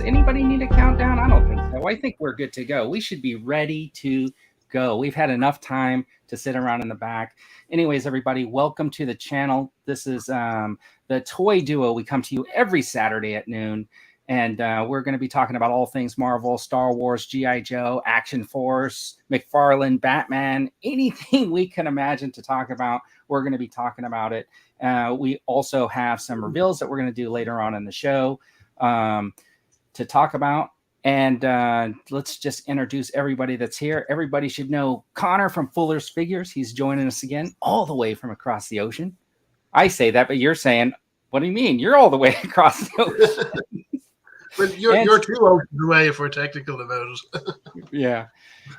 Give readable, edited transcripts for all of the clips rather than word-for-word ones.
anybody need a countdown? I don't think so. I think we're good to go. We should be ready to go. We've had enough time to sit around in the back. Anyways, everybody, welcome to the channel. This is the Toy Duo. We come to you every Saturday at noon. And we're going to be talking about all things Marvel, Star Wars, G.I. Joe, Action Force, McFarlane, Batman, anything we can imagine to talk about, we're going to be talking about it. We also have some reveals that we're going to do later on in the show to talk about. And let's just introduce everybody that's here. Everybody should know Connor from Fuller's Figures. He's joining us again, all the way from across the ocean. I say that, but you're saying, what do you mean? You're all the way across the ocean. But you're 2 oceans away if we're technical about it. Yeah.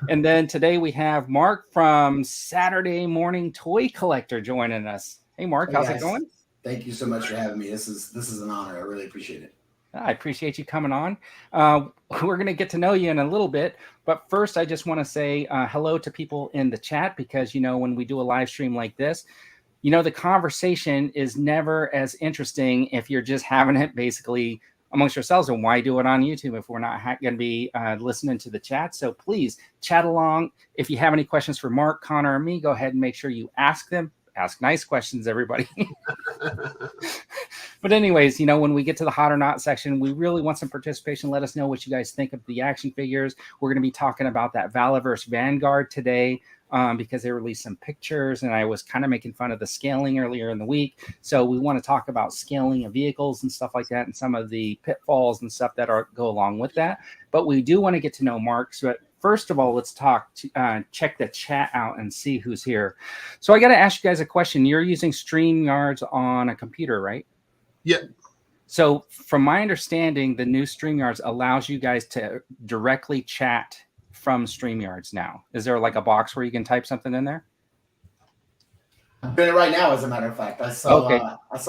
And then today we have Mark from Saturday Morning Toy Collector joining us. Hey, Mark, how's it going? Thank you so much for having me. This is an honor. I really appreciate it. I appreciate you coming on. We're going to get to know you in a little bit. But first, I just want to say hello to people in the chat because, you know, when we do a live stream like this, you know, the conversation is never as interesting if you're just having it basically amongst yourselves, and why do it on YouTube if we're not going to be listening to the chat? So please chat along. If you have any questions for Mark, Connor, or me, go ahead and make sure you ask them. Ask nice questions, everybody. But anyways, you know, when we get to the hot or not section, we really want some participation. Let us know what you guys think of the action figures. We're going to be talking about that Valaverse Vanguard today. Because they released some pictures and I was kind of making fun of the scaling earlier in the week. So we want to talk about scaling of vehicles and stuff like that and some of the pitfalls and stuff that go along with that. But we do want to get to know Mark. So first of all, let's check the chat out and see who's here. So I got to ask you guys a question. You're using StreamYards on a computer, right? Yeah. So from my understanding, the new StreamYards allows you guys to directly chat from StreamYards now. Is there like a box where you can type something in there? I'm doing it right now, as a matter of fact. I saw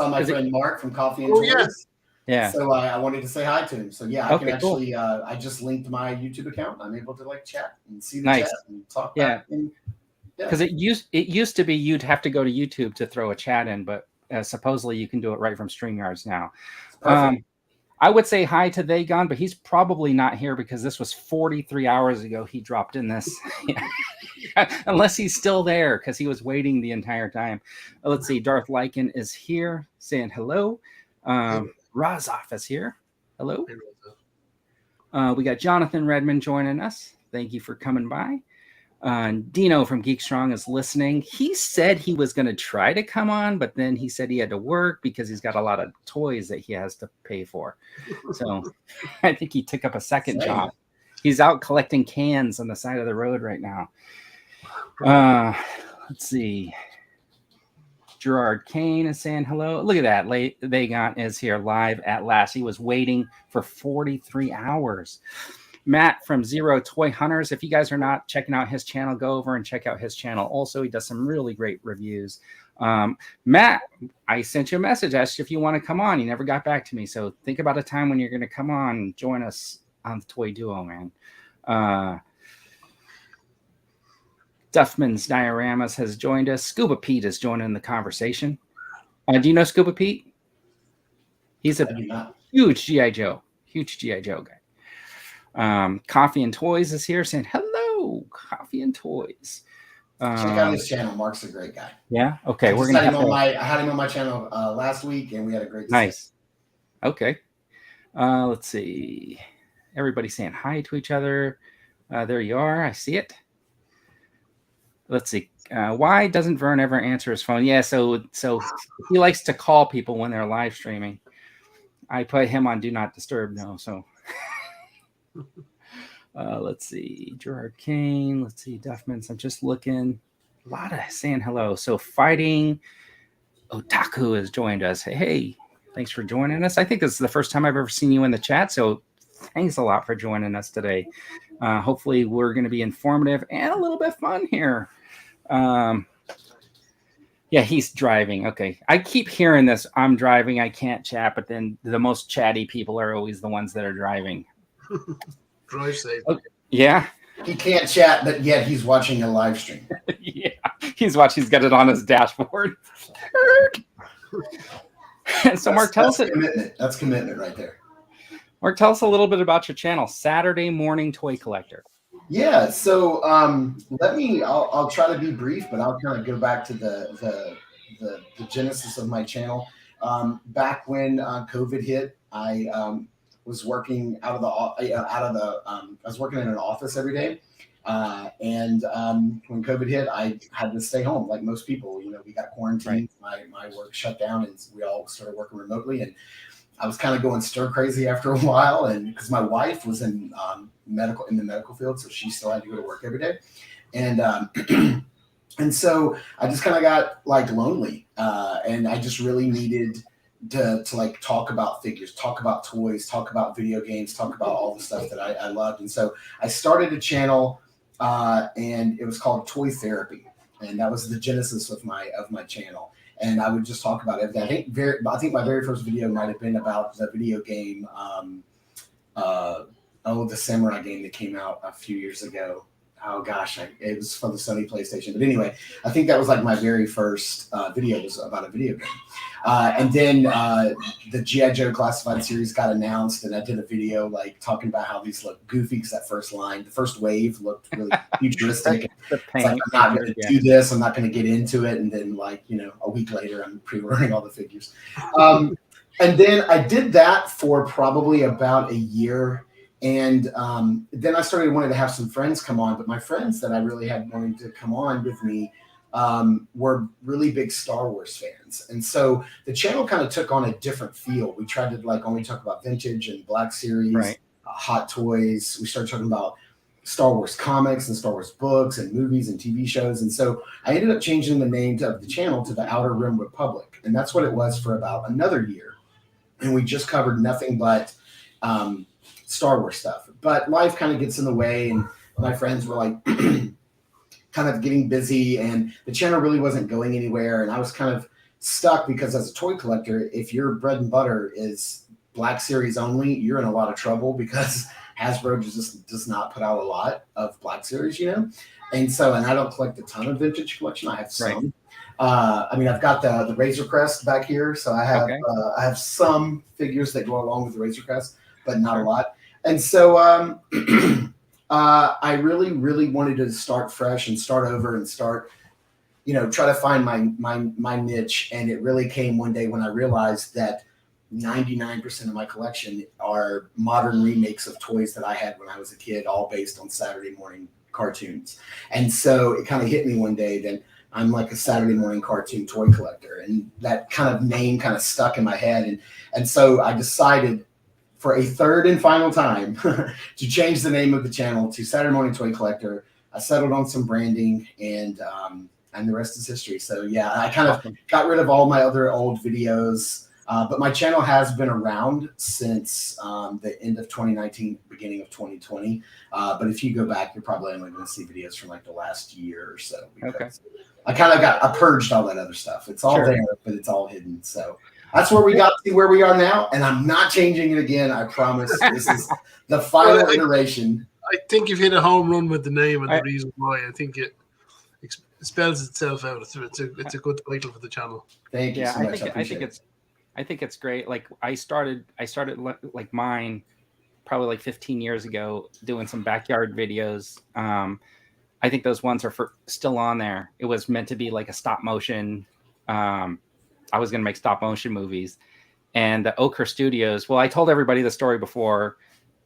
my friend Mark from Coffee and Toys. Yes. Yeah. So I wanted to say hi to him. So yeah, I can actually. Cool. I just linked my YouTube account. I'm able to like chat and see the nice. Chat and talk. Yeah. Because it used to be you'd have to go to YouTube to throw a chat in, but supposedly you can do it right from StreamYards now. I would say hi to Vagon, but he's probably not here because this was 43 hours ago he dropped in this. Unless he's still there because he was waiting the entire time. Let's see. Darth Lycan is here saying hello. Razaf is here. Hello. We got Jonathan Redmond joining us. Thank you for coming by. Dino from Geek Strong is listening. He said he was going to try to come on, but then he said he had to work because he's got a lot of toys that he has to pay for. So I think he took up a second job. He's out collecting cans on the side of the road right now. Let's see. Gerard Kane is saying hello. Look at that. Vagon is here live at last. He was waiting for 43 hours. Matt from Zero Toy Hunters. If you guys are not checking out his channel, go over and check out his channel. Also, he does some really great reviews. Matt, I sent you a message, asked you if you want to come on. You never got back to me. So think about a time when you're going to come on and join us on the Toy Duo, man. Duffman's Dioramas has joined us. Scuba Pete is joining the conversation. Do you know Scuba Pete? He's a huge G.I. Joe. Huge G.I. Joe guy. Coffee and Toys is here saying hello. Coffee and Toys. Check out his channel. Mark's a great guy. Yeah. Okay. We're gonna. I had him on my channel last week, and we had a great. Nice. Okay. Let's see. Everybody saying hi to each other. There you are. I see it. Let's see. Why doesn't Vern ever answer his phone? Yeah. So he likes to call people when they're live streaming. I put him on Do Not Disturb now. So. Let's see, Gerard Kane. Let's see, Duffman's. I'm just looking. A lot of saying hello. So Fighting Otaku has joined us. Hey, thanks for joining us. I think this is the first time I've ever seen you in the chat. So thanks a lot for joining us today. Hopefully we're going to be informative and a little bit fun here. Yeah, he's driving. Okay. I keep hearing this. I'm driving. I can't chat. But then the most chatty people are always the ones that are driving. Drive safe. Okay. Yeah. He can't chat, but yet he's watching a live stream. Yeah. He's watching. He's got it on his dashboard. So Mark, tell us. That's commitment right there. Mark, tell us a little bit about your channel, Saturday Morning Toy Collector. Yeah, so I'll try to be brief, but I'll kind of go back to the genesis of my channel. Back when COVID hit, I was working I was working in an office every day. And when COVID hit, I had to stay home like most people. You know, we got quarantined, my work shut down, and we all started working remotely. And I was kind of going stir crazy after a while, and because my wife was in the medical field, so she still had to go to work every day, and and so I just kind of got like lonely, and I just really needed to like talk about figures, talk about toys, talk about video games, talk about all the stuff that I loved, and so I started a channel, and it was called Toy Therapy, and that was the genesis of my channel. And I would just talk about everything. I think my very first video might have been about the video game, the samurai game that came out a few years ago. Oh gosh, it was for the Sony PlayStation. But anyway, I think that was like my very first video was about a video game. And then the G.I. Joe Classified series got announced, and I did a video like talking about how these look goofy because that first line, the first wave looked really futuristic. It's like, I'm not going to do this. I'm not going to get into it. And then like, you know, a week later, I'm pre-ordering all the figures. And then I did that for probably about a year. And then I started wanting to have some friends come on, but my friends that I really had wanting to come on with me were really big Star Wars fans. And so the channel kind of took on a different feel. We tried to like only talk about vintage and Black Series, hot toys. We started talking about Star Wars comics and Star Wars books and movies and TV shows. And so I ended up changing the name of the channel to the Outer Rim Republic. And that's what it was for about another year. And we just covered nothing but Star Wars stuff, but life kind of gets in the way, and my friends were like kind of getting busy, and the channel really wasn't going anywhere, and I was kind of stuck because as a toy collector, if your bread and butter is Black Series only, you're in a lot of trouble because Hasbro just does not put out a lot of Black Series, you know, and I don't collect a ton of vintage collection. I have some. I mean, I've got the Razor Crest back here, so I have some figures that go along with the Razor Crest, but not a lot. And so I really, really wanted to start fresh and start over and start, you know, try to find my niche. And it really came one day when I realized that 99% of my collection are modern remakes of toys that I had when I was a kid, all based on Saturday morning cartoons. And so it kind of hit me one day that I'm like a Saturday morning cartoon toy collector. And that kind of name kind of stuck in my head. And so I decided for a third and final time to change the name of the channel to Saturday Morning Toy Collector. I settled on some branding, and the rest is history. So yeah, I kind of got rid of all my other old videos, but my channel has been around since the end of 2019, beginning of 2020. But if you go back, you're probably only going to see videos from like the last year or so. I kind of I purged all that other stuff. It's all there, but it's all hidden. So that's where we got to where we are now, and I'm not changing it again. I promise. This is the final iteration. I think you've hit a home run with the name and the reason why. I think it spells itself out. It's a good title for the channel. Thank you so much. I think it's great. Like I started like mine probably like 15 years ago doing some backyard videos. I think those ones are still on there. It was meant to be like a stop motion. I was going to make stop motion movies, and the Oakhurst Studios. Well, I told everybody the story before.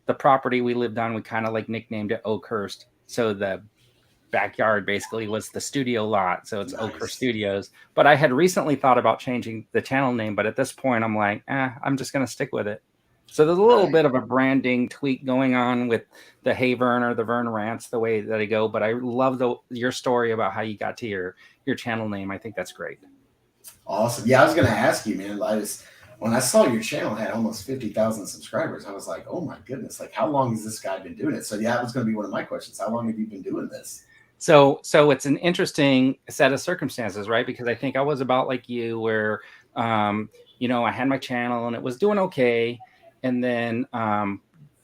The property we lived on, we kind of like nicknamed it Oakhurst. So the backyard basically was the studio lot. So it's Oakhurst Studios. But I had recently thought about changing the channel name. But at this point, I'm like, I'm just going to stick with it. So there's a little bit of a branding tweak going on with the Hey Vern or the Vern Rants, the way that I go. But I love your story about how you got to your channel name. I think that's great. Awesome. Yeah, I was going to ask you, man. When I saw your channel had almost 50,000 subscribers, I was like, oh my goodness, like how long has this guy been doing it? So yeah, that was going to be one of my questions. How long have you been doing this? So it's an interesting set of circumstances, right? Because I think I was about like you, where, you know, I had my channel and it was doing okay. And then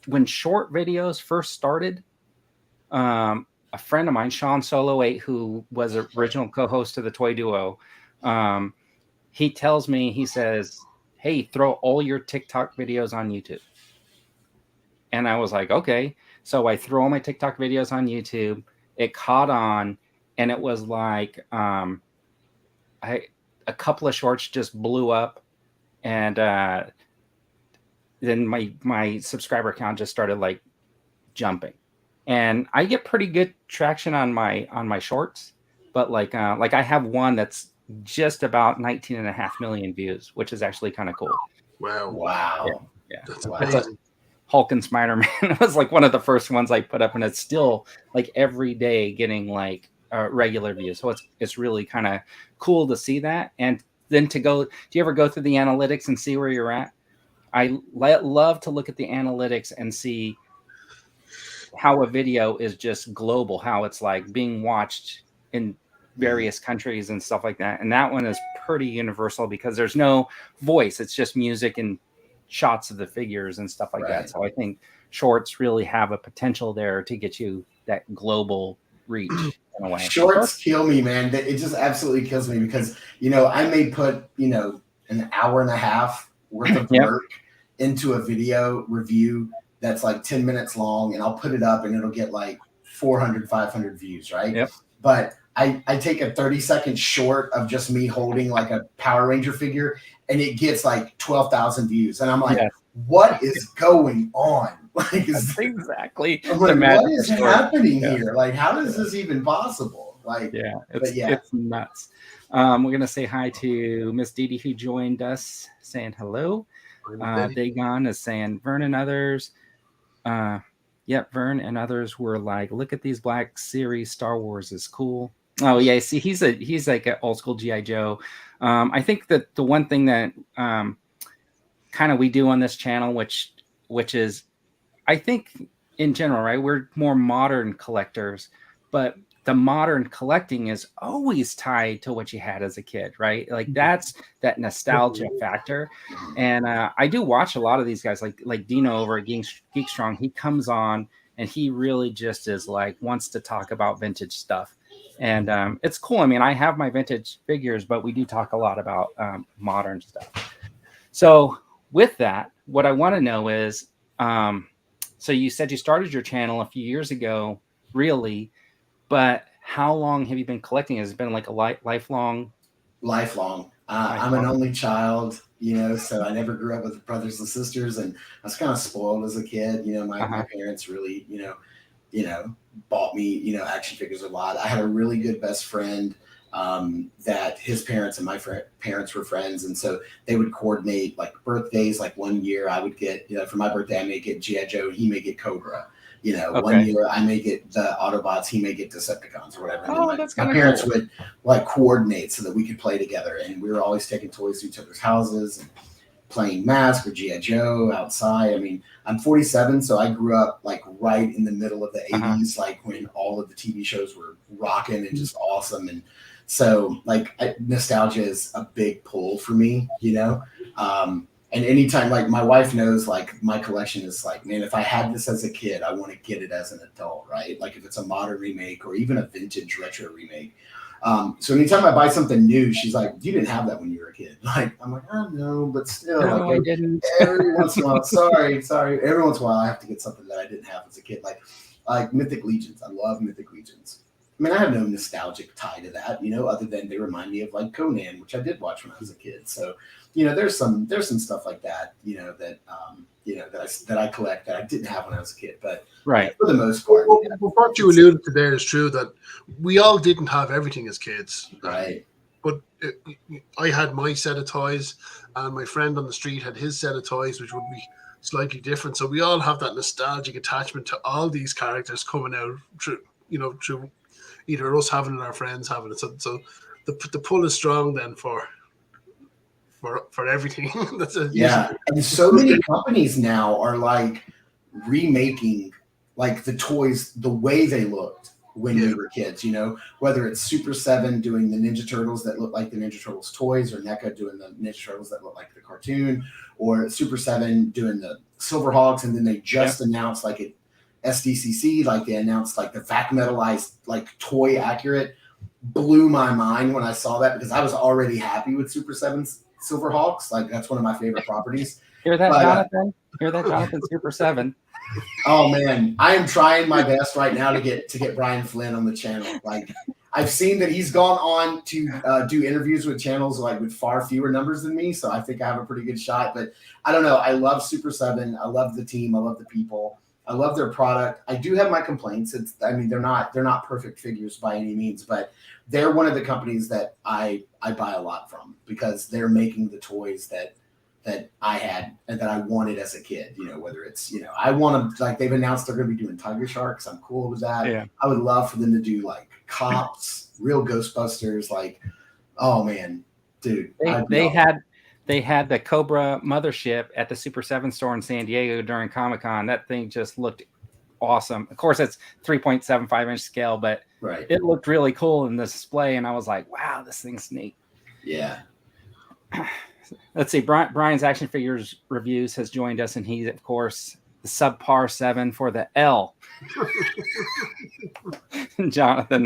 when short videos first started, a friend of mine, Sean Solo 8, who was an original co-host of the Toy Duo, he tells me, he says, hey, throw all your TikTok videos on YouTube. And I was like, okay. So I throw all my TikTok videos on YouTube. It caught on, and it was like a couple of shorts just blew up, and then my subscriber count just started like jumping. And I get pretty good traction on my shorts, but like I have one that's just about 19.5 million views, which is actually kind of cool. Wow. Yeah. That's Wow. amazing. Hulk and Spider-Man. It was like one of the first ones I put up, and it's still like every day getting like regular views. So it's really kind of cool to see that. And then do you ever go through the analytics and see where you're at? I love to look at the analytics and see how a video is just global, how it's like being watched in various countries and stuff like that. And that one is pretty universal because there's no voice. It's just music and shots of the figures and stuff like that. So I think shorts really have a potential there to get you that global reach in a way. Shorts kill me, man. It just absolutely kills me because, I may put, an hour and a half worth of work into a video review that's like 10 minutes long, and I'll put it up and it'll get like 400, 500 views, right? Yep. But I take a 30-second short of just me holding like a Power Ranger figure, and it gets like 12,000 views. And I'm like, what is going on? Like, exactly. I'm like, what is happening here? Like, how is this even possible? Like, it's nuts. We're going to say hi to Miss Dee Dee, who joined us, saying hello. Dagon is saying Vern and others. Vern and others were like, look at these Black Series Star Wars is cool. Oh yeah, see, he's like an old school GI Joe. I think that the one thing that kind of we do on this channel, which is, I think in general, right, we're more modern collectors, but the modern collecting is always tied to what you had as a kid, right? Like that's that nostalgia factor. And I do watch a lot of these guys, like Dino over at Geek Strong. He comes on and he really just is like wants to talk about vintage stuff. And it's cool. I mean, I have my vintage figures, but we do talk a lot about modern stuff. So with that, what I want to know is, so you said you started your channel a few years ago, really, but how long have you been collecting? Has it been like a lifelong? Lifelong. I'm an only child, so I never grew up with brothers and sisters, and I was kind of spoiled as a kid. My parents really, bought me, action figures a lot. I had a really good best friend that his parents and my parents were friends, and so they would coordinate like birthdays. Like one year I would get, for my birthday I may get G.I. Joe, he may get Cobra. 1 year I may get the Autobots, he may get Decepticons or whatever. And then my parents would like coordinate so that we could play together, and we were always taking toys to each other's houses and playing Mask or G.I. Joe outside. I mean, I'm 47, so I grew up like right in the middle of the 80s, like when all of the TV shows were rocking and just awesome. And so like nostalgia is a big pull for me, and anytime, like my wife knows, like my collection is like, man, if I had this as a kid, I want to get it as an adult, right? Like if it's a modern remake or even a vintage retro remake. So anytime I buy something new, she's like, you didn't have that when you were a kid. Like, I'm like, oh no, but still, no, like, I didn't. Every once in a while, sorry. Every once in a while I have to get something that I didn't have as a kid. Like Mythic Legions. I love Mythic Legions. I mean, I have no nostalgic tie to that, other than they remind me of like Conan, which I did watch when I was a kid. So, there's some stuff like that, that I collect that I didn't have when I was a kid, but for the most part. Well, what you alluded to there is true, that we all didn't have everything as kids. Right. But I had my set of toys, and my friend on the street had his set of toys, which would be slightly different. So we all have that nostalgic attachment to all these characters coming out through either us having it or our friends having it. So the pull is strong then for everything. And so many companies now are like remaking like the toys the way they looked when we were kids, whether it's Super 7 doing the Ninja Turtles that look like the Ninja Turtles toys, or NECA doing the Ninja Turtles that look like the cartoon, or Super 7 doing the Silverhawks. And then they just announced like at SDCC, like they announced like the vac metalized, like toy accurate. Blew my mind when I saw that, because I was already happy with Super 7's Silverhawks. Like that's one of my favorite properties. Hear that, Jonathan? Hear that, Jonathan? Super 7. Oh man, I am trying my best right now to get Brian Flynn on the channel. Like, I've seen that he's gone on to do interviews with channels like with far fewer numbers than me, so I think I have a pretty good shot. But I don't know. I love Super 7. I love the team. I love the people. I love their product. I do have my complaints. I mean, they're not perfect figures by any means, but they're one of the companies that I buy a lot from because they're making the toys that I had and that I wanted as a kid. You know, whether it's, you know, I want to, like, they've announced they're going to be doing Tiger Sharks. I'm cool with that. Yeah. I would love for them to do like Cops, real Ghostbusters. Like, oh man, dude, they had the Cobra mothership at the Super 7 store in San Diego during Comic-Con. That thing just looked awesome. Of course, it's 3.75-inch scale, but right. It looked really cool in the display, and I was like, wow, this thing's neat. Yeah. Let's see. Brian's Action Figures Reviews has joined us, and he's, of course, the subpar 7 for the L. Jonathan,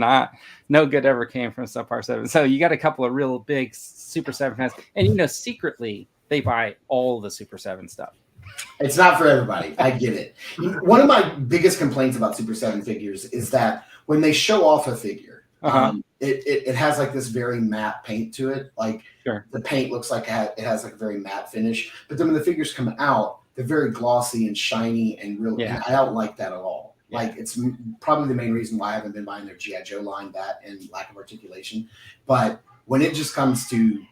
no good ever came from subpar 7. So you got a couple of real big Super 7 fans, and you know, secretly they buy all the Super 7 stuff. It's not for everybody. I get it. One of my biggest complaints about Super 7 figures is that when they show off a figure, it has like this very matte paint to it. Like, sure, the paint looks like it has like a very matte finish. But then when the figures come out, they're very glossy and shiny and real. Yeah. And I don't like that at all. Yeah. Like, it's probably the main reason why I haven't been buying their G.I. Joe line, that and lack of articulation. But when it just comes to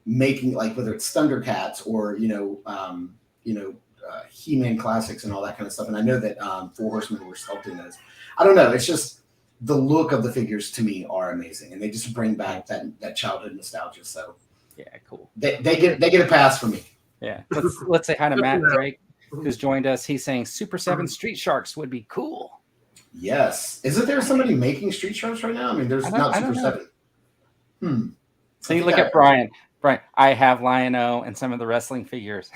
making, like, whether it's Thundercats or, He-Man classics and all that kind of stuff. And I know that Four Horsemen were sculpting those. I don't know. It's just the look of the figures to me are amazing, and they just bring back that childhood nostalgia. So yeah, cool. They get a pass from me. Yeah. Let's say hi to Matt Drake, who's joined us. He's saying Super 7 Street Sharks would be cool. Yes. Isn't there somebody making Street Sharks right now? I mean, there's not Super 7. So you look at Brian. Brian, I have Lion-O and some of the wrestling figures.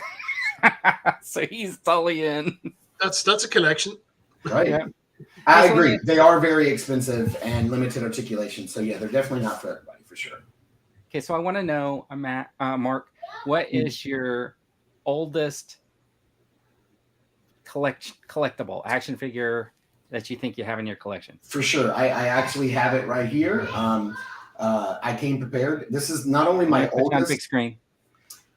So he's totally in. That's a collection. Right. Yeah. I agree. They are very expensive and limited articulation. So yeah, they're definitely not for everybody, for sure. Okay, so I want to know, Mark, what is your oldest collectible action figure that you think you have in your collection? For sure. I actually have it right here. I came prepared. This is not only my oldest. Big screen.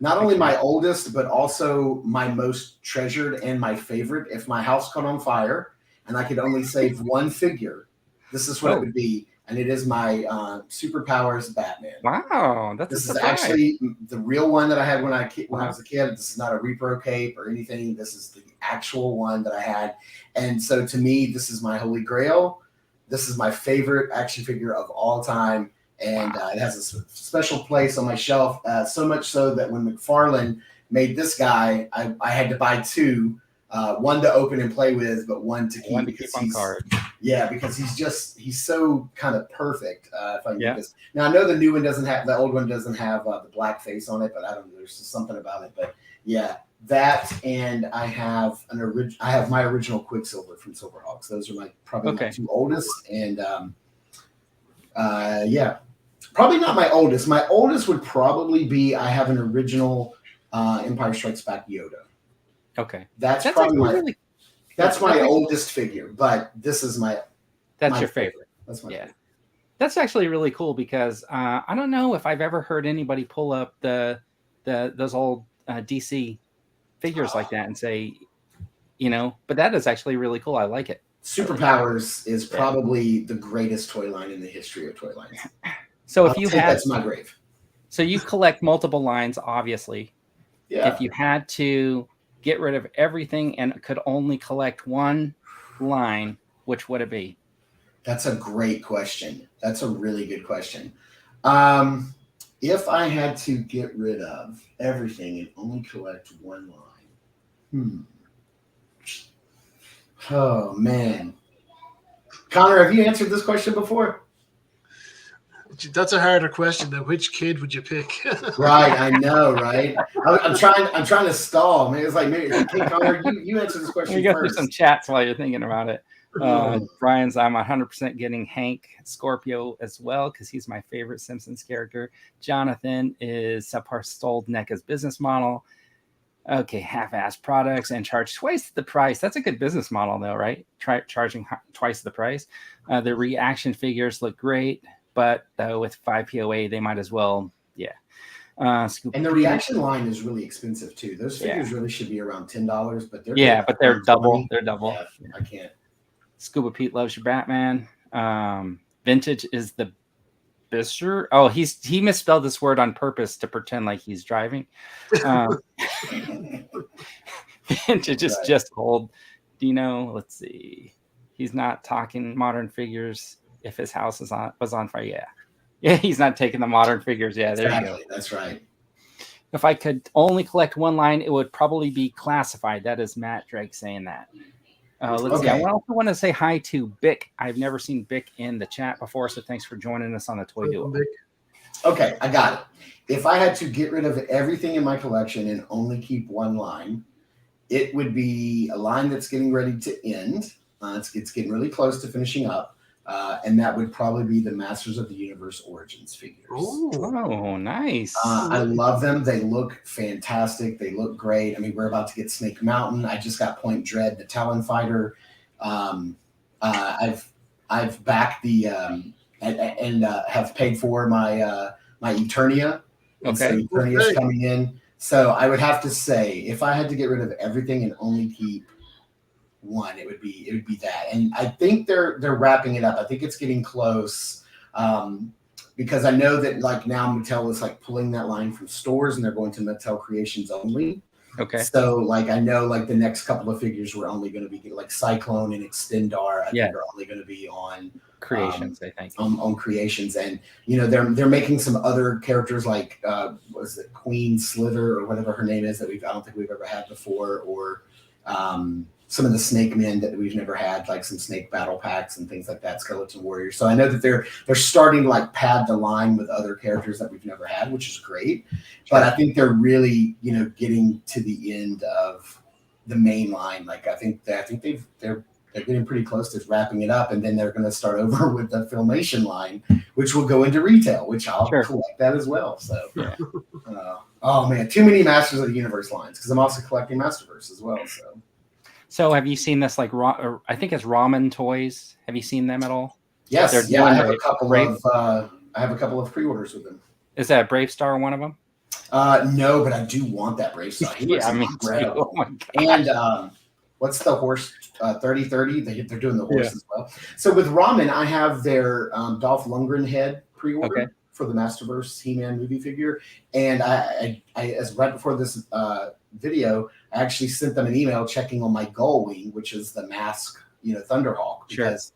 Not only my oldest, but also my most treasured and my favorite. If my house caught on fire and I could only save one figure, this is what it would be. And it is my Superpowers Batman. Wow, this is actually the real one that I had when I was a kid. This is not a repro cape or anything. This is the actual one that I had. And so to me, this is my holy grail. This is my favorite action figure of all time. And it has a special place on my shelf, so much so that when McFarlane made this guy, I had to buy two, one to open and play with, but one to keep on card. Yeah, because he's so kind of perfect. If I can get this. Now, I know the new one doesn't have, the old one doesn't have the black face on it, but I don't know, there's just something about it. But yeah, that, and I have my original Quicksilver from Silverhawks. Those are my two oldest, and probably not my oldest. My oldest would probably be, I have an original Empire Strikes Back Yoda. Okay. That's probably that's my oldest figure, but this is that's your favorite. That's my favorite. That's actually really cool because I don't know if I've ever heard anybody pull up those old DC figures like that and say, but that is actually really cool. I like it. Superpowers is probably the greatest toy line in the history of toy lines. So if you had, that's my grave. So you collect multiple lines, obviously. Yeah. If you had to get rid of everything and could only collect one line, which would it be? That's a great question. That's a really good question. If I had to get rid of everything and only collect one line, oh man, Connor, have you answered this question before? That's a harder question than which kid would you pick? Right, I know, right? I'm trying to stall. Man, it's like, maybe, hey, Connor, you answer this question first. You go first. through some chats while you're thinking about it. Brian's, I'm 100% getting Hank Scorpio as well because he's my favorite Simpsons character. Jonathan is subpar sold NECA's business model. Okay, half-ass products and charge twice the price. That's a good business model, though, right? Charging twice the price. The reaction figures look great, but with 5 POA, they might as well, yeah. And the reaction line is really expensive too. Those figures really should be around $10, but they're but they're double. They're double. Yeah, I can't. Scuba Pete loves your Batman. Vintage is the Bisher. Oh, he misspelled this word on purpose to pretend like he's driving. Vintage is just old. Dino, let's see. He's not talking modern figures if his house was on fire. Yeah, he's not taking the modern figures. Yeah, there you go. That's right. If I could only collect one line, it would probably be classified. That is Matt Drake saying that. Let's see. I also want to say hi to Bick. I've never seen Bick in the chat before, so thanks for joining us on the Toy Duo. Okay, I got it. If I had to get rid of everything in my collection and only keep one line, it would be a line that's getting ready to end. It's getting really close to finishing up. And that would probably be the Masters of the Universe Origins figures. Oh, nice. I love them. They look fantastic. They look great. I mean, we're about to get Snake Mountain. I just got Point Dread, the Talon Fighter. I've backed the and have paid for my my Eternia. Okay. So Eternia is coming in. So I would have to say, if I had to get rid of everything and only keep one, it would be that. And I think they're wrapping it up. I think it's getting close, because I know that like now Mattel is like pulling that line from stores and they're going to Mattel Creations only. Okay. So like I know like the next couple of figures we're only going to be like Cyclone and Extendar. I think are only going to be on Creations. I think on Creations, and you know they're making some other characters like was it Queen Slither or whatever her name is that I don't think we've ever had before, or some of the Snake Men that we've never had, like some Snake Battle Packs and things like that, Skeleton Warriors. So I know that they're starting to like pad the line with other characters that we've never had, which is great. But I think they're really, you know, getting to the end of the main line. Like I think they're getting pretty close to wrapping it up, and then they're going to start over with the Filmation line, which will go into retail, which I'll collect that as well. So, oh man, too many Masters of the Universe lines because I'm also collecting Masterverse as well. So have you seen this like I think it's Ramen Toys? Have you seen them at all? Yes, yeah, I have a couple of pre-orders with them. Is that Brave Star one of them? No, but I do want that Brave Star. He looks incredible. Oh my God. And what's the horse? 3030. They're doing the horse as well. So with Ramen, I have their Dolph Lundgren head pre-order for the Masterverse He-Man movie figure, and I as right before this video, I actually sent them an email checking on my Gull Wing, which is the mask, you know, Thunderhawk, because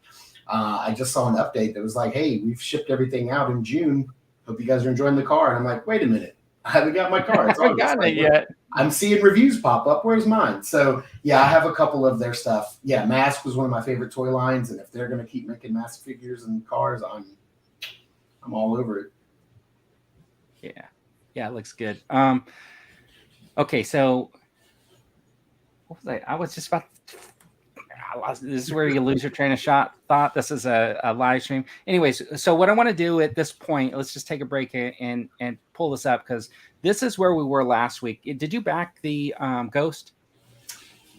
I just saw an update that was like, hey, we've shipped everything out in June. Hope you guys are enjoying the car. And I'm like, wait a minute, I haven't got my car. It's haven't gotten it yet. I'm seeing reviews pop up. Where's mine? So yeah, I have a couple of their stuff. Yeah, Mask was one of my favorite toy lines, and if they're going to keep making Mask figures and cars, I'm all over it. Yeah, it looks good. Okay, so what was I was just about. This is where you lose your train of thought. This is a live stream. Anyways, so what I want to do at this point, let's just take a break and pull this up, because this is where we were last week. Did you back the Ghost?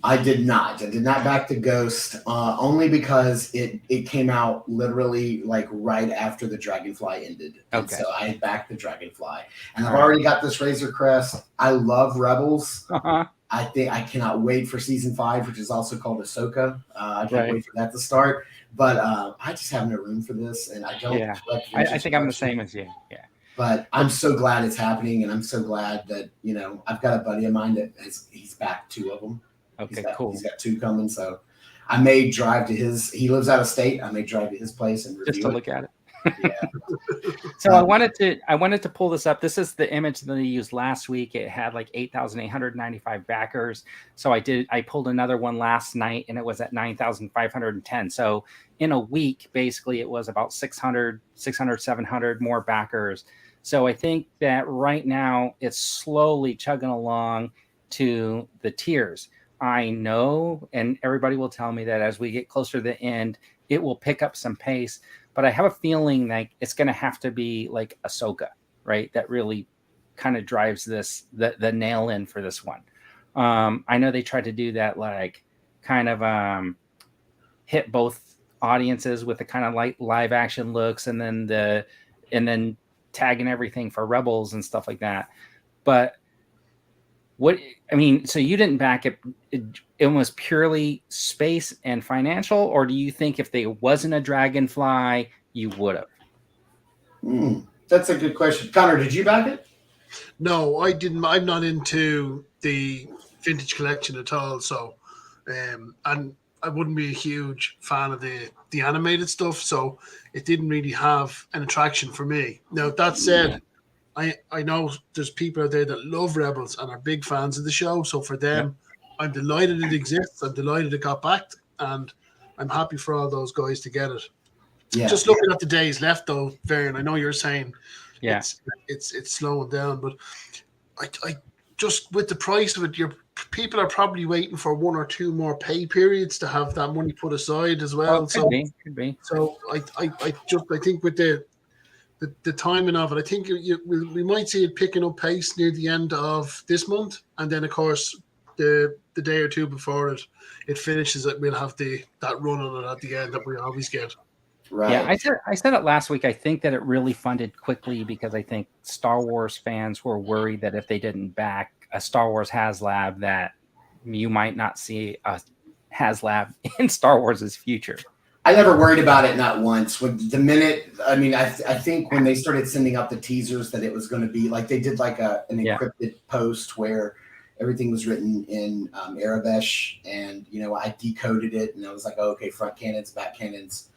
I did not. I did not back the Ghost, only because it came out literally like right after the Dragonfly ended. And so I backed the Dragonfly, and I've already got this Razor Crest. I love Rebels. I think I cannot wait for season 5, which is also called Ahsoka. I can't wait for that to start. But I just have no room for this, and I don't. I think I'm the same as you. Yeah. But I'm so glad it's happening, and I'm so glad that I've got a buddy of mine that he's backed 2 of them. Okay, cool. He's got 2 coming, so I may drive to his. He lives out of state. I may drive to his place and review just to look at it. Yeah. So I wanted to pull this up. This is the image that they used last week. It had like 8,895 backers. So I pulled another one last night, and it was at 9,510. So in a week, basically, it was about 600, 700 more backers. So I think that right now it's slowly chugging along to the tiers. I know, and everybody will tell me that as we get closer to the end, it will pick up some pace. But I have a feeling like it's going to have to be like Ahsoka, right? That really kind of drives the nail in for this one. I know they tried to do that, like kind of hit both audiences with the kind of like live action looks, and then tagging everything for Rebels and stuff like that. But what I mean, so you didn't back it. It was purely space and financial, or do you think if there wasn't a Dragonfly, you would have? That's a good question. Connor, did you back it? No, I didn't. I'm not into the vintage collection at all. So, and I wouldn't be a huge fan of the animated stuff. So it didn't really have an attraction for me. Now that said, I know there's people out there that love Rebels and are big fans of the show. So for them, I'm delighted it exists. I'm delighted it got backed, and I'm happy for all those guys to get it. Yeah. Just looking at the days left, though, Vern, I know you're saying it's slowing down, but I just with the price of it, people are probably waiting for 1 or 2 more pay periods to have that money put aside as well. Could be. So I think with the timing of it, I think we might see it picking up pace near the end of this month, and then of course the day or two before it finishes, we'll have that run on it at the end that we always get. Right. Yeah, I said it last week. I think that it really funded quickly because I think Star Wars fans were worried that if they didn't back a Star Wars HASLAB, that you might not see a HASLAB in Star Wars' future. I never worried about it, not once. I think when they started sending out the teasers that it was going to be like they did like an encrypted post where everything was written in Arabic, and I decoded it and I was like, oh, okay, front cannons, back cannons,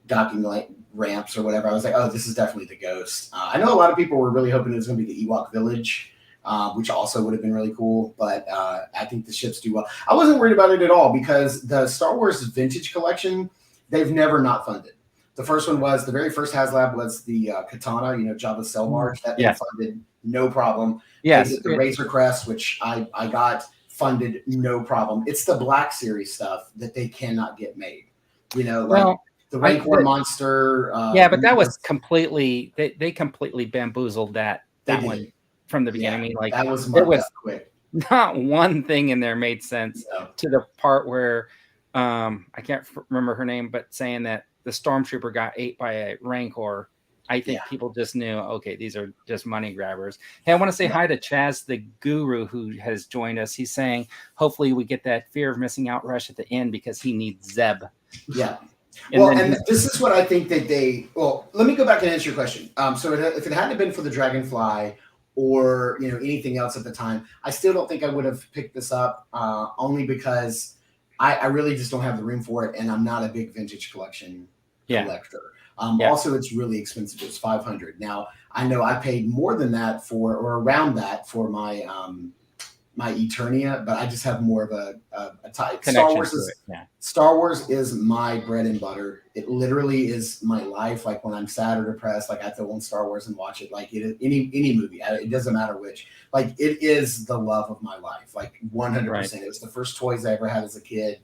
docking light ramps or whatever. I was like, oh, this is definitely the Ghost. I know a lot of people were really hoping it was going to be the Ewok village, which also would have been really cool. But I think the ships do well. I wasn't worried about it at all because the Star Wars Vintage Collection, they've never not funded. The first one was, the very first HASLAB was the Katana, Jabba's Cell March. That been funded, no problem. Yes. The Razor Crest, which I got funded, no problem. It's the Black Series stuff that they cannot get made. The Rancor monster. But that was completely, they completely bamboozled that one from the beginning. Yeah, I mean, like, that was quick. Not one thing in there made sense to the part where I can't remember her name, but saying that the stormtrooper got ate by a Rancor. I think people just knew, okay, these are just money grabbers. Hey, I want to say hi to Chaz the Guru, who has joined us. He's saying, hopefully we get that fear of missing out rush at the end because he needs Zeb. Yeah. And this is what I think that let me go back and answer your question. So if it hadn't been for the Dragonfly or, anything else at the time, I still don't think I would have picked this up, only because I really just don't have the room for it. And I'm not a big vintage collection collector. Also, it's really expensive. It's $500. Now, I know I paid more than that or around that for my my Eternia, but I just have more of a type. Star Wars is my bread and butter. It literally is my life. Like when I'm sad or depressed, like I throw on Star Wars and watch it. Like any movie, it doesn't matter which. Like it is the love of my life. Like 100%. It was the first toys I ever had as a kid.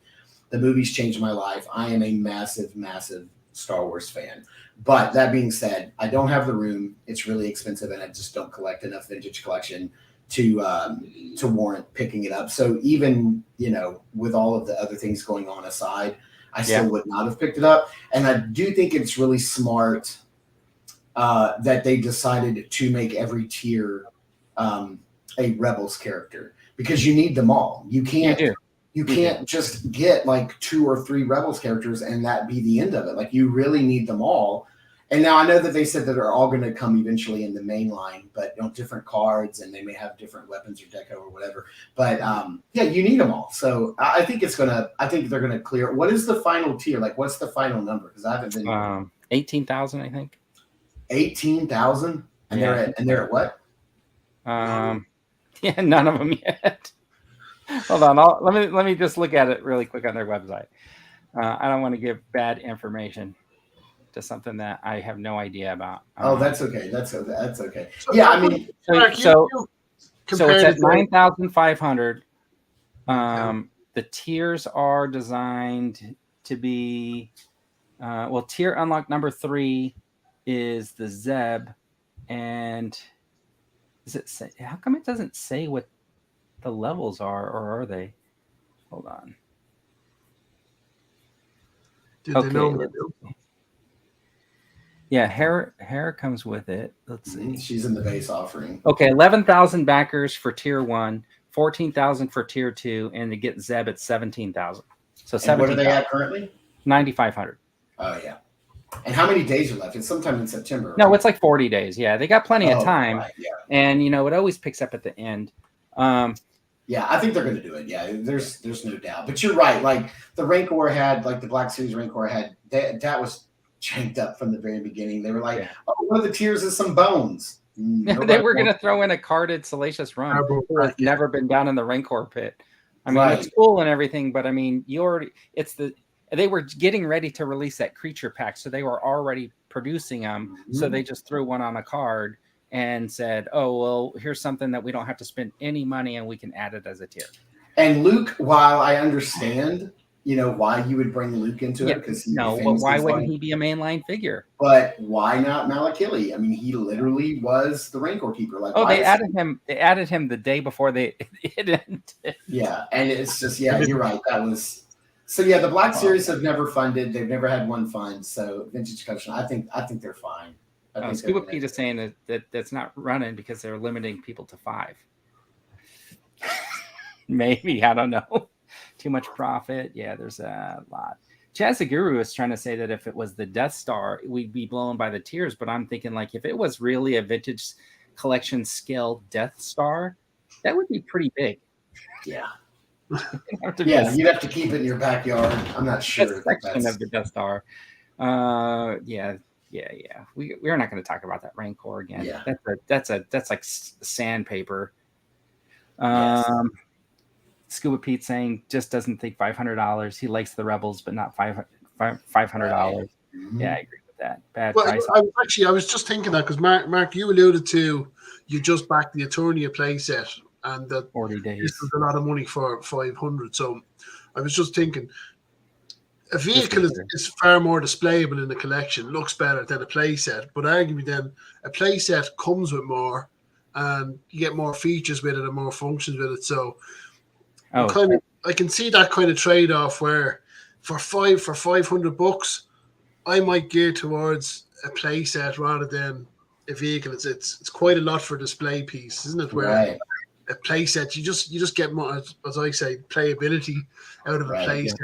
The movies changed my life. I am a massive, massive Star Wars fan. But that being said, I don't have the room. It's really expensive, and I just don't collect enough vintage collection to warrant picking it up. So even, with all of the other things going on aside, I still would not have picked it up. And I do think it's really smart that they decided to make every tier a Rebels character, because you need them all. You can't just get like 2 or 3 Rebels characters and that be the end of it. Like you really need them all. And now I know that they said that they're all going to come eventually in the main line, but different cards, and they may have different weapons or deco or whatever. But you need them all. So I think they're going to clear. What is the final tier? Like, what's the final number? Because I haven't been 18,000, I think. 18,000, and they're at what? None of them yet. Hold on, let me just look at it really quick on their website. I don't want to give bad information to something that I have no idea about. That's okay. That's okay. Yeah, I mean, so it's at 9,500. The tiers are designed to be tier unlock number 3 is the Zeb, and does it say? How come it doesn't say what the levels are, or are they? Hold on. Did Okay. they normally do? Yeah, hair comes with it. Let's see. She's in the base offering. Okay, 11,000 backers for tier 1, 14,000 for tier 2, and to get Zeb at 17,000. So 17,000. What are they at currently? 9,500. Oh yeah. And how many days are left? It's sometime in September. Right? No, it's like 40 days. Yeah, they got plenty of time. Right, yeah. And you know, it always picks up at the end. Yeah, I think they're going to do it. Yeah, there's no doubt. But you're right. Like the Rancor had, like the Black Series Rancor had, that was chanked up from the very beginning. They were like, oh, one of the tiers is some bones. They were going to throw in a carded Salacious Rum who has never been down in the Rancor pit. I mean, it's cool and everything, but I mean, they were getting ready to release that creature pack, so they were already producing them. So they just threw one on a card and said, oh, well, here's something that we don't have to spend any money and we can add it as a tier. And Luke, while I understand, you know, why you would bring Luke into it, because but why wouldn't he be a mainline figure? But why not Malakili? I mean, he literally was the Rancor keeper. Like, they added him. They added him the day before it ended. Yeah, and it's just you're right. That was so. Yeah, the Black Series have never funded. They've never had one fund. So Vintage Collection, I think they're fine. Scuba Pete is saying that's not running because they're limiting people to 5. Maybe, I don't know. Too much profit. Yeah, there's a lot. Chaz the Guru is trying to say that if it was the Death Star, we'd be blown by the tiers. But I'm thinking, like, if it was really a Vintage Collection scale Death Star, that would be pretty big. Yeah. You'd have to keep it in your backyard. I'm not sure. Section of the Death Star. Yeah. We're not going to talk about that Rancor again. Yeah. That's like sandpaper. Yes. Scuba Pete saying just doesn't think $500. He likes the Rebels, but not $500. Right. Yeah, I agree with that. Bad price. I was just thinking that because Mark, you alluded to you just backed the Eternia playset and that 40 days. This was a lot of money for 500. So I was just thinking a vehicle is far more displayable in the collection, looks better than a playset, but arguably then a playset comes with more and you get more features with it and more functions with it. So I can see that kind of trade-off where for $500 I might gear towards a playset rather than a vehicle. It's quite a lot for a display piece, isn't it? Where a playset you just get more, as I say, playability out of a playset.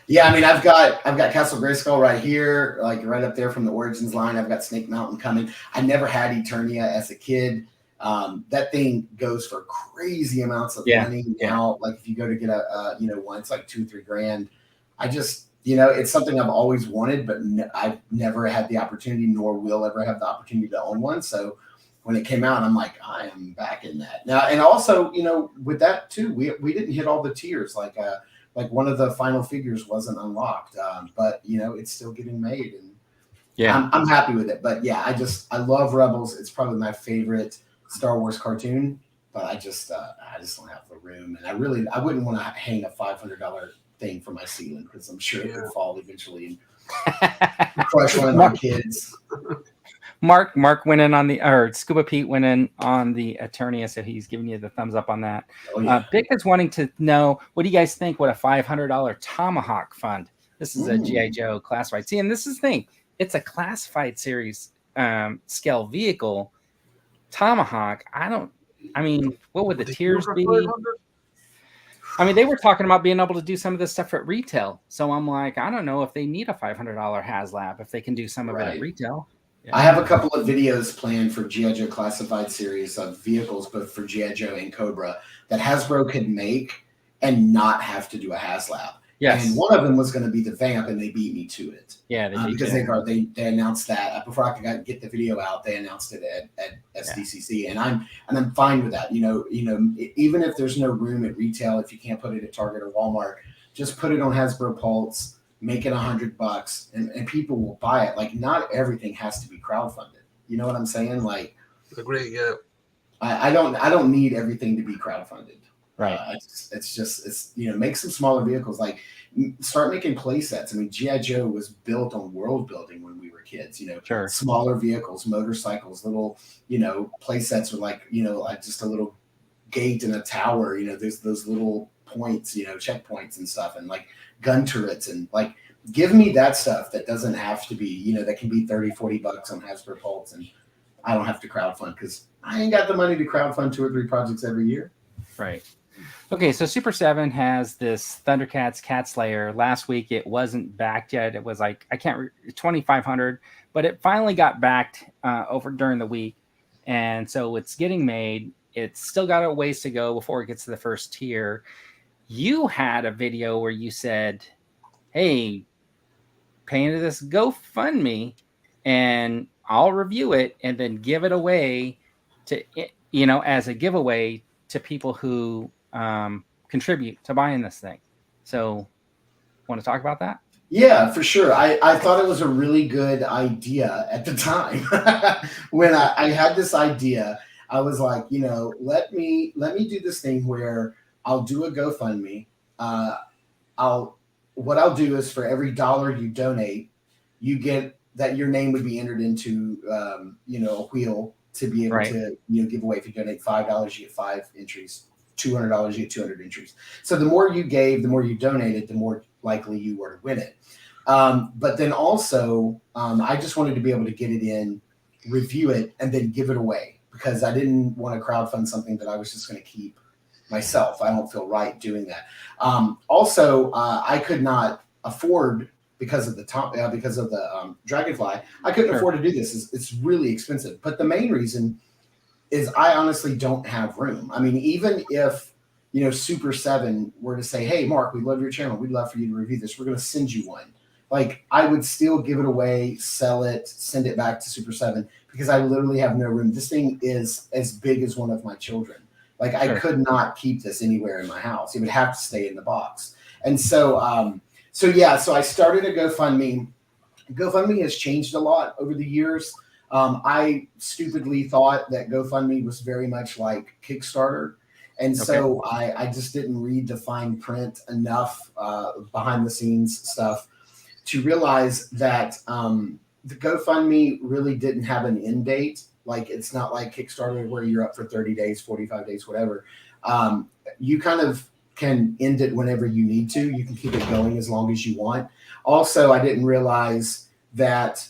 Yeah, I mean, I've got Castle Grayskull right here, like right up there from the Origins line. I've got Snake Mountain coming. I never had Eternia as a kid. That thing goes for crazy amounts of money now. Like if you go to get a one, it's like $2-3 grand. I just, it's something I've always wanted, but I've never had the opportunity, nor will ever have the opportunity to own one. So when it came out, I'm like, I am back in that now. And also, with that too, we didn't hit all the tiers. Like one of the final figures wasn't unlocked, but it's still getting made, and I'm happy with it. But yeah, I love Rebels. It's probably my favorite Star Wars cartoon, but I just don't have the room, and I wouldn't want to hang a $500 thing from my ceiling because I'm sure it would fall eventually and crush one of my kids. Mark went in on Scuba Pete went in on the Eternia, so he's giving you the thumbs up on that. Oh, yeah. Vic is wanting to know, what do you guys think? What a $500 Tomahawk fund? This is a G.I. Joe classified. See, and this is the thing. It's a classified series scale vehicle. Tomahawk, what would the tiers be? I mean, they were talking about being able to do some of this stuff at retail. So I'm like, I don't know if they need a $500 HASLAB if they can do some of it at retail. Yeah. I have a couple of videos planned for G.I. Joe classified series of vehicles, both for G.I. Joe and Cobra, that Hasbro could make and not have to do a HASLAB. Yes. And one of them was going to be the Vamp, and they beat me to it. Yeah, because they announced that before I could get the video out. They announced it at SDCC, and I'm fine with that. Even if there's no room at retail, if you can't put it at Target or Walmart, just put it on Hasbro Pulse. Make it $100 and people will buy it. Like, not everything has to be crowdfunded. You know what I'm saying? Like, agree. Yeah. I don't need everything to be crowdfunded. Right. It's make some smaller vehicles. Like, start making play sets. I mean, G.I. Joe was built on world building when we were kids. Sure. Smaller vehicles, motorcycles, little play sets are like just a little gate and a tower. You know, there's those little points, you know, checkpoints and stuff, and like gun turrets, and like give me that stuff that doesn't have to be, you know, that can be $30-$40 on Hasbro Pulse, and I don't have to crowdfund because I ain't got the money to crowdfund 2 or 3 projects every year. Right. Okay, so Super 7 has this Thundercats Cat Slayer. Last week it wasn't backed yet. It was like, I can't, 2,500, but it finally got backed over during the week. And so it's getting made. It's still got a ways to go before it gets to the first tier. You had a video where you said, hey, pay into this GoFundMe and I'll review it and then give it away to, you know, as a giveaway to people who contribute to buying this thing. So want to talk about that? Yeah, for sure. I thought it was a really good idea at the time. When I had this idea, I was like, you know, let me do this thing where I'll do a GoFundMe. What I'll do is for every $1 you donate, you get that your name would be entered into you know, a wheel to be able to, you know, give away. If you donate $5, you get 5 entries. $200, you get 200 entries. So the more you gave, the more you donated, the more likely you were to win it. But then also, I just wanted to be able to get it in, review it, and then give it away, because I didn't want to crowdfund something that I was just going to keep myself. I don't feel right doing that. Also, I could not afford, because of the Dragonfly, I couldn't afford to do this. It's really expensive. But the main reason is I honestly don't have room. I mean, even if, you know, Super 7 were to say, hey, Mark, we love your channel, we'd love for you to review this, we're going to send you one. Like, I would still give it away, sell it, send it back to Super 7, because I literally have no room. This thing is as big as one of my children. Like, I could not keep this anywhere in my house. It would have to stay in the box. And so, so I started a GoFundMe. GoFundMe has changed a lot over the years. I stupidly thought that GoFundMe was very much like Kickstarter. And so I just didn't read the fine print enough behind the scenes stuff to realize that the GoFundMe really didn't have an end date. Like, it's not like Kickstarter where you're up for 30 days, 45 days, whatever. You kind of can end it whenever you need to. You can keep it going as long as you want. Also, I didn't realize that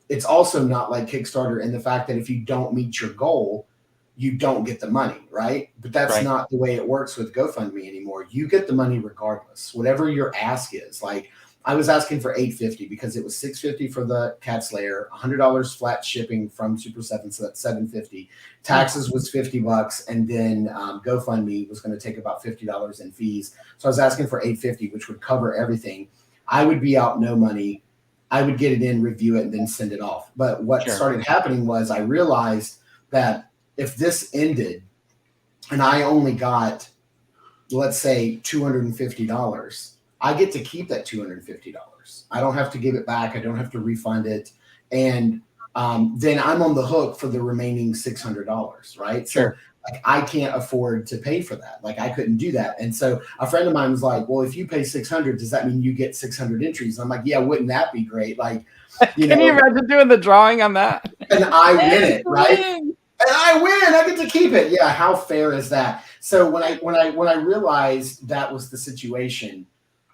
it's also not like Kickstarter in the fact that if you don't meet your goal, you don't get the money, right? But that's not the way it works with GoFundMe anymore. You get the money regardless, whatever your ask is. Like, I was asking for $850 because it was $650 for the Cat Slayer, $100 flat shipping from Super 7, so that's $750. Taxes was $50, and then GoFundMe was going to take about $50 in fees. So I was asking for $850, which would cover everything. I would be out no money. I would get it in, review it, and then send it off. But what started happening was I realized that if this ended and I only got, let's say, $250, I get to keep that $250. I don't have to give it back. I don't have to refund it. And then I'm on the hook for the remaining $600, right? So like, I can't afford to pay for that. Like, I couldn't do that. And so a friend of mine was like, well, if you pay $600, does that mean you get 600 entries? And I'm like, yeah, wouldn't that be great? Like, you Can you imagine doing the drawing on that? And I win it, right? And I win. I get to keep it. Yeah, how fair is that? So when I realized that was the situation,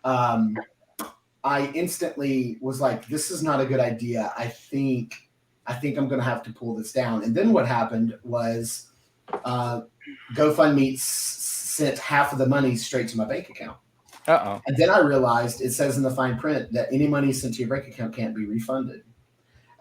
I instantly was like, this is not a good idea. I think I'm going to have to pull this down. And then what happened was GoFundMe sent half of the money straight to my bank account. And then I realized it says in the fine print that any money sent to your bank account can't be refunded.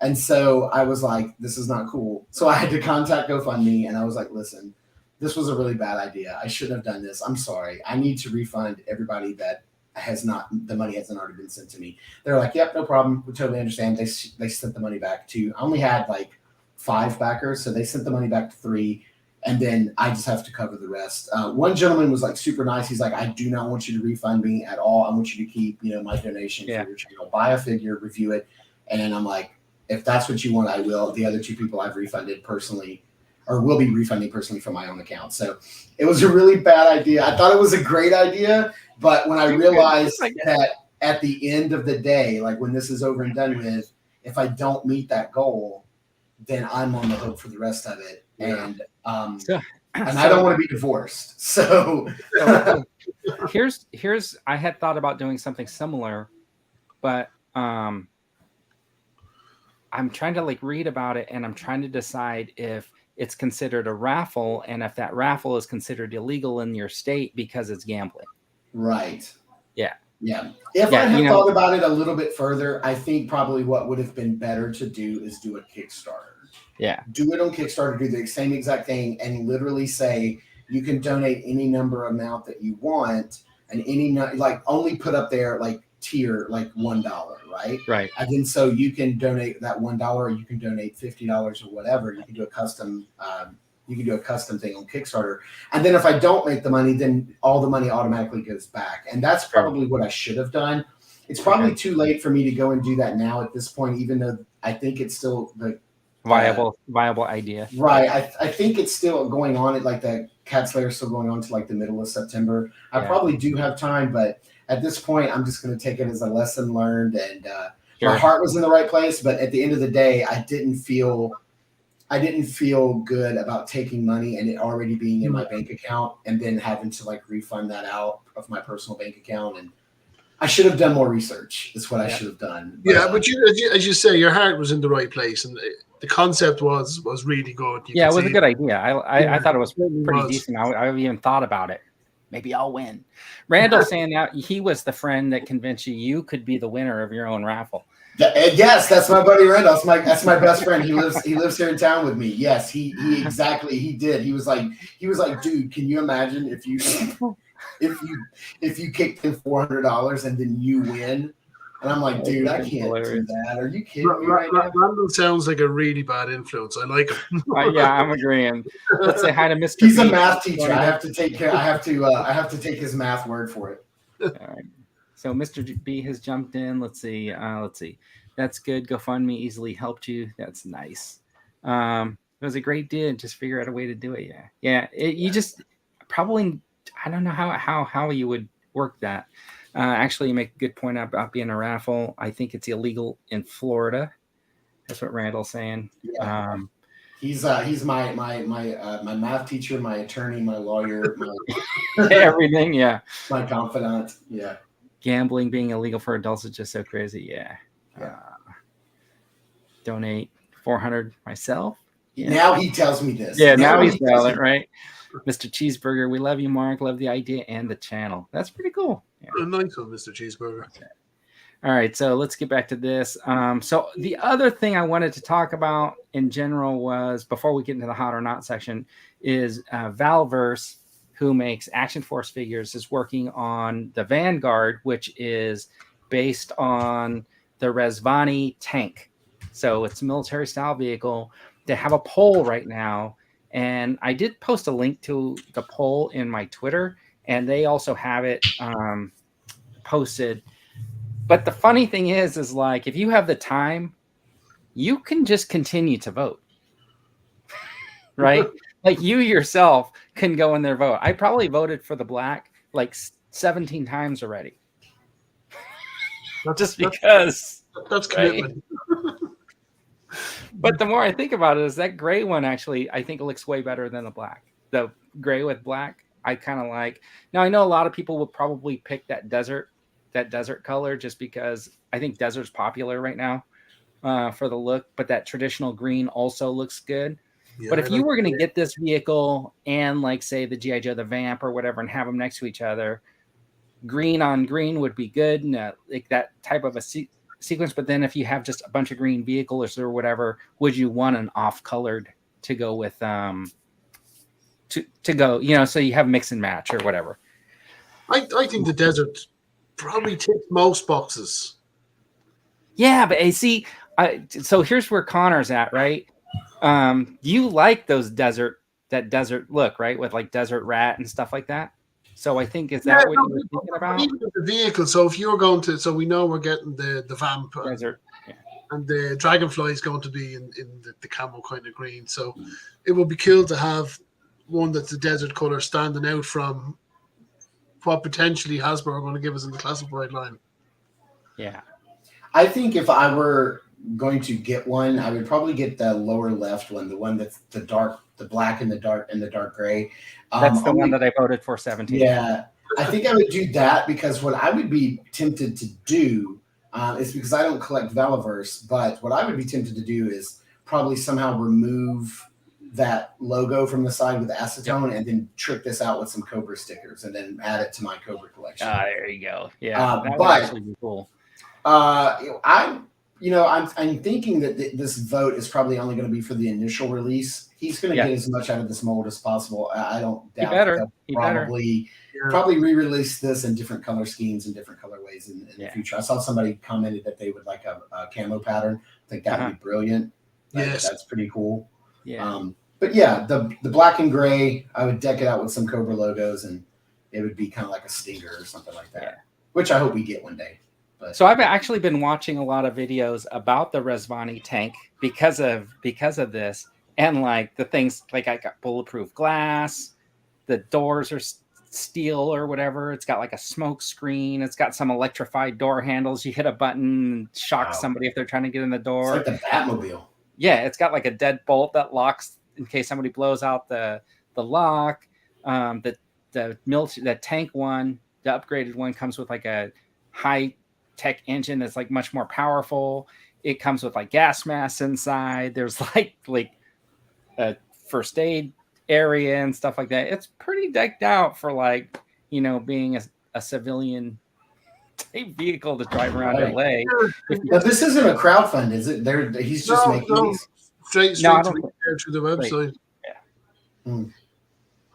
And so I was like, this is not cool. So I had to contact GoFundMe, and I was like, listen, this was a really bad idea. I shouldn't have done this. I'm sorry. I need to refund everybody that the money hasn't already been sent to me. They're like, yep, no problem. We totally understand. They sent the money back to, I only had like 5 backers. So they sent the money back to 3. And then I just have to cover the rest. One gentleman was like super nice. He's like, I do not want you to refund me at all. I want you to keep, my donation for your channel. Buy a figure, review it. And I'm like, if that's what you want, I will. The other 2 people I've refunded personally, or will be refunding personally from my own account. So it was a really bad idea. I thought it was a great idea, but when I realized that at the end of the day, like when this is over and done with, if I don't meet that goal, then I'm on the hook for the rest of it. And and I don't want to be divorced. So here's I had thought about doing something similar, but I'm trying to like read about it, and I'm trying to decide if it's considered a raffle, and if that raffle is considered illegal in your state because it's gambling. Right. Yeah. Yeah. If I had thought about it a little bit further, I think probably what would have been better to do is do a Kickstarter. Yeah. Do it on Kickstarter, do the same exact thing, and literally say you can donate any number amount that you want, and like only put up there like tier like $1, right? Right. And then so you can donate that $1, or you can donate $50 or whatever. You can do a custom. You can do a custom thing on Kickstarter, and then if I don't make the money, then all the money automatically goes back. And that's probably what I should have done. It's probably too late for me to go and do that now at this point, even though I think it's still the viable idea. Right. I think it's still going on. Like the Cat Slayer is still going on to like the middle of September. I probably do have time, but at this point, I'm just going to take it as a lesson learned. And my heart was in the right place, but at the end of the day, I didn't feel good about taking money and it already being in my bank account and then having to like refund that out of my personal bank account. And I should have done more research. That's what I should have done. But, but as you say, your heart was in the right place, and the concept was really good. It was a good idea. I thought it was pretty decent. I even thought about it. Maybe I'll win. Randall saying that he was the friend that convinced you could be the winner of your own raffle. Yes, that's my buddy Randall. That's my best friend. He lives here in town with me. Yes, he did. He was like, dude, can you imagine if you kicked in $400 and then you win? And I'm like, dude, I can't do that. Are you kidding me right now? Randall sounds like a really bad influence. I like him. Yeah, I'm agreeing. Let's say hi to Mr. He's a math teacher. I have to take his math word for it. All right. So Mr. B has jumped in. Let's see. That's good. GoFundMe easily helped you. That's nice. It was a great deal. Just figure out a way to do it. Yeah. You just probably, I don't know how you would work that. Actually, you make a good point about being a raffle. I think it's illegal in Florida. That's what Randall's saying. Yeah. He's my math teacher, my attorney, my lawyer, everything. Yeah. My confidant. Yeah. Gambling being illegal for adults is just so crazy. Yeah. Donate 400 myself. Yeah. Now he tells me this. Yeah. Now he's telling it, right? Mr. Cheeseburger, we love you, Mark. Love the idea and the channel. That's pretty cool. Yeah. Nice one, Mr. Cheeseburger. Okay. All right, so let's get back to this. So the other thing I wanted to talk about in general was, before we get into the hot or not section, is Valaverse, who makes Action Force figures, is working on the Vanguard, which is based on the Resvani tank. So it's a military style vehicle. They have a poll right now, and I did post a link to the poll in my Twitter, and they also have it posted. But the funny thing is like, if you have the time, you can just continue to vote, right? Like you yourself can go in there vote. I probably voted for the black like 17 times already. Just because. That's commitment. Right? But the more I think about it, is that gray one actually, I think it looks way better than the black. The gray with black, I kind of like. Now, I know a lot of people will probably pick that desert color just because I think desert's popular right now for the look, but that traditional green also looks good. Yeah, but if you were going to get this vehicle and like say the G.I. Joe, the Vamp or whatever, and have them next to each other, green on green would be good. And, like that type of a sequence. But then if you have just a bunch of green vehicles or whatever, would you want an off colored to go with, to go, so you have mix and match or whatever. I think the desert probably ticks most boxes. Yeah, but see, so here's where Connor's at, right? You like that desert look, right? With like desert rat and stuff like that. So I think, is that what you were thinking about? Even the vehicle. So if you're going to, so we know we're getting the Vamp desert, and the Dragonfly is going to be in the camo kind of green. So it would be cool to have one that's a desert color standing out from what potentially Hasbro are going to give us in the classified line. Yeah. I think if I were going to get one, I would probably get the lower left one, the one that's the dark black and the dark gray. That's the one that I voted for 17. Yeah, I think I would do that because what I would be tempted to do is because I don't collect Valaverse, but what I would be tempted to do is probably somehow remove that logo from the side with acetone and then trick this out with some Cobra stickers and then add it to my Cobra collection. There you go. Yeah, that would actually be cool. I'm thinking that this vote is probably only going to be for the initial release. He's going to get as much out of this mold as possible. I don't doubt that they'll probably re-release this in different color schemes and different colorways in the future. I saw somebody commented that they would like a camo pattern. I think that would be brilliant. That's pretty cool. Yeah. But yeah, the black and gray, I would deck it out with some Cobra logos, and it would be kind of like a stinger or something like that, which I hope we get one day. But, so I've actually been watching a lot of videos about the Resvani tank because of this, and like the things like I got bulletproof glass, the doors are steel or whatever. It's got like a smoke screen. It's got some electrified door handles. You hit a button and shock somebody if ththey're trying to get in the door. It's like the Batmobile. Yeah, it's got like a deadbolt that locks in case somebody blows out the lock. The tank one, the upgraded one, comes with like a high tech engine that's like much more powerful. It comes with like gas masks inside. There's like a first aid area and stuff like that. It's pretty decked out for like, being a civilian type vehicle to drive around LA. But this isn't a crowdfund, is it? He's just making these straight to the website.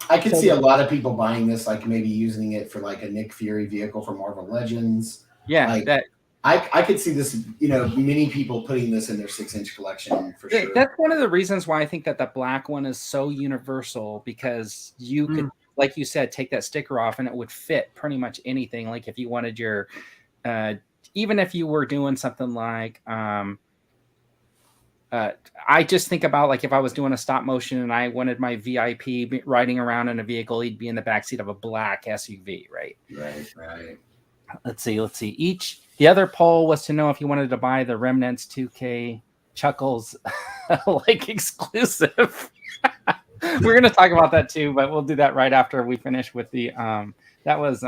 I could see a lot of people buying this, like maybe using it for like a Nick Fury vehicle for Marvel Legends. Yeah, I could see this, many people putting this in their 6-inch collection for sure. That's one of the reasons why I think that the black one is so universal, because you could, like you said, take that sticker off and it would fit pretty much anything. Like if you wanted your, even if you were doing something like, I just think about like if I was doing a stop motion and I wanted my VIP riding around in a vehicle, he'd be in the backseat of a black SUV, right? Right. Let's see. The other poll was to know if you wanted to buy the Remnants 2K Chuckles like exclusive. We're going to talk about that too, but we'll do that right after we finish with the that was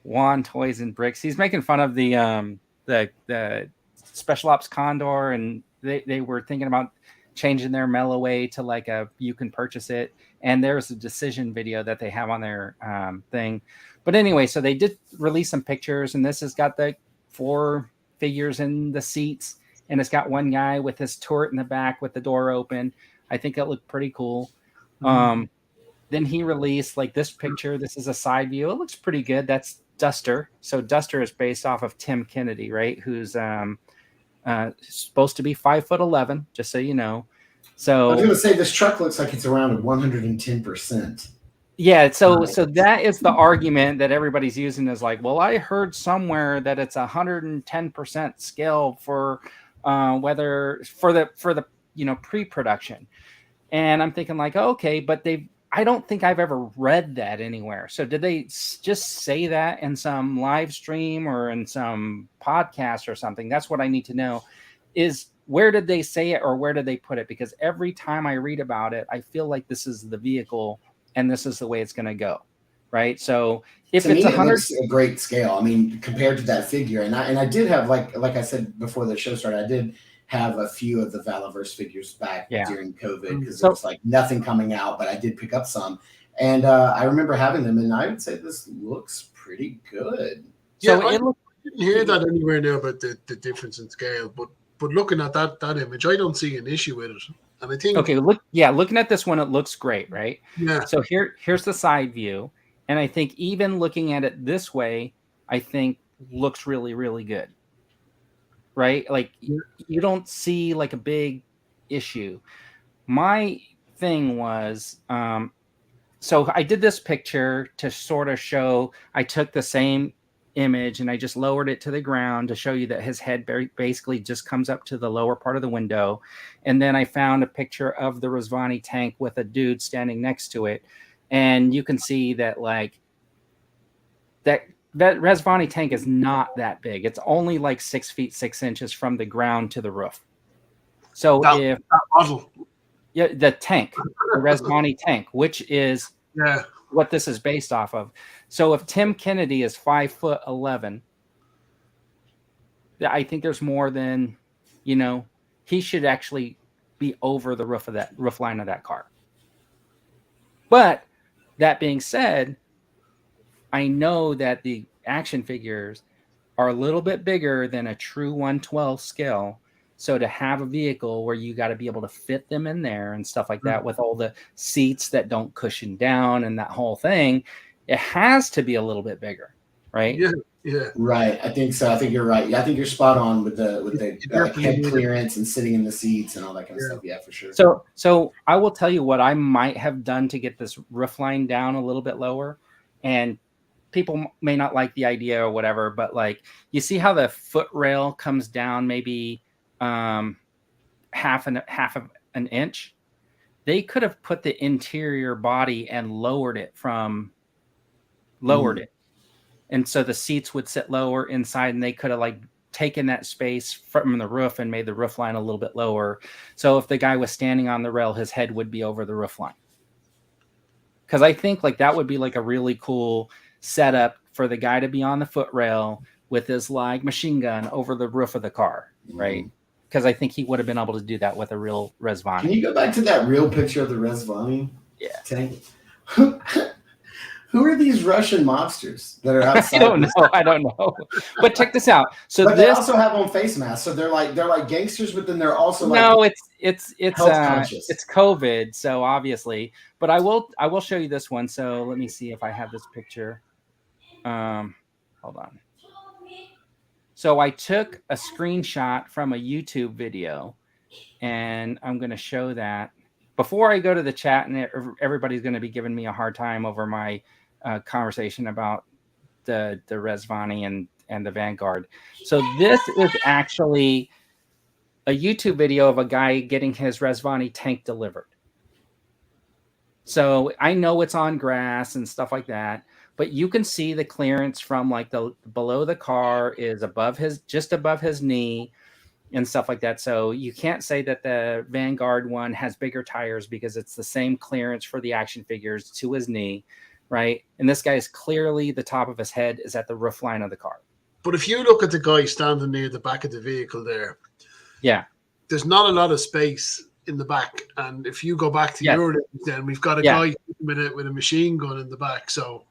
Juan Toys and Bricks. He's making fun of the Special Ops Condor, and they were thinking about changing their Melloway to like you can purchase it, and there's a decision video that they have on their thing. But anyway, so they did release some pictures, and this has got the 4 figures in the seats, and it's got one guy with his turret in the back with the door open. I think it looked pretty cool. Then he released like this picture. This is a side view. It looks pretty good. That's Duster. So Duster is based off of Tim Kennedy, right? Who's supposed to be 5'11", just so you know. So I was going to say this truck looks like it's around 110%. Yeah, so that is the argument that everybody's using, is like, well, I heard somewhere that it's 110% scale for whether for the pre-production, and I'm thinking like, okay, but I don't think I've ever read that anywhere. So did they just say that in some live stream or in some podcast or something? That's what I need to know, is where did they say it or where did they put it? Because every time I read about it, I feel like this is the vehicle and this is the way it's going to go, right? So if it's 100, it's a great scale. I mean, compared to that figure, and I did have like I said before the show started, I did have a few of the Valaverse figures back during COVID because there was like nothing coming out, but I did pick up some, and I remember having them, and I would say this looks pretty good. Yeah, so I didn't hear that anywhere now about the difference in scale, but looking at that image, I don't see an issue with it. And I think looking at this one, it looks great, right? Yeah. So here's the side view, and I think even looking at it this way, I think looks really, really good, right? Like you don't see like a big issue. My thing was, so I did this picture to sort of show. I took the same image and I just lowered it to the ground to show you that his head basically just comes up to the lower part of the window. And then I found a picture of the Resvani tank with a dude standing next to it. And you can see that like that Resvani tank is not that big. It's only like 6 feet 6 inches from the ground to the roof. So that model. Yeah, the tank, the Resvani tank, which is what this is based off of. So if Tim Kennedy is 5'11", I think there's more than, he should actually be over the roof line of that car. But that being said, I know that the action figures are a little bit bigger than a true 1/12 scale. So to have a vehicle where you got to be able to fit them in there and stuff like that, with all the seats that don't cushion down and that whole thing, it has to be a little bit bigger, right? Yeah. Right. I think so. I think you're right. Yeah, I think you're spot on with the head clearance and sitting in the seats and all that kind of stuff. Yeah, for sure. So I will tell you what I might have done to get this roof line down a little bit lower, and people may not like the idea or whatever, but like, you see how the foot rail comes down maybe half of an inch? They could have put the interior body and lowered it. And so the seats would sit lower inside, and they could have like taken that space from the roof and made the roof line a little bit lower. So if the guy was standing on the rail, his head would be over the roof line. Because I think like that would be like a really cool setup for the guy to be on the foot rail with his like machine gun over the roof of the car, right? Because I think he would have been able to do that with a real Resvani. Can you go back to that real picture of the Resvani? Yeah. Tank? Who are these Russian mobsters that are outside? I don't know. But check this out. So but they also have on face masks, so they're like gangsters, but then they're also like it's COVID, so obviously. But I will show you this one. So let me see if I have this picture. Hold on. So I took a screenshot from a YouTube video, and I'm going to show that before I go to the chat, and everybody's going to be giving me a hard time over my conversation about the Resvani and the Vanguard. So this is actually a YouTube video of a guy getting his Resvani tank delivered. So I know it's on grass and stuff like that, but you can see the clearance from like the below the car is just above his knee and stuff like that. So you can't say that the Vanguard one has bigger tires, because it's the same clearance for the action figures to his knee, right? And this guy is clearly, the top of his head is at the roof line of the car. But if you look at the guy standing near the back of the vehicle there, there's not a lot of space in the back. And if you go back to your image, then we've got a guy with a machine gun in the back. So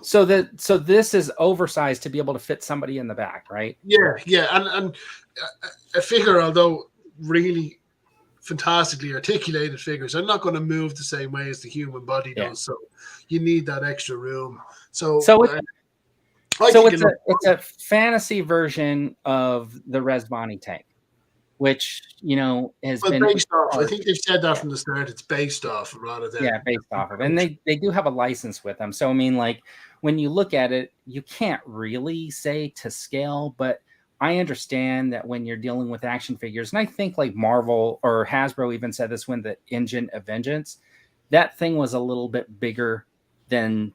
So this is oversized to be able to fit somebody in the back, right? Yeah, and a figure, although really fantastically articulated figures, are not going to move the same way as the human body does. So you need that extra room. So it's a fantasy version version of the Resvani tank, which has been based off. I think they've said that from the start. It's based off rather than based off of, and they do have a license with them. So I mean, like, when you look at it, you can't really say to scale, but I understand that when you're dealing with action figures, and I think like Marvel or Hasbro even said this when the Engine of Vengeance, that thing was a little bit bigger than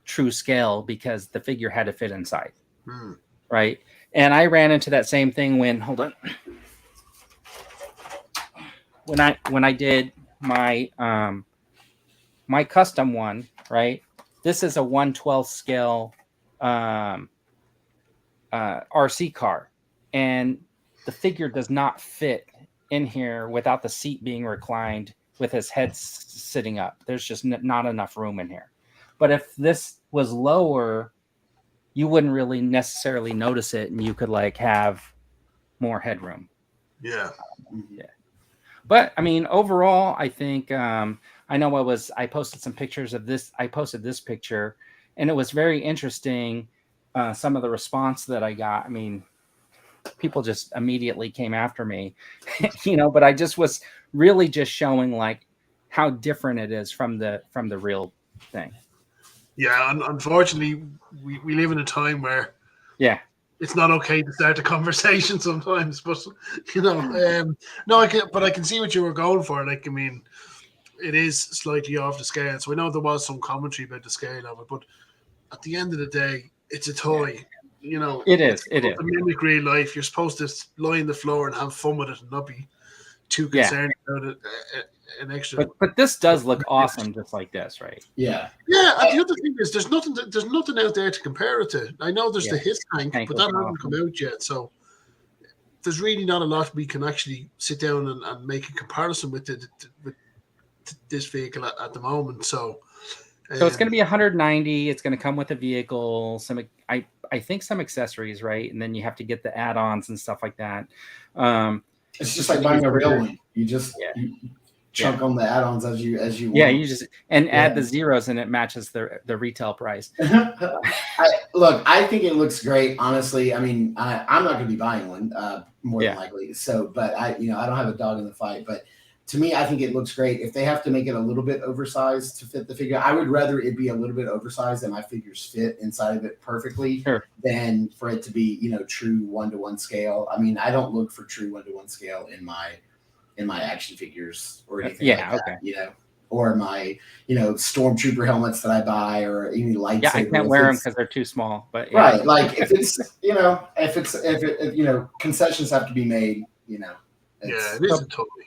true scale because the figure had to fit inside, right? And I ran into that same thing when I did my my custom one, right? This is a 1/12 scale RC car, and the figure does not fit in here without the seat being reclined with his head sitting up. There's just not enough room in here. But if this was lower, you wouldn't really necessarily notice it, and you could like have more headroom. Yeah. But I mean, overall, I think I know I posted some pictures of this. I posted this picture, and it was very interesting. Some of the response that I got. I mean, people just immediately came after me, but I just was really just showing like how different it is from the real thing. Yeah, unfortunately, we live in a time where it's not okay to start a conversation sometimes. But no, I can see what you were going for. Like, I mean, it is slightly off the scale. So I know there was some commentary about the scale of it, but at the end of the day, it's a toy. It is. To mimic real life. You're supposed to lie on the floor and have fun with it and not be too concerned about an extra. But this does look awesome, just like this, right? Yeah. Yeah, and the other thing is, there's nothing out there to compare it to. I know there's the His tank, but that hasn't come out yet, so there's really not a lot we can actually sit down and make a comparison with this vehicle at the moment. So it's going to be 190. It's going to come with a vehicle, I think some accessories, right? And then you have to get the add-ons and stuff like that. It's just like buying a real one. You just you chunk on the add-ons as you want. Yeah, you just add the zeros and it matches the retail price. Look, I think it looks great. Honestly, I mean, I'm not going to be buying one more than likely. So, but I don't have a dog in the fight. But to me, I think it looks great. If they have to make it a little bit oversized to fit the figure, I would rather it be a little bit oversized and my figures fit inside of it perfectly than for it to be, true 1-to-1 scale. I mean, I don't look for true 1-to-1 scale in my action figures or anything like that, or my, stormtrooper helmets that I buy or any lightsabers. Yeah, I can't wear them because they're too small. But right, like if it's, if concessions have to be made, it is totally.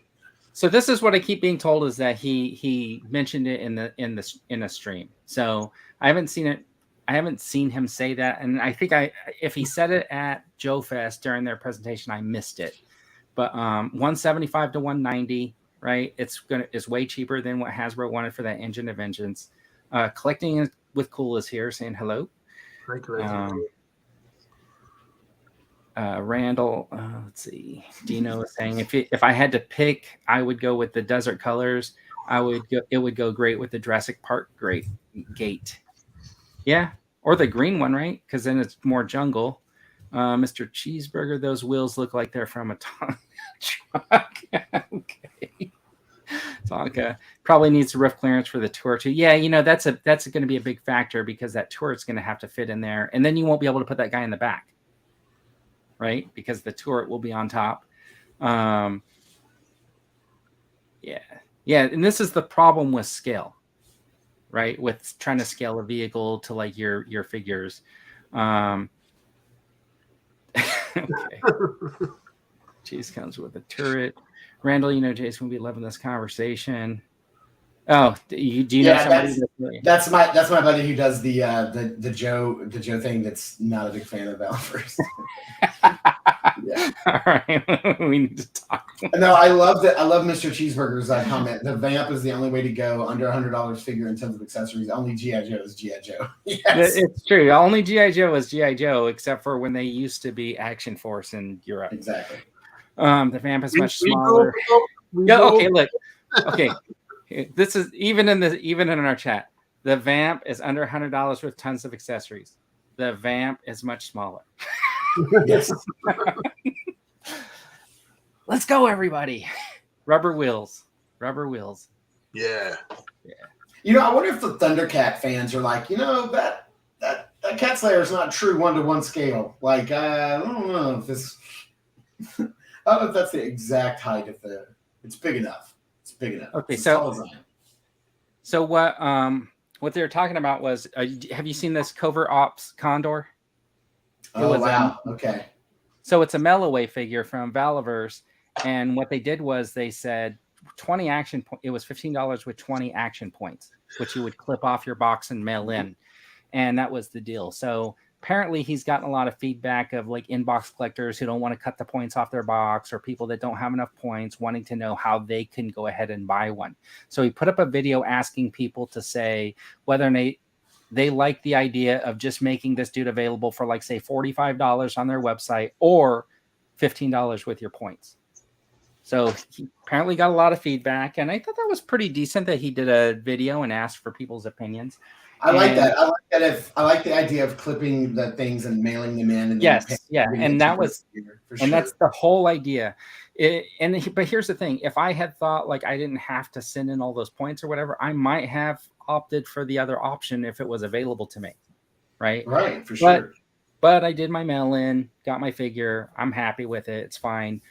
So this is what I keep being told is that he mentioned it in a stream. So I haven't seen it. I haven't seen him say that, and I think if he said it at Joe Fest during their presentation, I missed it. But 175 to 190, right? It's way cheaper than what Hasbro wanted for that Engine of Vengeance. Collecting with Cool is here saying hello. Randall, let's see. Dino is saying if I had to pick, I would go with the desert colors. It would go great with the Jurassic Park gate. Yeah, or the green one, right? Because then it's more jungle. Mr. Cheeseburger, those wheels look like they're from a truck. Okay. Tonka probably needs a roof clearance for the tour too. Yeah, that's going to be a big factor because that turret's going to have to fit in there, and then you won't be able to put that guy in the back, right? Because the turret will be on top. And this is the problem with scale, right? With trying to scale a vehicle to like your figures. Okay. Cheese comes with a turret. Randall, Jason will be loving this conversation. Oh, do you know somebody? That's my buddy who does the Joe thing. That's not a big fan of Valaverse. All right, we need to talk. No, I love that. I love Mr. Cheeseburger's comment. The Vamp is the only way to go. Under $100 figure in terms of accessories. Only GI Joe is GI Joe. Yes, it's true. Only GI Joe is GI Joe, except for when they used to be Action Force in Europe. Exactly. The Vamp is much smaller. Okay, look. Okay, this is even in our chat. The Vamp is under $100 with tons of accessories. The Vamp is much smaller. Yes. Let's go, everybody. Rubber wheels. Yeah. I wonder if the Thundercat fans are like, that Cat Slayer is not true 1-to-1 scale. Like, I don't know if this. I don't know if that's the exact height of the. It's big enough. Okay, so what they were talking about was, have you seen this Covert Ops Condor? Wow. Okay. So it's a Melloway figure from Valaverse, and what they did was they said 20 action. It was $15 with 20 action points, which you would clip off your box and mail in, and that was the deal. So apparently he's gotten a lot of feedback of like inbox collectors who don't want to cut the points off their box, or people that don't have enough points wanting to know how they can go ahead and buy one. So he put up a video asking people to say whether they like the idea of just making this dude available for like, say, $45 on their website or $15 with your points. So he apparently got a lot of feedback, and I thought that was pretty decent that he did a video and asked for people's opinions. I like that. I like the idea of clipping the things and mailing them in. And and that's the whole idea. But here's the thing: if I had thought like I didn't have to send in all those points or whatever, I might have opted for the other option if it was available to me. Right, for sure. But I did my mail in, got my figure. I'm happy with it. It's fine.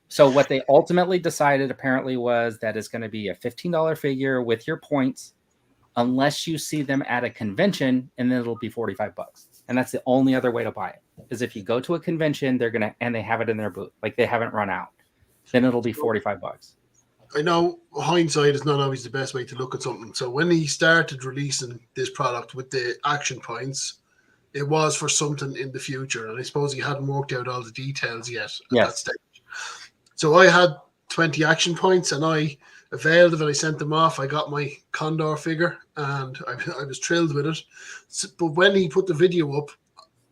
So what they ultimately decided apparently was that it's going to be a $15 figure with your points, unless you see them at a convention, and then it'll be $45. And that's the only other way to buy it, is if you go to a convention, and they have it in their booth. Like, they haven't run out. then it'll be $45. I know hindsight is not always the best way to look at something. So when he started releasing this product with the action points, it was for something in the future. And I suppose he hadn't worked out all the details yet at that stage. So I had 20 action points and I availed of it. I sent them off. I got my Condor figure and I was thrilled with it. So, but when he put the video up,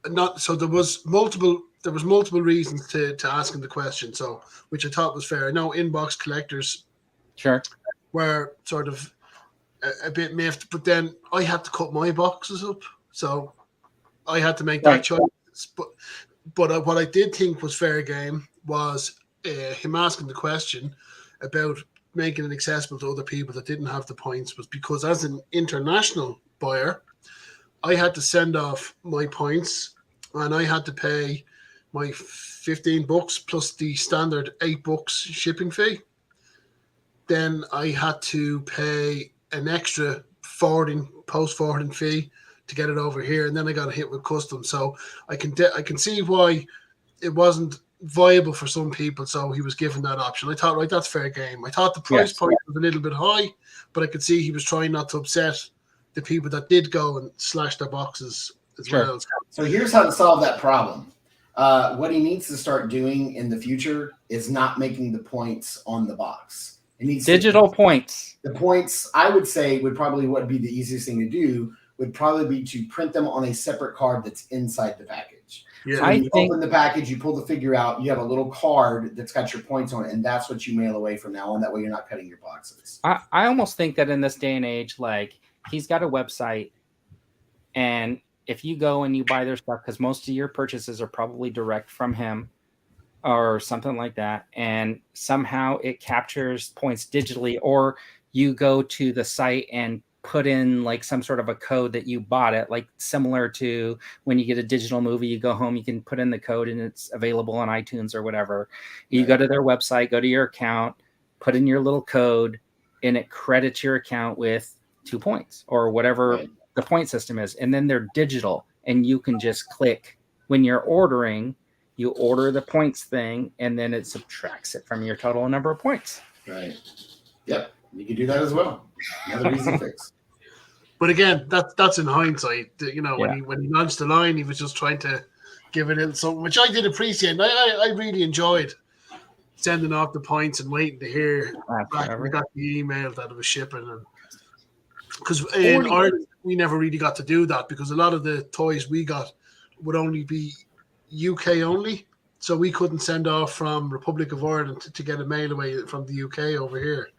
there was multiple reasons to ask him the question. So which I thought was fair. I know inbox collectors were sort of a bit miffed, but then I had to cut my boxes up. So I had to make that choice. But what I did think was fair game was him asking the question about making it accessible to other people that didn't have the points, was because as an international buyer, I had to send off my points and I had to pay my $15 plus the standard $8 shipping fee. Then I had to pay an extra post forwarding fee to get it over here, and then I got a hit with customs. So I can see why it wasn't viable for some people. So he was given that option. I thought, right, that's fair game. I thought the price point was a little bit high, but I could see he was trying not to upset the people that did go and slash their boxes as well. So here's how to solve that problem. What he needs to start doing in the future is not making the points on the box. It needs digital points. The points, I would say, would probably what be the easiest thing to do would probably be to print them on a separate card that's inside the package. Yeah. So when you open the package, you pull the figure out, you have a little card that's got your points on it, and that's what you mail away from now on. That way you're not cutting your boxes. I almost think that in this day and age, like, he's got a website, and if you go and you buy their stuff, because most of your purchases are probably direct from him or something like that, and somehow it captures points digitally, or you go to the site and put in like some sort of a code that you bought it, like similar to when you get a digital movie, you go home, you can put in the code and it's available on iTunes or whatever. You go to their website, go to your account, put in your little code, and it credits your account with 2 points or whatever the point system is. And then they're digital, and you can just click when you're ordering, you order the points thing, and then it subtracts it from your total number of points. Right. Yep. You can do that as well. Another easy fix. But again, that's in hindsight. You know, when he launched the line, he was just trying to give it a little something, which I did appreciate. And I really enjoyed sending off the points and waiting to hear back. We got the email that it was shipping, and because in Ireland we never really got to do that because a lot of the toys we got would only be UK only, so we couldn't send off from Republic of Ireland to get a mail away from the UK over here.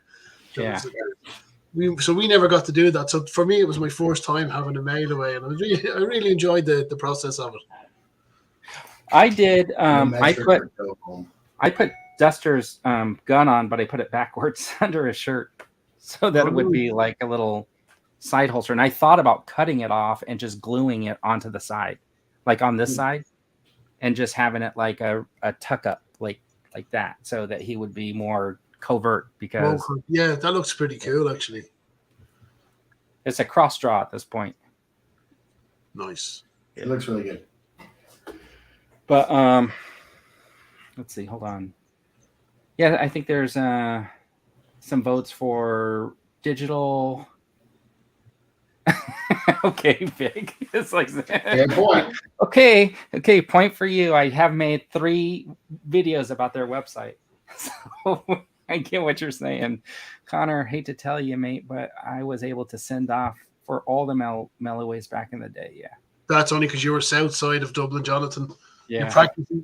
So we never got to do that. So for me, it was my first time having a mail away, and I really enjoyed the process of it. I did. I put Duster's gun on, but I put it backwards under his shirt so that it would be like a little side holster. And I thought about cutting it off and just gluing it onto the side, like on this side, and just having it like a tuck up, like that, so that he would be more covert. Because that looks pretty cool, actually. It's a cross draw at this point. Nice. It looks really good. But let's see. Hold on. Yeah, I think there's some votes for digital. Okay, big. It's like point. Okay, point for you. I have made 3 videos about their website, so I get what you're saying, Connor. Hate to tell you, mate, but I was able to send off for all the Melloways back in the day. Yeah, that's only because you were south side of Dublin, Jonathan. Yeah,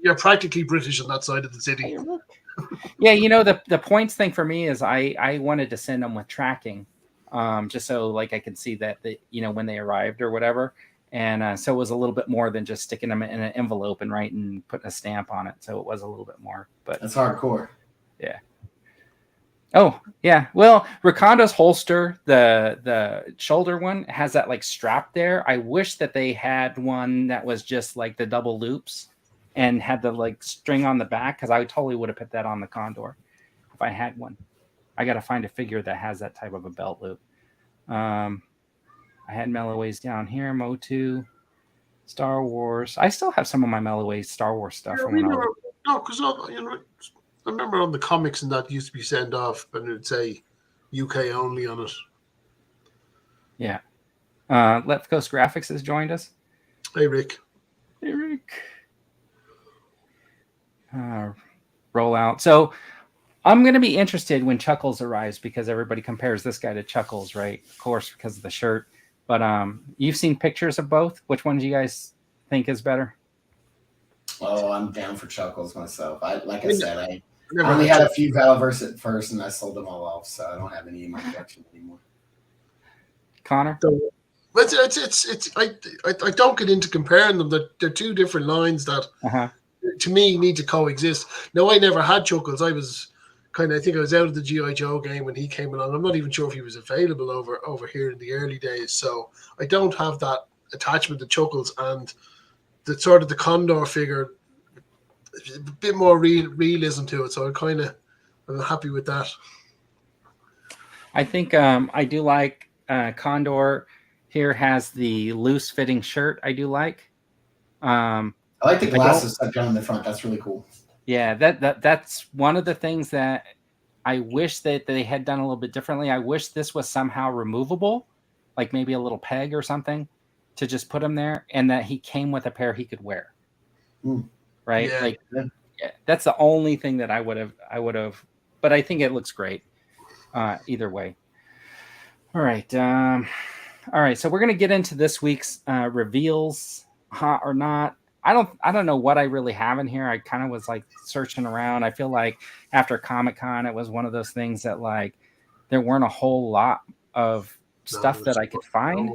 you're practically British on that side of the city. Yeah, you know, the points thing for me is I wanted to send them with tracking, just so like I could see that when they arrived or whatever, and so it was a little bit more than just sticking them in an envelope and putting a stamp on it. So it was a little bit more, but that's hardcore. Yeah. Oh yeah. Well, Rakonda's holster, the shoulder one, has that like strap there. I wish that they had one that was just like the double loops and had the like string on the back, because I totally would have put that on the Condor if I had one. I got to find a figure that has that type of a belt loop. I had Melloways down here, Motu, Star Wars. I still have some of my Melloways Star Wars stuff. Yeah, because remember on the comics and that used to be sent off, but it would say UK only on it. Yeah. Left Coast Graphics has joined us. Hey, Rick. Hey, Rick. Roll out. So I'm going to be interested when Chuckles arrives because everybody compares this guy to Chuckles, right? Of course, because of the shirt. But you've seen pictures of both. Which one do you guys think is better? Oh, I'm down for Chuckles myself. I Never only had had a few Valaverse at first, and I sold them all off, so I don't have any in my collection anymore. Connor? But I don't get into comparing them. They're two different lines that, to me, need to coexist. Now, I never had Chuckles. I was I think I was out of the G.I. Joe game when he came along. I'm not even sure if he was available over here in the early days. So I don't have that attachment to Chuckles, and the sort of the Condor figure, a bit more realism to it. So I'm happy with that. I think I do like Condor here has the loose fitting shirt. I do like. I like the glasses stuck down in the front. That's really cool. Yeah, that's one of the things that I wish that they had done a little bit differently. I wish this was somehow removable, like maybe a little peg or something to just put him there, and that he came with a pair he could wear. Right? Yeah. Yeah, that's the only thing that I would have, but I think it looks great either way. All right. All right. So we're going to get into this week's reveals, hot or not. I don't know what I really have in here. I kind of was like searching around. I feel like after Comic-Con, it was one of those things that like there weren't a whole lot of stuff that I could find.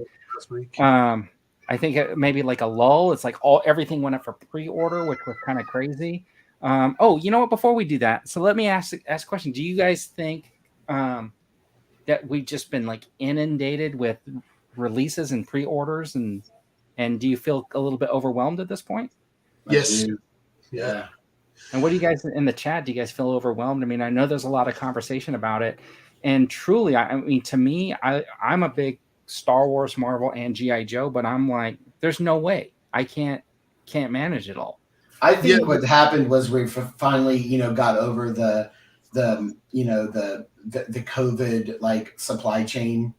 I think maybe like a lull. It's like everything went up for pre-order, which was kind of crazy. Oh, you know what? Before we do that, so let me ask a question. Do you guys think that we've just been like inundated with releases and pre-orders, and do you feel a little bit overwhelmed at this point? Yes. Yeah. And what do you guys in the chat? Do you guys feel overwhelmed? I mean, I know there's a lot of conversation about it, and truly, I mean, to me, I'm a big Star Wars, Marvel, and GI Joe, but I'm like, there's no way I can't manage it all. I think what happened was we finally, got over the COVID like supply chain,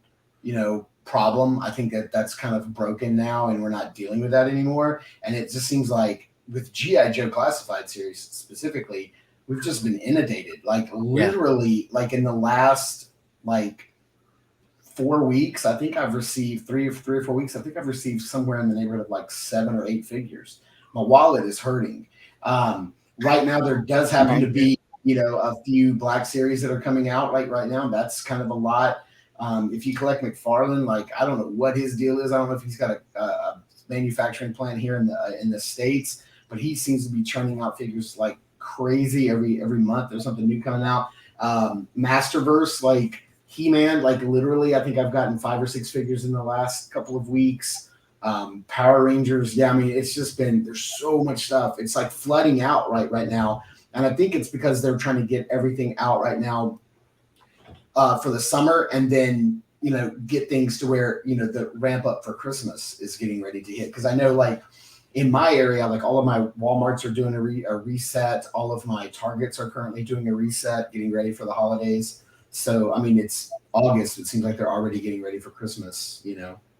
problem. I think that's kind of broken now, and we're not dealing with that anymore. And it just seems like with GI Joe Classified series specifically, we've just been inundated. Like literally, like in the last 4 weeks, I think I've received 3 or 4 weeks. I think I've received somewhere in the neighborhood of like 7 or 8 figures. My wallet is hurting. Right now, there does happen to be, a few Black series that are coming out right now. That's kind of a lot. If you collect McFarlane, like I don't know what his deal is. I don't know if he's got a manufacturing plant here in the States, but he seems to be churning out figures like crazy every month. There's something new coming out. Masterverse, like He-Man, like literally, I think I've gotten 5 or 6 figures in the last couple of weeks. Power Rangers, I mean, it's just been, there's so much stuff. It's like flooding out right now, and I think it's because they're trying to get everything out right now for the summer, and then get things to where the ramp up for Christmas is getting ready to hit. Because I know, like in my area, like all of my Walmarts are doing a reset. All of my Targets are currently doing a reset, getting ready for the holidays. So I mean, it's August. It seems like they're already getting ready for Christmas.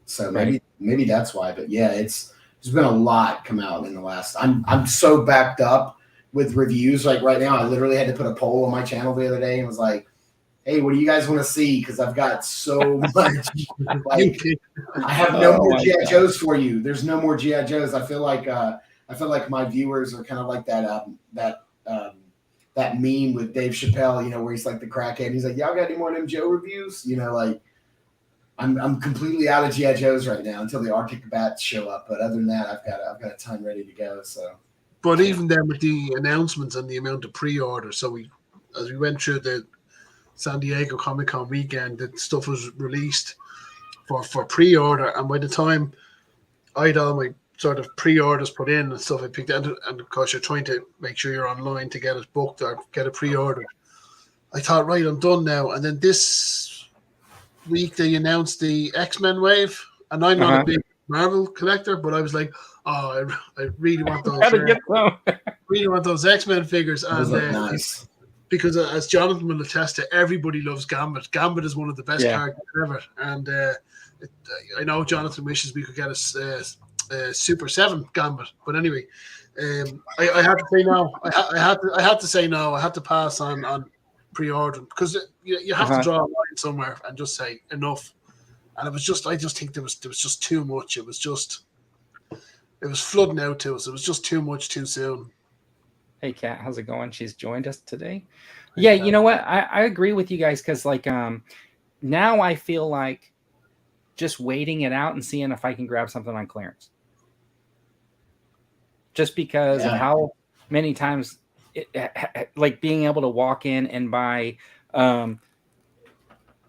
So maybe that's why. But yeah, there's been a lot come out in the last. I'm so backed up with reviews. Like right now, I literally had to put a poll on my channel the other day and was like, hey, what do you guys want to see? Because I've got so much. Like, I have no more GI Joes for you. There's no more GI Joes. I feel like my viewers are kind of like that meme with Dave Chappelle, where he's like the crackhead. He's like, y'all got any more of them Joe reviews? Like I'm completely out of GI Joes right now until the Arctic Bats show up. But other than that, I've got a ton ready to go. So. But even then, with the announcements and the amount of pre-orders, so as we went through the San Diego Comic-Con weekend, that stuff was released for pre-order, and by the time I had all my sort of pre-orders put in and stuff, I picked out, and of course you're trying to make sure you're online to get it booked or get a pre-order. I thought, right, I'm done now. And then this week they announced the X-Men wave, and I'm not a big Marvel collector, but I was like, oh, I really want those. Get some. Really want those X-Men figures, and nice. because as Jonathan will attest to, everybody loves Gambit. Gambit is one of the best characters ever, and I know Jonathan wishes we could get a Super 7 Gambit, but anyway, I had to say no. I had to say no. I had to pass on pre-ordering because you have to draw a line somewhere and just say enough. And I just think there was just too much. It was flooding out to us. It was just too much too soon. Hey, Kat, how's it going? She's joined us today. Yeah, you know what? I agree with you guys because, like, now I feel like just waiting it out and seeing if I can grab something on clearance. Just because of how many times, like, being able to walk in and buy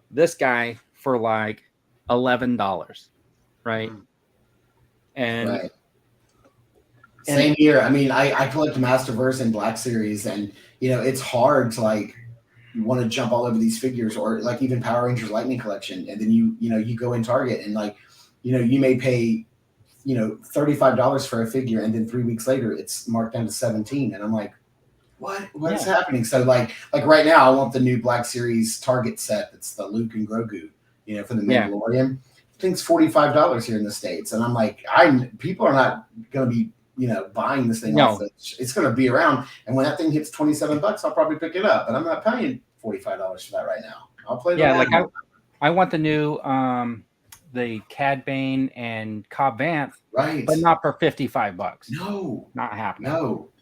this guy for like $11, right? And same here. I mean, I collect Masterverse and Black Series, and it's hard to like want to jump all over these figures, or like even Power Rangers Lightning Collection, and then you go in Target and like you may pay $35 for a figure, and then 3 weeks later it's marked down to 17, and I'm like, what is happening? So like right now I want the new Black Series Target set. It's the Luke and Grogu, for the Mandalorian. I think it's $45 here in the States, and I'm like, people are not going to be buying this thing off. It's going to be around, and when that thing hits $27, I'll probably pick it up. But I'm not paying $45 for that right now. I'll play. I want the new the Cad Bane and Cobb Vanth, right? But not for $55. No, not happening.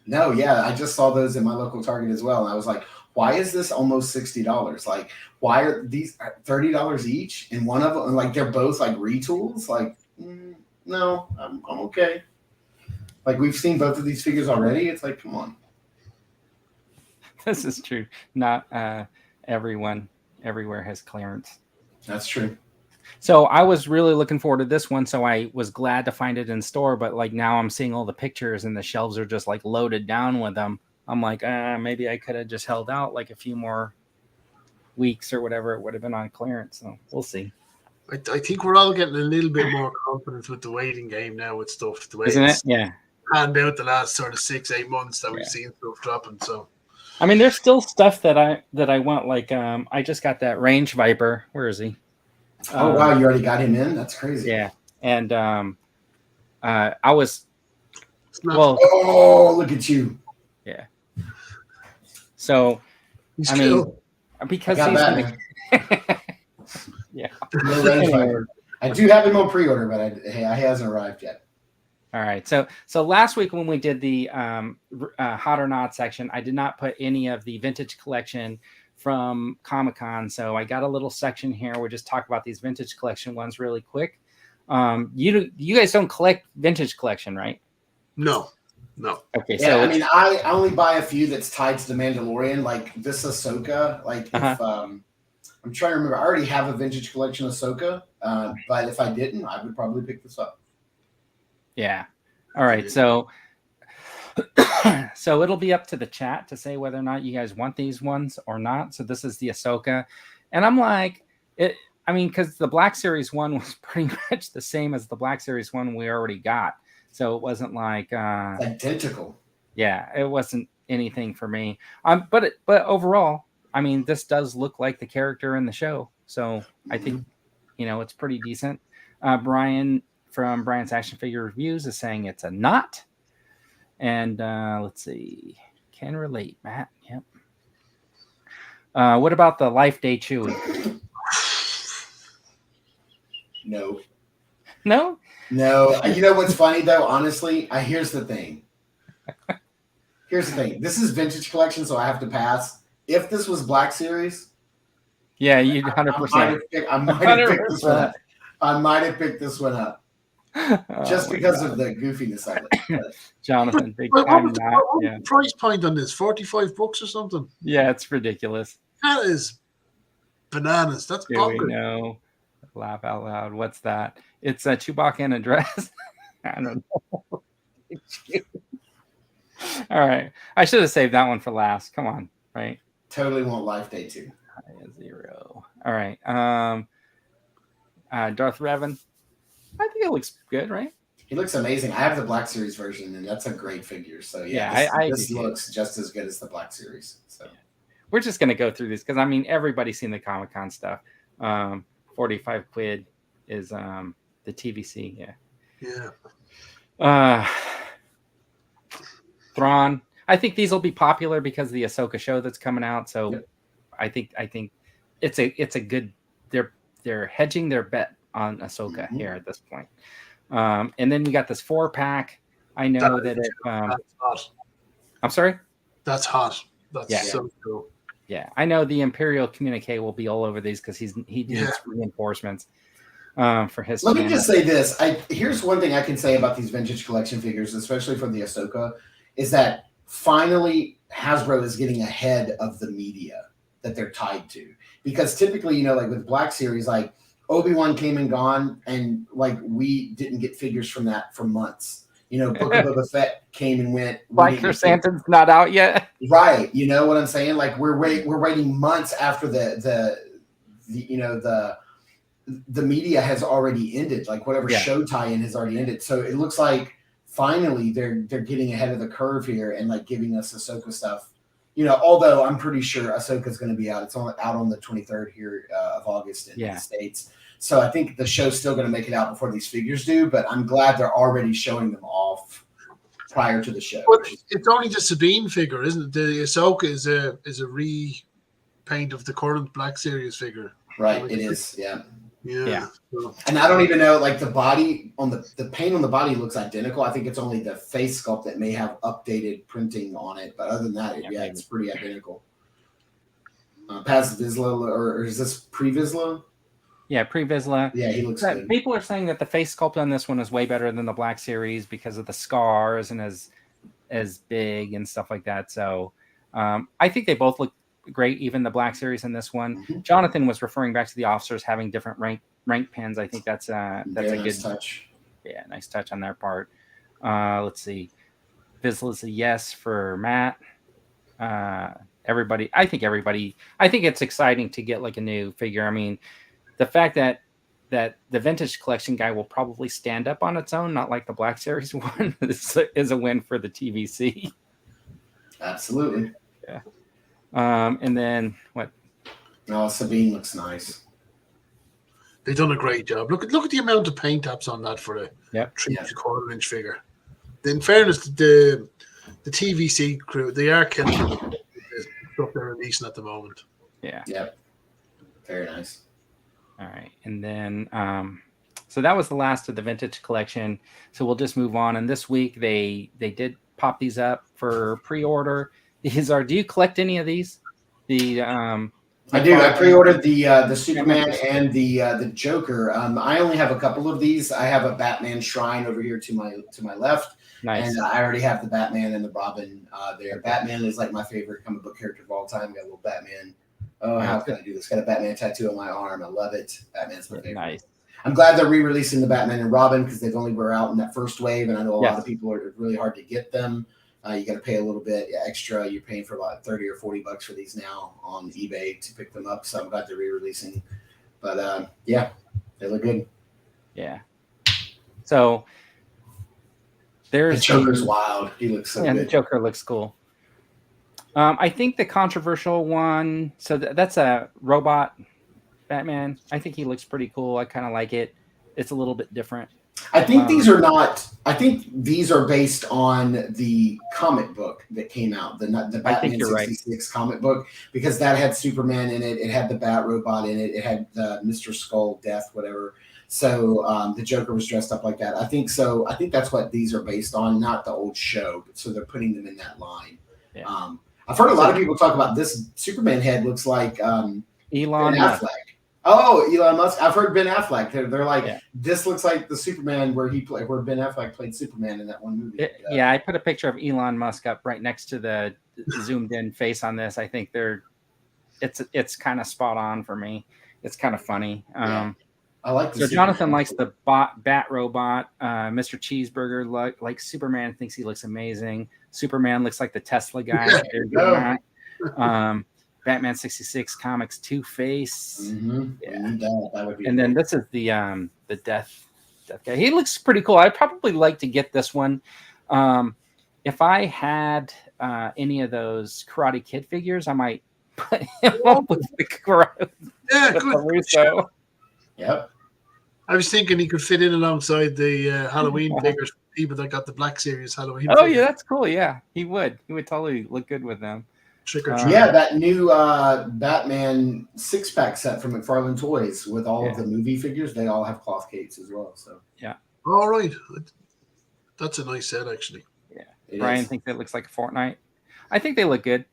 No, yeah, I just saw those in my local Target as well, and I was like, why is this almost $60? Like, why are these $30 each? And one of them, like, they're both like retools. Like, no, I'm okay. Like, we've seen both of these figures already. It's like, come on. This is true. Not everyone everywhere has clearance. That's true. So I was really looking forward to this one. So I was glad to find it in store. But like now I'm seeing all the pictures and the shelves are just like loaded down with them. I'm like, maybe I could have just held out like a few more weeks or whatever. It would have been on clearance. So we'll see. I think we're all getting a little bit more confident with the waiting game now with stuff. The way Isn't it? Yeah. Panned out the last sort of 6-8 months that we've seen stuff dropping. So, I mean, there's still stuff that I want. Like, I just got that Range Viper. Where is he? Oh wow, you already got him in? That's crazy. Yeah, and I was. Oh, look at you. Yeah. So, because yeah. No Range Viper. I do have him on pre-order, but he hasn't arrived yet. All right. So last week when we did the Hot or Not section, I did not put any of the vintage collection from Comic-Con. So I got a little section here. We'll just talk about these vintage collection ones really quick. You guys don't collect vintage collection, right? No. Okay. Yeah, so I mean, I only buy a few that's tied to the Mandalorian, like this Ahsoka. Like, if I'm trying to remember, I already have a vintage collection of Ahsoka, but if I didn't, I would probably pick this up. Yeah. All right. So it'll be up to the chat to say whether or not you guys want these ones or not. So this is the Ahsoka, and I'm like, because the Black Series one was pretty much the same as the Black Series one we already got. So it wasn't like identical. Yeah, it wasn't anything for me. But overall, I mean, this does look like the character in the show. So I think, it's pretty decent. Brian from Brian's Action Figure Reviews is saying it's a not. And let's see. Can relate, Matt. Yep. What about the Life Day Chewie? No. No? No. You know what's funny, though? Honestly, here's the thing. This is vintage collection, so I have to pass. If this was Black Series, yeah, you 100%. I might have picked this one up. Just because of the goofiness of it. Jonathan, big time. What's the price point on this? $45 or something? Yeah, it's ridiculous. That is bananas. That's bonkers. No, laugh out loud. What's that? It's a Chewbacca in a dress. I don't know. All right, I should have saved that one for last. Come on, right? Totally want Life Day 2. 0. All right. Darth Revan. I think it looks good, right? He looks amazing. I have the Black Series version, and that's a great figure. So this looks just as good as the Black Series. So we're just gonna go through this because I mean everybody's seen the Comic-Con stuff. 45 quid is the TVC. Yeah. Thrawn. I think these will be popular because of the Ahsoka show that's coming out. So Yep. I think it's a good. They're hedging their bet on Ahsoka here at this point. And then we got this 4-pack. I know that it. That's hot. I'm sorry. That's hot. That's so cool. Yeah, I know the Imperial communique will be all over these because he needs reinforcements for his. Let me just say this. Here's one thing I can say about these vintage collection figures, especially from the Ahsoka, is that finally Hasbro is getting ahead of the media that they're tied to. Because typically, like with Black Series, like Obi-Wan came and gone, and like we didn't get figures from that for months. Book of Boba Fett came and went. Like your Santa's not out yet, right? You know what I'm saying? Like we're waiting months after the media has already ended. Like whatever show tie-in has already ended. So it looks like finally they're getting ahead of the curve here and like giving us Ahsoka stuff. Although I'm pretty sure Ahsoka's going to be out. It's out on the 23rd here of August in the States. So I think the show's still going to make it out before these figures do, but I'm glad they're already showing them off prior to the show. Well, it's only the Sabine figure, isn't it? The Ahsoka is a repaint of the current Black Series figure. Right, it is, yeah. Yeah. And I don't even know, like the body on the paint on the body looks identical. I think it's only the face sculpt that may have updated printing on it, but other than that, it's pretty identical. Past Vizsla, or is this pre-Vizsla? Yeah, pre-Vizsla. Yeah, he looks good. People are saying that the face sculpt on this one is way better than the Black Series because of the scars and as big and stuff like that. So I think they both look great, even the Black Series in this one. Mm-hmm. Jonathan was referring back to the officers having different rank pins. I think that's a good touch. Yeah, nice touch on their part. Let's see. Vizsla's a yes for Matt. Everybody. I think it's exciting to get like a new figure. I mean, the fact that the vintage collection guy will probably stand up on its own, not like the Black Series one, is a win for the TVC. Absolutely. Yeah. And then what? Oh, Sabine looks nice. They've done a great job. Look at the amount of paint apps on that for a 3.25-inch figure. In fairness, the TVC crew, they are killing the stuff they're releasing at the moment. Yeah. Yep. Very nice. All right. And then so that was the last of the vintage collection. So we'll just move on. And this week they did pop these up for pre-order. Do you collect any of these? I do. I pre-ordered the Superman and the Joker. I only have a couple of these. I have a Batman shrine over here to my left. Nice. And I already have the Batman and the Robin there. Batman is like my favorite comic book character of all time. Got a little Batman. Oh, how can I do this? Got a Batman tattoo on my arm. I love it. Batman's my favorite. Nice. I'm glad they're re-releasing the Batman and Robin because they've only were out in that first wave, and I know a lot of people are really hard to get them. You got to pay a little bit extra. You're paying for about $30 or $40 for these now on eBay to pick them up. So I'm glad they're re-releasing. But they look good. Yeah. So there's the Joker's wild. He looks so good. The Joker looks cool. I think the controversial one. So that's a robot Batman. I think he looks pretty cool. I kind of like it. It's a little bit different. I think these are not. I think these are based on the comic book that came out, the Batman 66 comic book, because that had Superman in it. It had the Bat Robot in it. It had the Mr. Skull, Death, whatever. So the Joker was dressed up like that. I think so. I think that's what these are based on, not the old show. So they're putting them in that line. Yeah. I've heard a lot of people talk about this Superman head looks like Elon Affleck. Oh, Elon Musk. I've heard Ben Affleck. They're like, this looks like the Superman where Ben Affleck played Superman in that one movie. I put a picture of Elon Musk up right next to the zoomed in face on this. I think it's kind of spot on for me. It's kind of funny. I like this. So Jonathan likes the Bat Robot. Mr. Cheeseburger like Superman thinks he looks amazing. Superman looks like the Tesla guy. Batman 66 Comics Two-Face. Mm-hmm. Yeah. That would be and then this is the Death guy. He looks pretty cool. I'd probably like to get this one. If I had any of those Karate Kid figures, I might put him up with the crowd. Yeah, With good. Russo. Yep. I was thinking he could fit in alongside the Halloween figures, people that got the Black Series Halloween. Oh figures. yeah, that's cool. Yeah, he would. He would totally look good with them. Trick or treat. Yeah, that new Batman 6-pack set from McFarlane Toys with all of the movie figures, they all have cloth capes as well. So All right, that's a nice set actually. it Brian is. thinks it looks like a Fortnite. I think they look good.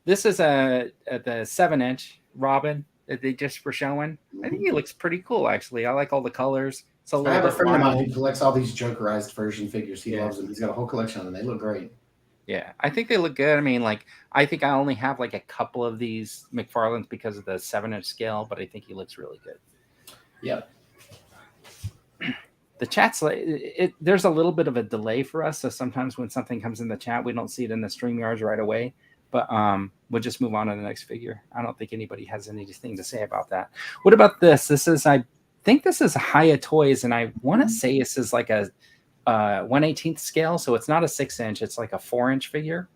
This is the 7-inch Robin that they just were showing. I think he looks pretty cool actually. I like all the colors. So I have a friend of mine who collects all these Jokerized version figures. He loves them. He's got a whole collection of them. They look great. Yeah, I think they look good. I mean, like, I think I only have like a couple of these McFarlane's because of the 7-inch scale, but I think he looks really good. Yep. The chat's like, there's a little bit of a delay for us. So sometimes when something comes in the chat, we don't see it in the StreamYards right away. But we'll just move on to the next figure. I don't think anybody has anything to say about that. What about this? I think this is Hiya Toys, and I want to say this is like a 1/18 scale, so it's not a 6-inch. It's like a 4-inch figure.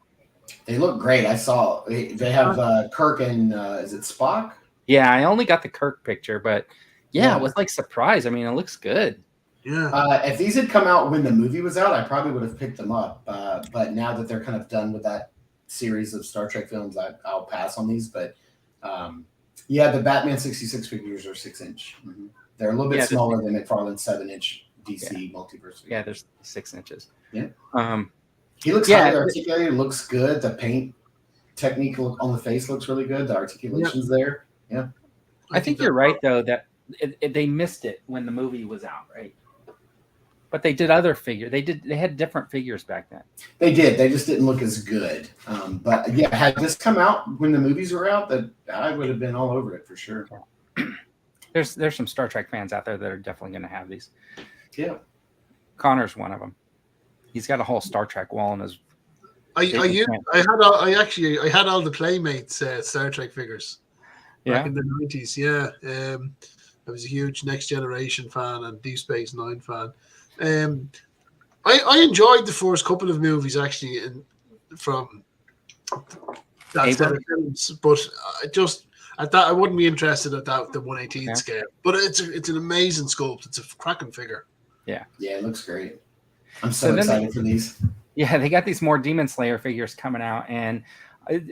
They look great. I saw they have Kirk and is it Spock? Yeah, I only got the Kirk picture, but I was like surprised. I mean, it looks good. Yeah. If these had come out when the movie was out, I probably would have picked them up. But now that they're kind of done with that series of Star Trek films, I'll pass on these. But the Batman 66 figures are 6-inch. Mm-hmm. They're a little bit smaller than McFarlane's 7-inch DC multiverse. Yeah, there's 6 inches. Yeah. He looks highly articulated. Looks good. The paint technique on the face looks really good. The articulation's there. Yeah. I think you're right though that they missed it when the movie was out, right? But they did other figures. They had different figures back then. They did. They just didn't look as good. But yeah, had this come out when the movies were out, that I would have been all over it for sure. There's some Star Trek fans out there that are definitely going to have these. Yeah, Connor's one of them. He's got a whole Star Trek wall in his. I had all the Playmates Star Trek figures back in the 90s. Yeah, I was a huge Next Generation fan and Deep Space Nine fan. I enjoyed the first couple of movies actually from that set of films, but at that I wouldn't be interested at that the 1/18 scale. But it's an amazing sculpt. It's a cracking figure. Yeah, it looks great. I'm so excited for these. Yeah, they got these more Demon Slayer figures coming out, and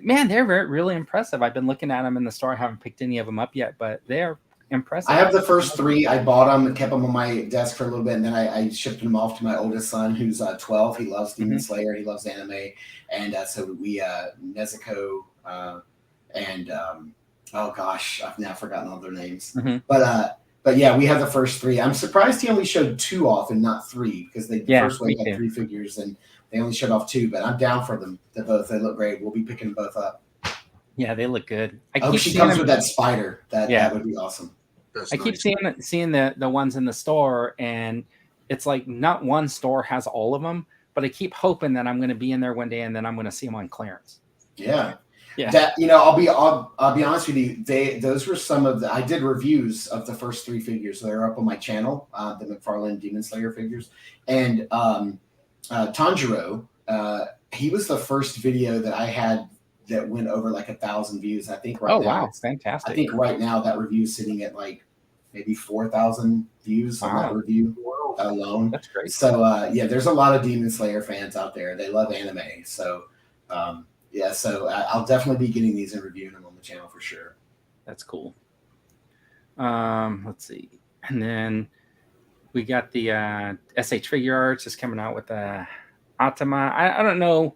man, they're really impressive. I've been looking at them in the store. I haven't picked any of them up yet, but they're impressive. I have the first 3. I bought them and kept them on my desk for a little bit, and then I shipped them off to my oldest son, who's 12. He loves Demon Slayer. He loves anime, and so we Nezuko and oh gosh, I've now forgotten all their names. But yeah, we have the first 3. I'm surprised he only showed 2 off and not 3 because the first wave had 3 figures and they only showed off 2. But I'm down for them. They look great. We'll be picking them both up. Yeah, they look good. I hope she comes with that spider. That would be awesome. I keep seeing the ones in the store, and it's like not one store has all of them, but I keep hoping that I'm going to be in there one day and then I'm going to see them on clearance. Yeah. That I'll be honest with you. Those were some of I did reviews of the first 3 figures. They're up on my channel, the McFarlane Demon Slayer figures, and Tanjiro. He was the first video that I had that went over like 1,000 views. I think now. Wow, fantastic! I think right now that review is sitting at like maybe 4,000 views on that review alone. That's great. So there's a lot of Demon Slayer fans out there. They love anime. So. So I'll definitely be getting these and reviewing them on the channel for sure. That's cool. Let's see. And then we got the SH Figure Arts is coming out with Atama. I don't know.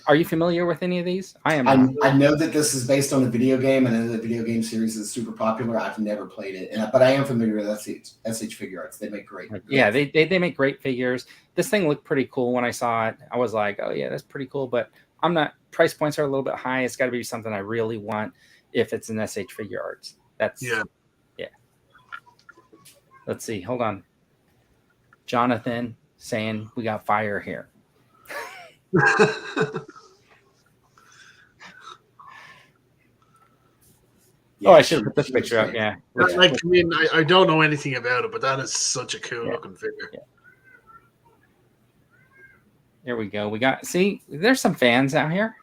Are you familiar with any of these? I am. I know that this is based on a video game, and I know the video game series is super popular. I've never played it, but I am familiar with SH Figure Arts. They make great. Yeah, they make great figures. This thing looked pretty cool when I saw it. I was like, oh yeah, that's pretty cool, but I'm not. Price points are a little bit high. It's got to be something I really want if it's an SH Figure Arts. That's yeah. Let's see. Hold on. Jonathan saying we got fire here. I should put this picture up. Yeah. I don't know anything about it, but that is such a cool looking figure. Yeah. There we go. There's some fans out here.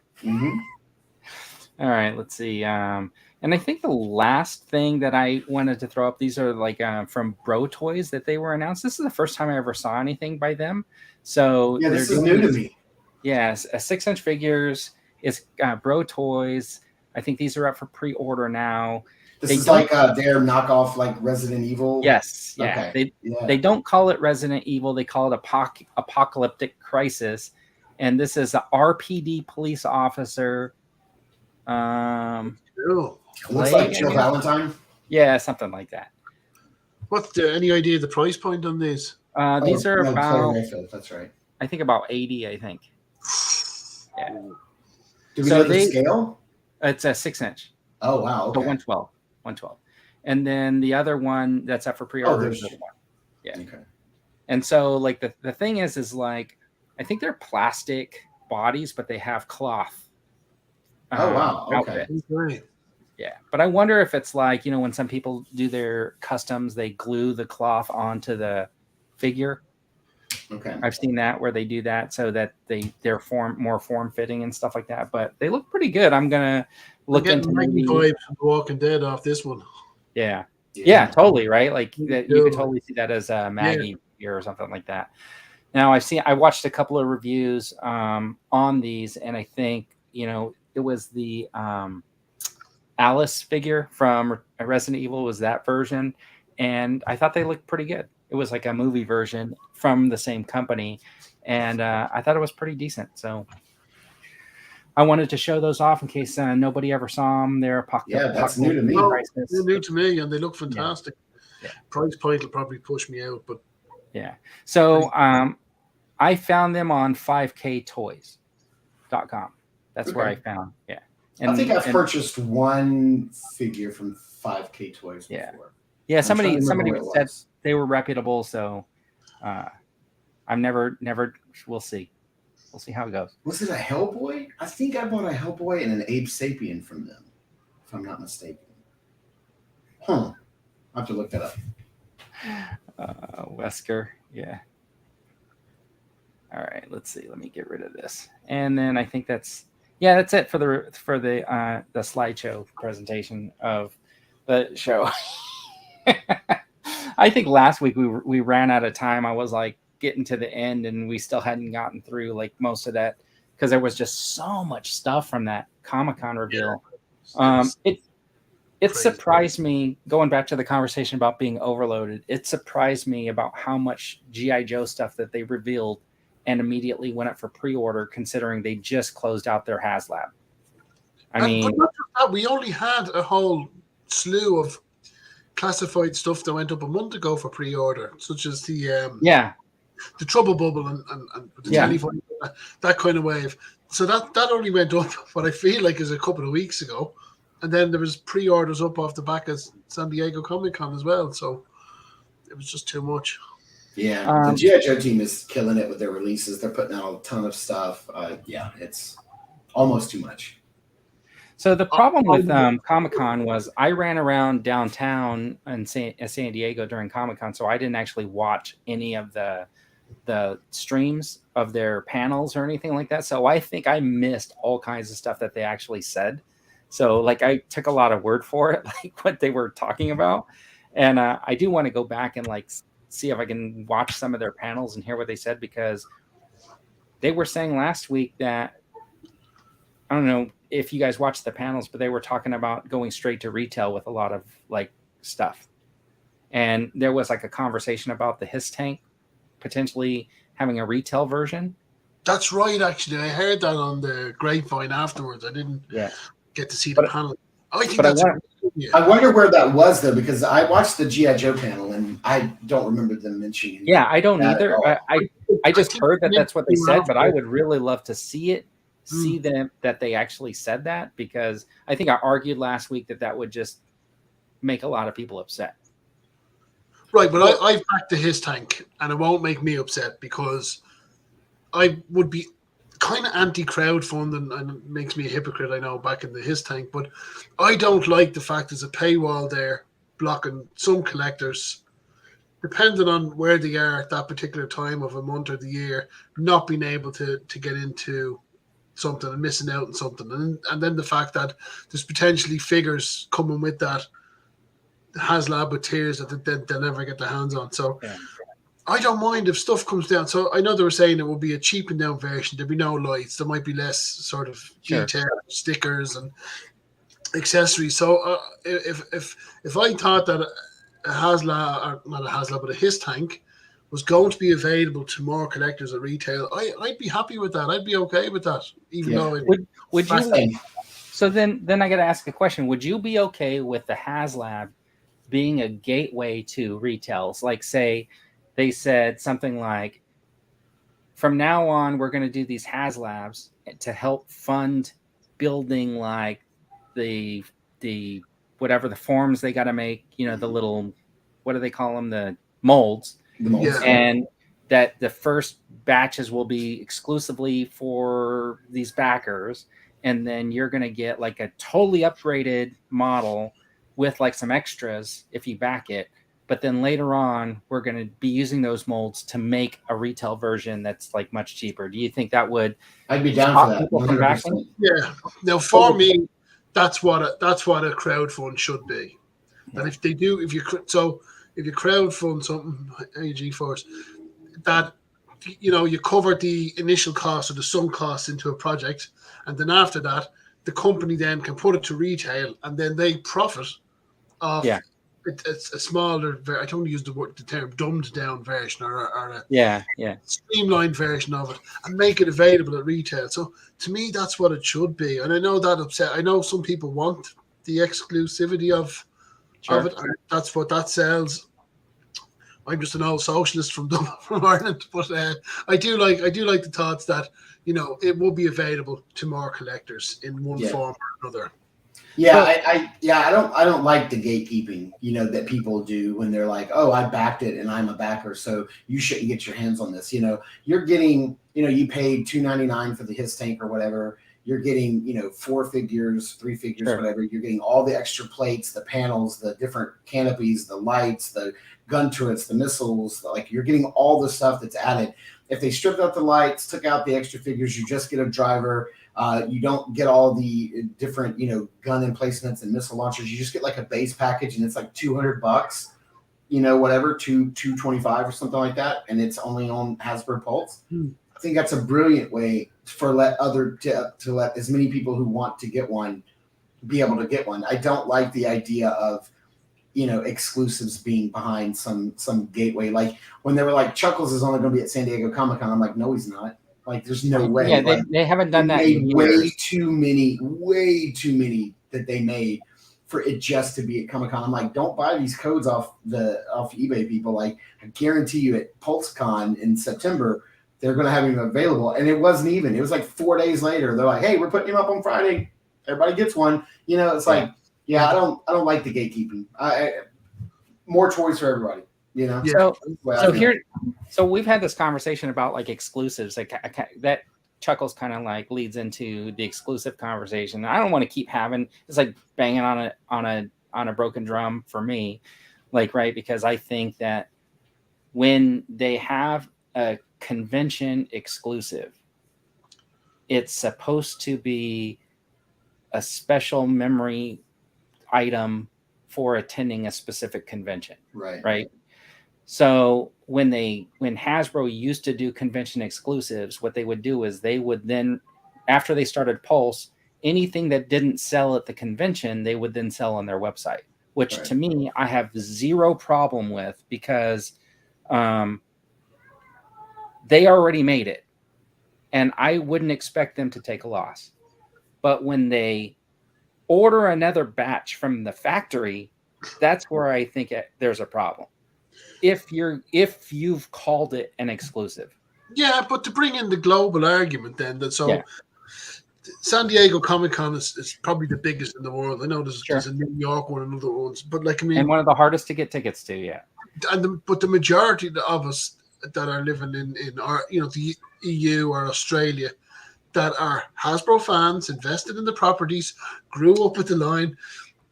All right, let's see. And I think the last thing that I wanted to throw up, these are like from Bro Toys that they were announced. This is the first time I ever saw anything by them. So Yeah, they're this is doing new to these- me. Yes, a 6-inch figures. It's Bro Toys. I think these are up for pre-order now. This They is don't- like their knockoff, like Resident Evil. Yes, yeah. Okay. They don't call it Resident Evil. They call it Apocalyptic Crisis. And this is a RPD police officer. Cool. It looks like Jill Clay, Valentine. Yeah, something like that. What's any idea of the price point on these? These are No, Claire about, Mayfield, that's right. I think about 80, I think. Yeah. Do we So know the scale? It's a 6-inch. Oh wow. So Okay. 112. And then the other one that's up for pre-order is there's- this one. Yeah. Okay. And so like the thing is like, I think they're plastic bodies, but they have cloth. Oh wow. Okay. outfit. Right. Yeah. But I wonder if it's like, when some people do their customs, they glue the cloth onto the figure. Okay. I've seen that where they do that so that they're more form fitting and stuff like that. But they look pretty good. I'm gonna look into Maggie maybe, vibes from Walking Dead off this one. yeah, totally right. Like that, you could do. totally see that as a Maggie figure or something like that. Now I watched a couple of reviews on these, and I think it was the Alice figure from Resident Evil was that version, and I thought they looked pretty good. It was like a movie version from the same company, and I thought it was pretty decent. So I wanted to show those off in case nobody ever saw them. They're that's new to me. No, they're new to me, and they look fantastic. Yeah. Price point will probably push me out, but yeah. So I found them on 5ktoys.com. That's where I found. Yeah. And, I think I've purchased one figure from 5K Toys before. Yeah, I'm trying somebody to remember what it said was. they were reputable, so I'm never. We'll see. We'll see how it goes. Was it a Hellboy? I think I bought a Hellboy and an Abe Sapien from them, if I'm not mistaken. Huh. I have to look that up. Wesker, yeah. All right, let's see. Let me get rid of this, and then I think that's it for the slideshow presentation of the show. I think last week we ran out of time. I was like getting to the end, and we still hadn't gotten through like most of that because there was just so much stuff from that Comic-Con reveal. It surprised me, going back to the conversation about being overloaded. It surprised me about how much G.I. Joe stuff that they revealed and immediately went up for pre-order, considering they just closed out their HASLAB. I mean, but not just that, we only had a whole slew of classified stuff that went up a month ago for pre-order, such as the Trouble Bubble and the telephone, that kind of wave. So that only went up what I feel like is a couple of weeks ago, and then there was pre-orders up off the back of San Diego Comic-Con as well. So it was just too much. Yeah, the G.I. Joe team is killing it with their releases. They're putting out a ton of stuff. It's almost too much. So the problem with Comic-Con was I ran around downtown in San Diego during Comic-Con, so I didn't actually watch any of the streams of their panels or anything like that. So I think I missed all kinds of stuff that they actually said. So like I took a lot of word for it, like what they were talking about. And I do want to go back and like see if I can watch some of their panels and hear what they said, because they were saying last week that, I don't know if you guys watched the panels, but they were talking about going straight to retail with a lot of like stuff. And there was like a conversation about the HISS tank potentially having a retail version. That's right, actually. I heard that on the grapevine afterwards. I didn't get to see the panel. I think that's I wonder where that was, though, because I watched the G.I. Joe panel and I don't remember them mentioning it. Yeah, I don't either. I just heard that that's what they said, but I would really love to see them that they actually said that, because I think I argued last week that would just make a lot of people upset. Right, but I've backed the HISS tank, and it won't make me upset because I would be kind of anti-crowdfunding, and it makes me a hypocrite, I know, back in the HISS tank, but I don't like the fact there's a paywall there blocking some collectors, depending on where they are at that particular time of a month or the year, not being able to get into something and missing out on something, and then the fact that there's potentially figures coming with that HASLAB with tiers that they'll never get their hands on. So I don't mind if stuff comes down. So I know they were saying it will be a cheapened down version. There'll be no lights. There might be less sort of detail, stickers and accessories. So if I thought that a HASLAB, or not a HASLAB, but a HIS tank was going to be available to more collectors at retail, I'd be happy with that. I'd be okay with that, even though it would you. So then I got to ask a question. Would you be okay with the HASLAB being a gateway to retails? Like, say they said something like, from now on, we're going to do these HASLABs to help fund building like the whatever the forms they got to make, you know, the little, what do they call them? The molds. And that the first batches will be exclusively for these backers. And then you're going to get like a totally upgraded model with like some extras if you back it. But then later on, we're going to be using those molds to make a retail version that's like much cheaper. Do you think that would? I'd be down for that. 100%. Yeah. Now, for me, that's what a crowdfund should be. And if you crowdfund something, AG Force, that you cover the initial cost or the sunk cost into a project, and then after that, the company then can put it to retail, and then they profit off. It's a smaller. I don't use the term dumbed down version or a streamlined version of it, and make it available at retail. So to me, that's what it should be. And I know that upset. I know some people want the exclusivity of it. And that's what that sells. I'm just an old socialist from Ireland, but I do like the thoughts that it will be available to more collectors in one form or another. Yeah, I don't like the gatekeeping, that people do when they're like, oh, I backed it and I'm a backer, so you shouldn't get your hands on this. You're getting, you paid $2.99 for the HIS tank or whatever. You're getting, 4 figures, 3 figures, whatever. You're getting all the extra plates, the panels, the different canopies, the lights, the gun turrets, the missiles. Like, you're getting all the stuff that's added. If they stripped out the lights, took out the extra figures, you just get a driver. You don't get all the different, gun emplacements and missile launchers. You just get like a base package, and it's like $200, whatever, $225 or something like that, and it's only on Hasbro Pulse. I think that's a brilliant way to let as many people who want to get one be able to get one. I don't like the idea of exclusives being behind some gateway. Like when they were like, Chuckles is only going to be at San Diego Comic-Con. I'm like, no, he's not. Like, there's no way. Yeah, they haven't done that. Way too many that they made for it just to be at Comic-Con. I'm like, don't buy these codes off eBay, people. Like, I guarantee you at PulseCon in September, they're going to have him available. And it wasn't even. It was like 4 days later. They're like, hey, we're putting him up on Friday. Everybody gets one. It's like, I don't like the gatekeeping. More toys for everybody. So we've had this conversation about like exclusives. Like that Chuckles kind of like leads into the exclusive conversation. I don't want to keep having it's like banging on a broken drum for me, right? Because I think that when they have a convention exclusive, it's supposed to be a special memory item for attending a specific convention, right? So when Hasbro used to do convention exclusives, what they would do is they would then, after they started Pulse, anything that didn't sell at the convention, they would then sell on their website, which to me, I have zero problem with, because they already made it and I wouldn't expect them to take a loss. But when they order another batch from the factory, that's where I think there's a problem. If you've called it an exclusive. Yeah, but to bring in the global argument then, San Diego Comic-Con is probably the biggest in the world. I know there's a New York one and other ones, but and one of the hardest to get tickets to, but the majority of us that are living in our, the EU or Australia, that are Hasbro fans, invested in the properties, grew up with the line,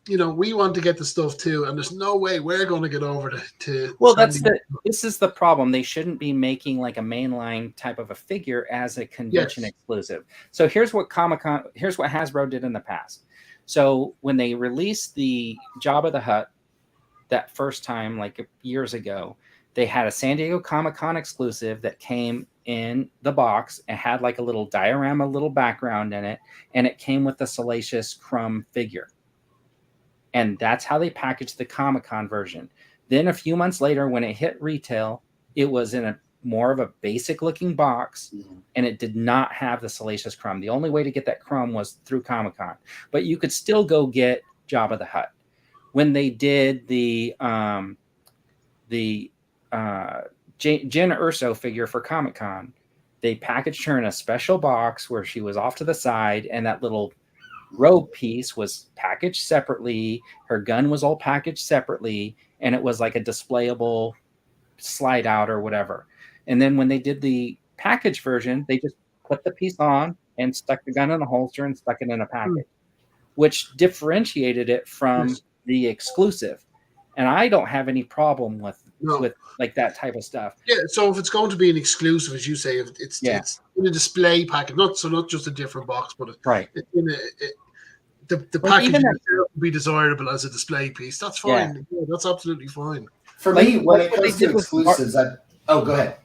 you know, we want to get the stuff too, and there's no way we're going to get over to Well, sending. this is the problem. They shouldn't be making like a mainline type of a figure as a convention exclusive. So here's what Hasbro did in the past. So when they released the Jabba the Hutt that first time, like years ago, they had a San Diego Comic-Con exclusive that came in the box and had like a little diorama, little background in it, and it came with the Salacious Crumb figure. And that's how they packaged the Comic-Con version. Then a few months later, when it hit retail, it was in a more of a basic looking box, and it did not have the Salacious Crumb. The only way to get that crumb was through Comic-Con, but you could still go get Jabba the Hutt. When they did the Jyn Erso figure for Comic-Con, they packaged her in a special box where she was off to the side, and that little robe piece was packaged separately. Her gun was all packaged separately, and it was like a displayable slide out or whatever. And then when they did the package version, they just put the piece on and stuck the gun in a holster and stuck it in a package, which differentiated it from the exclusive. And I don't have any problem with like that type of stuff. Yeah, so if it's going to be an exclusive, as you say, if it's in a display package, not just a different box, but it's in the package would be desirable as a display piece. That's fine. Yeah, that's absolutely fine. For me, when it comes to exclusives, go ahead.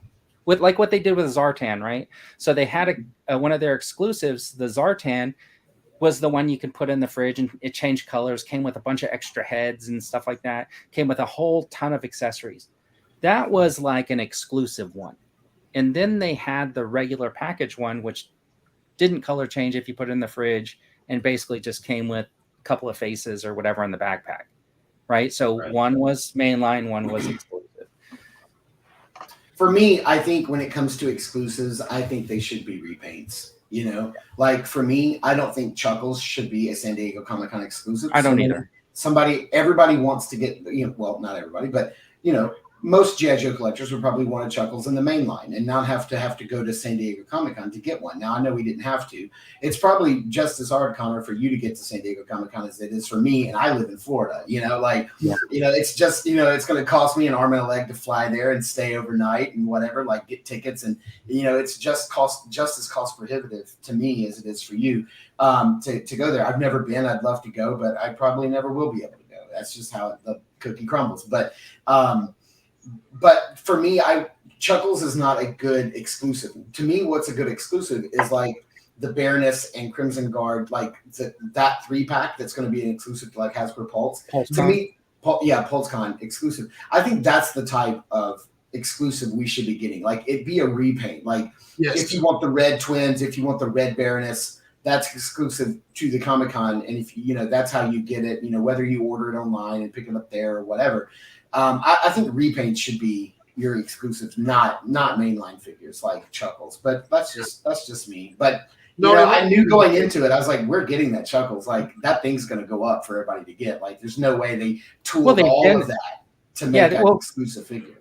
With like what they did with Zartan, right? So they had one of their exclusives, the Zartan, was the one you could put in the fridge, and it changed colors, came with a bunch of extra heads and stuff like that, came with a whole ton of accessories. That was like an exclusive one. And then they had the regular package one, which didn't color change if you put it in the fridge, and basically just came with a couple of faces or whatever in the backpack, right? So one was mainline, one was exclusive. For me, I think when it comes to exclusives, I think they should be repaints. You know, like for me, I don't think Chuckles should be a San Diego Comic-Con exclusive. I don't either. Everybody wants to get, well, not everybody, but most G.I. Joe collectors would probably want a Chuckles in the main line and not have to go to San Diego Comic-Con to get one. Now, I know we didn't have to. It's probably just as hard, Connor, for you to get to San Diego Comic-Con as it is for me, and I live in Florida. It's just, it's going to cost me an arm and a leg to fly there and stay overnight and whatever, like get tickets. And, it's just as cost prohibitive to me as it is for you to go there. I've never been. I'd love to go, but I probably never will be able to go. That's just how the cookie crumbles. But for me, Chuckles is not a good exclusive. To me, what's a good exclusive is like the Baroness and Crimson Guard, like that 3-pack that's going to be an exclusive to like Hasbro Pulse. To me, PulseCon exclusive. I think that's the type of exclusive we should be getting. Like it be a repaint. Like if you want the Red Twins, if you want the Red Baroness, that's exclusive to the Comic-Con. And if that's how you get it, whether you order it online and pick it up there or whatever. I think repaint should be your exclusives, not mainline figures like Chuckles. But that's just me. But I knew going into it, I was like, we're getting that Chuckles. Like that thing's going to go up for everybody to get. Like there's no way they tooled all of that to make that exclusive figure.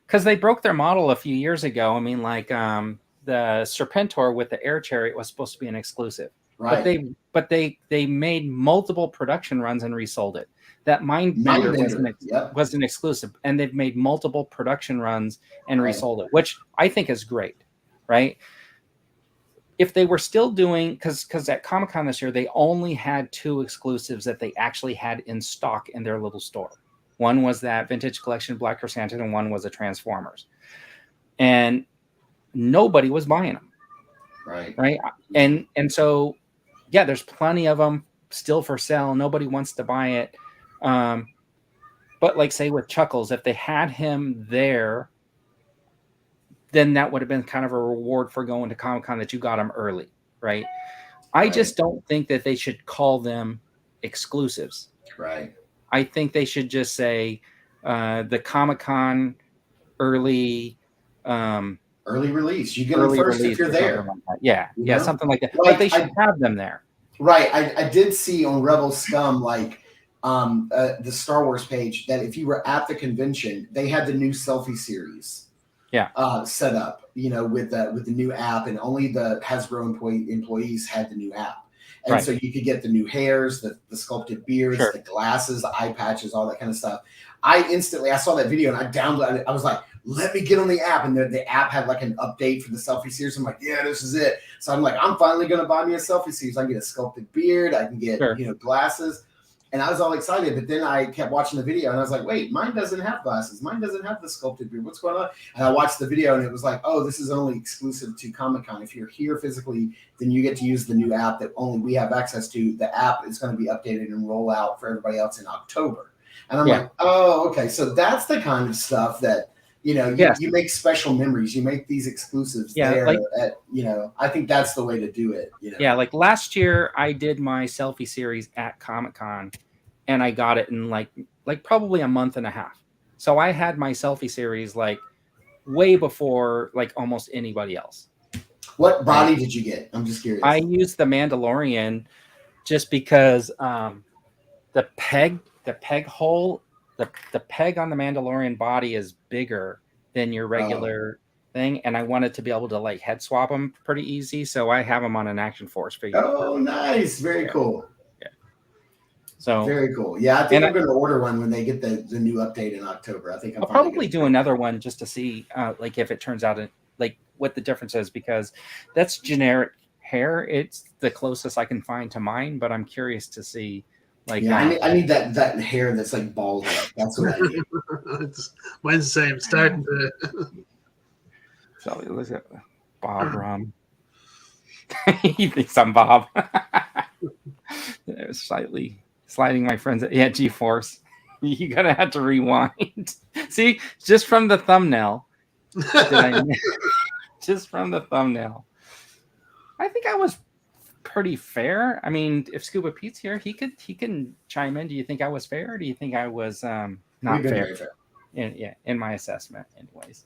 Because they broke their model a few years ago. I mean, like the Serpentor with the Air Chariot was supposed to be an exclusive. Right. But they made multiple production runs and resold it. That Mindbender was an exclusive, and they've made multiple production runs and resold it, which I think is great, right? If they were still doing, because at Comic-Con this year, they only had 2 exclusives that they actually had in stock in their little store. One was that Vintage Collection Black Chrysanthemum, and one was a Transformers. And nobody was buying them. Right. And so, there's plenty of them still for sale. Nobody wants to buy it. But like say with Chuckles, if they had him there, then that would have been kind of a reward for going to Comic-Con that you got him early, right? I just don't think that they should call them exclusives. Right. I think they should just say the Comic-Con early release. You get them first if you're there. Like something like that. Like, but they should have them there. Right. I did see on Rebel Scum the Star Wars page that if you were at the convention, they had the new selfie series set up, with the new app, and only the Hasbro employees had the new app. And so you could get the new hairs, the sculpted beards, the glasses, the eye patches, all that kind of stuff. I saw that video and I downloaded it. I was like, let me get on the app. And the app had like an update for the selfie series. I'm like, yeah, this is it. So I'm like, I'm finally going to buy me a selfie series. I can get a sculpted beard. I can get, glasses. And I was all excited. But then I kept watching the video and I was like, wait, mine doesn't have glasses. Mine doesn't have the sculpted beard. What's going on? And I watched the video and it was like, oh, this is only exclusive to Comic-Con. If you're here physically, then you get to use the new app that only we have access to. The app is going to be updated and roll out for everybody else in October. And I'm like, oh, okay. So that's the kind of stuff that, you make special memories. You make these exclusives there. I think that's the way to do it. Yeah, like last year I did my selfie series at Comic-Con and I got it in like probably a month and a half. So I had my selfie series like way before like almost anybody else. What body did you get? I'm just curious. I used the Mandalorian just because the peg hole, the peg on the Mandalorian body is bigger than your regular thing, and I wanted to be able to like head swap them pretty easy, so I have them on an Action Force figure. Oh, nice, very cool. Yeah, so very cool. Yeah, I think I'm going to order one when they get the new update in October. I think I'll probably do another one just to see like if it turns out like what the difference is, because that's generic hair. It's the closest I can find to mine, but I'm curious to see. Like, I need that hair that's like bald up. That's what I need. Mine's the same. Starting to. So look at Bob Rum. He thinks I'm Bob. Slightly sliding my friends. Yeah, G-Force. You're gonna have to rewind. See, just from the thumbnail. Just from the thumbnail. I think I was pretty fair. I mean, if Scuba Pete's here, he can chime in. Do you think I was fair, or do you think I was not fair? In my assessment, anyways.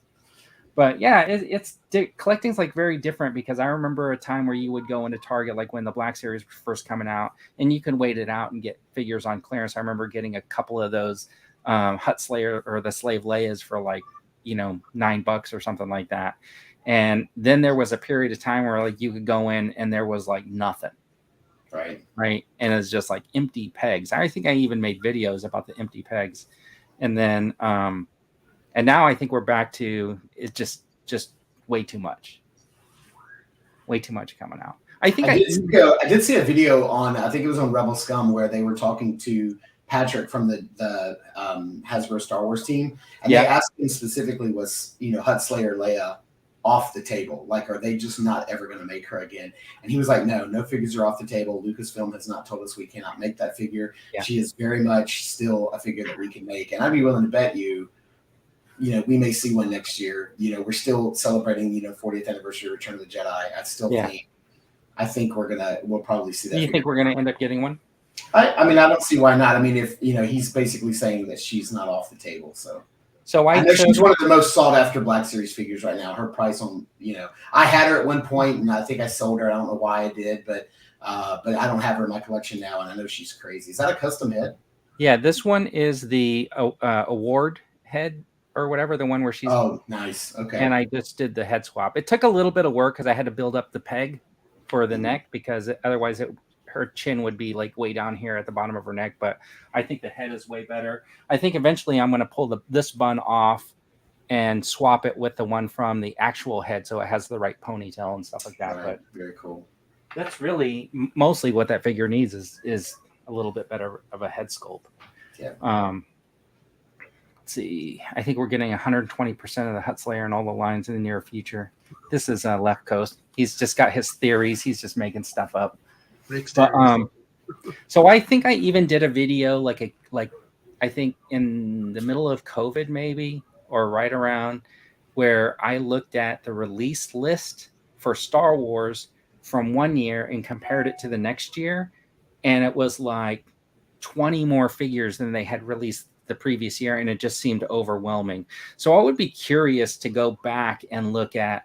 But yeah, it's collecting's like very different, because I remember a time where you would go into Target, like when the Black Series was first coming out, and you can wait it out and get figures on clearance. I remember getting a couple of those Hut Slayer or the Slave Leias for like $9 or something like that. And then there was a period of time where like you could go in and there was like nothing. Right. And it's just like empty pegs. I think I even made videos about the empty pegs. And then, and now I think we're back to it's just way too much. Way too much coming out. I did see a video on, I think it was on Rebel Scum, where they were talking to Patrick from the Hasbro Star Wars team. And they asked him specifically, was, Hut Slayer Leia off the table? Like, are they just not ever going to make her again? And he was like, no figures are off the table. Lucasfilm has not told us we cannot make that figure. She is very much still a figure that we can make. And I'd be willing to bet you, we may see one next year. We're still celebrating, 40th anniversary of Return of the Jedi. I think we'll probably see that. Do you think we're going to end up getting one? I mean, I don't see why not. I mean, if, he's basically saying that she's not off the table. So I know she's one of the most sought after Black Series figures right now. Her price on, I had her at one point and I think I sold her. I don't know why I did, but I don't have her in my collection now. And I know she's crazy. Is that a custom head? Yeah, this one is the award head or whatever, the one where she's. Oh, nice. Okay. And I just did the head swap. It took a little bit of work because I had to build up the peg for the neck, because otherwise her chin would be like way down here at the bottom of her neck. But I think the head is way better. I think eventually I'm going to pull this bun off and swap it with the one from the actual head, so it has the right ponytail and stuff like that. Right. But very cool. That's really mostly what that figure needs is a little bit better of a head sculpt. Yeah. Let's see. I think we're getting 120% of the Hut Slayer and all the lines in the near future. This is Left Coast. He's just got his theories. He's just making stuff up. But, so I think I even did a video like I think in the middle of COVID maybe, or right around, where I looked at the release list for Star Wars from one year and compared it to the next year, and it was like 20 more figures than they had released the previous year, and it just seemed overwhelming. So I would be curious to go back and look at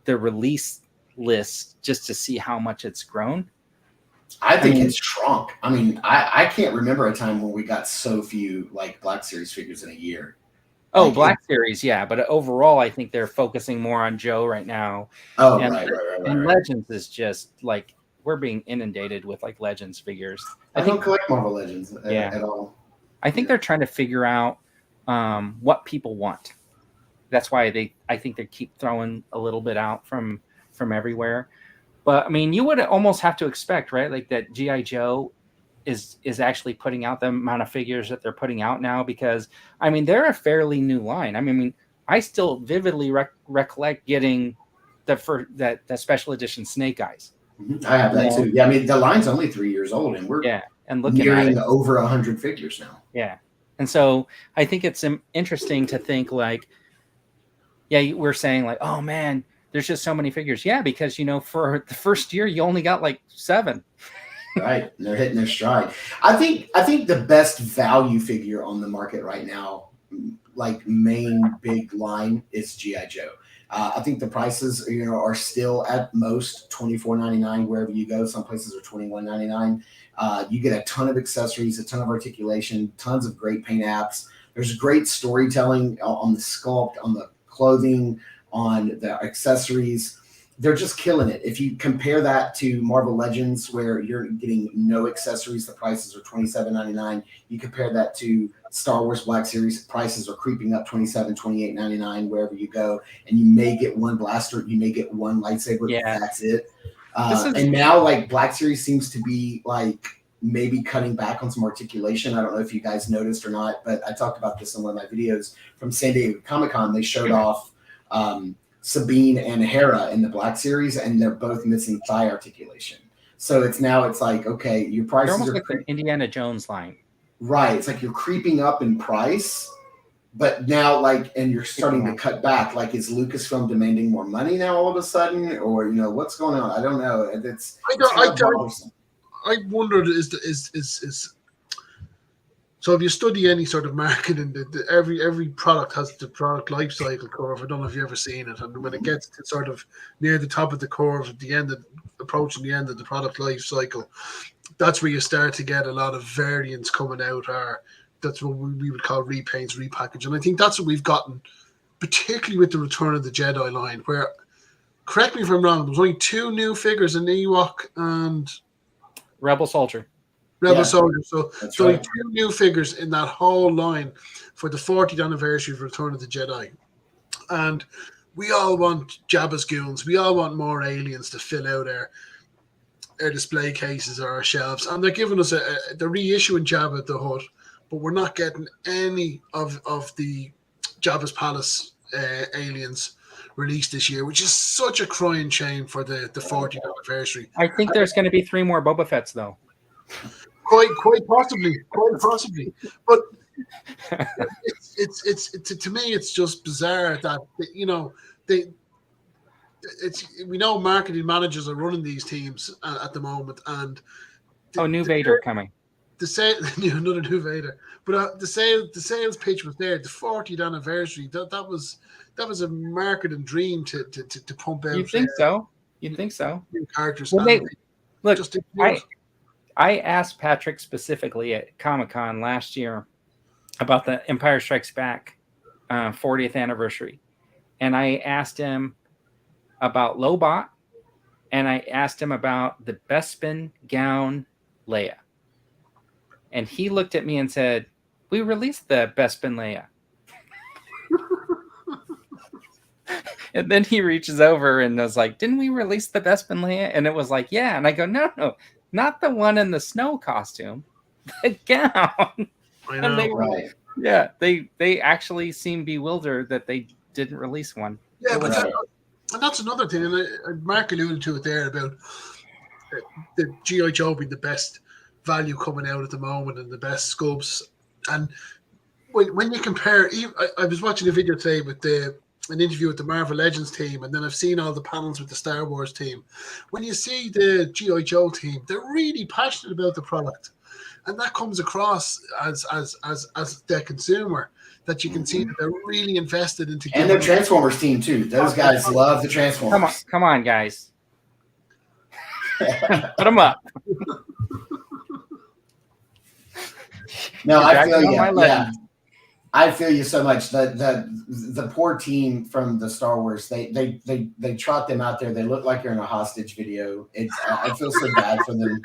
the release list just to see how much it's grown. I think it's shrunk. I mean, I can't remember a time when we got so few like Black Series figures in a year. Oh, like, Black Series, yeah. But overall, I think they're focusing more on Joe right now. Oh, and, right. And Legends is just like we're being inundated with like Legends figures. I don't collect Marvel Legends at all. I think they're trying to figure out what people want. That's why I think they keep throwing a little bit out from everywhere. But I mean, you would almost have to expect, right? Like that GI Joe is actually putting out the amount of figures that they're putting out now, because I mean, they're a fairly new line. I mean, I still vividly recollect getting the special edition Snake Eyes. I have that too. Yeah, I mean, the line's only 3 years old, and we're and looking nearing at over 100 figures now. Yeah, and so I think it's interesting to think like, we're saying like, oh man, there's just so many figures. Yeah, because for the first year you only got like 7. Right, and they're hitting their stride. I think the best value figure on the market right now, like main big line, is GI Joe. I think the prices are still at most $24.99 wherever you go. Some places are $21.99. You get a ton of accessories, a ton of articulation, tons of great paint apps. There's great storytelling on the sculpt, on the clothing, on the accessories. They're just killing it. If you compare that to Marvel Legends, where you're getting no accessories, the prices are $27.99. You compare that to Star Wars Black Series, prices are creeping up $27, $28.99 wherever you go. And you may get one blaster, you may get one lightsaber. Yeah. That's it. And now, like, Black Series seems to be like maybe cutting back on some articulation. I don't know if you guys noticed or not, but I talked about this in one of my videos from San Diego Comic-Con. They showed off Sabine and Hera in the Black Series, and they're both missing thigh articulation. So it's like, okay, your prices they're almost are like the Indiana Jones line. Right. It's like you're creeping up in price, but now and you're starting to cut back. Like, is Lucasfilm demanding more money now all of a sudden, or what's going on? I don't know. I wondered is so if you study any sort of marketing, every product has the product life cycle curve. I don't know if you've ever seen it, and when it gets to sort of near the top of the curve, at the end approaching the end of the product life cycle, that's where you start to get a lot of variants coming out. That's what we would call repaints, repackage, and I think that's what we've gotten, particularly with the Return of the Jedi line. Where, correct me if I'm wrong, there's only 2 new figures in Ewok and Rebel Soldier. Soldier. So that's only right. 2 new figures in that whole line for the 40th anniversary of Return of the Jedi. And we all want Jabba's goons. We all want more aliens to fill out our display cases or our shelves. And they're giving us they're reissuing Jabba the Hutt, but we're not getting any of the Jabba's Palace aliens released this year, which is such a crying shame for the 40th anniversary. I think there's going to be 3 more Boba Fett's though. Quite possibly. But it's to me, it's just bizarre that we know marketing managers are running these teams at the moment, and new Vader coming. Another new Vader, but the sales pitch was there. The 40th anniversary, that was a marketing dream to pump out. You think so? New characters. Well, look, just I asked Patrick specifically at Comic-Con last year about the Empire Strikes Back 40th anniversary. And I asked him about Lobot, and I asked him about the Bespin gown Leia. And he looked at me and said, "We released the Bespin Leia." And then he reaches over and was like, "Didn't we release the Bespin Leia?" And it was like, "Yeah." And I go, "No. Not the one in the snow costume, the gown." I know, and right? Yeah, they actually seem bewildered that they didn't release one. Yeah, but and that's another thing. And Mark alluded to it there about the GI Joe being the best value coming out at the moment and the best sculpts. And when you compare, I was watching a video today with an interview with the Marvel Legends team, and then I've seen all the panels with the Star Wars team. When you see the G.I. Joe team, they're really passionate about the product, and that comes across as the consumer, that you can see that they're really invested into. And the Transformers team too. Those guys love the Transformers. Come on, guys. Put them up. No, I feel you. Yeah. I feel you so much. The poor team from the Star Wars, they trot them out there. They look like you're in a hostage video. I feel so bad for them.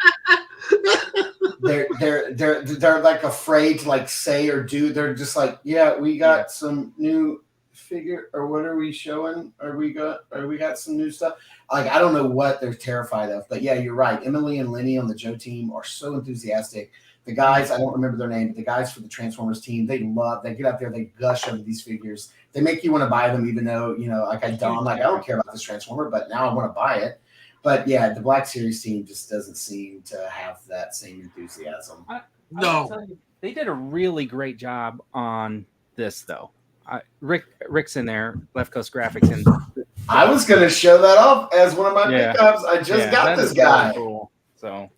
They're like afraid to like say or do. They're just like, yeah, we got some new figure, or what are we showing? Or we got some new stuff. Like, I don't know what they're terrified of, but yeah, you're right. Emily and Lenny on the Joe team are so enthusiastic. The guys, I don't remember their name, but the guys for the Transformers team, they get out there, they gush over these figures. They make you want to buy them, even though, like I'm like, I don't care about this Transformer, but now I want to buy it. But yeah, the Black Series team just doesn't seem to have that same enthusiasm. No. They did a really great job on this, though. Rick's in there, Left Coast Graphics, and I was going to show that off as one of my pickups. I just got this guy. Really cool. So.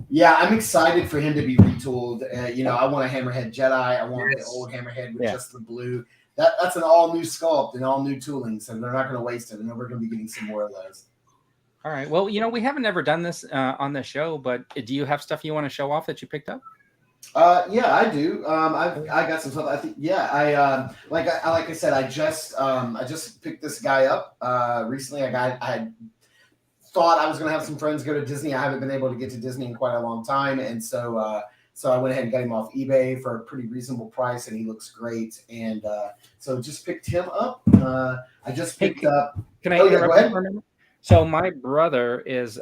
Yeah, I'm excited for him to be retooled. I want a Hammerhead Jedi. I want the old Hammerhead with just the blue. That's an all-new sculpt and all-new tooling, so they're not going to waste it. I know we're going to be getting some more of those. All right. Well, we haven't ever done this on the show, but do you have stuff you want to show off that you picked up? Yeah, I do. I got some stuff. I think, like I said, I just picked this guy up recently. I thought I was going to have some friends go to Disney. I haven't been able to get to Disney in quite a long time, and so I went ahead and got him off eBay for a pretty reasonable price, and he looks great. And so just picked him up. I just picked up. Can I interrupt for a minute? So my brother is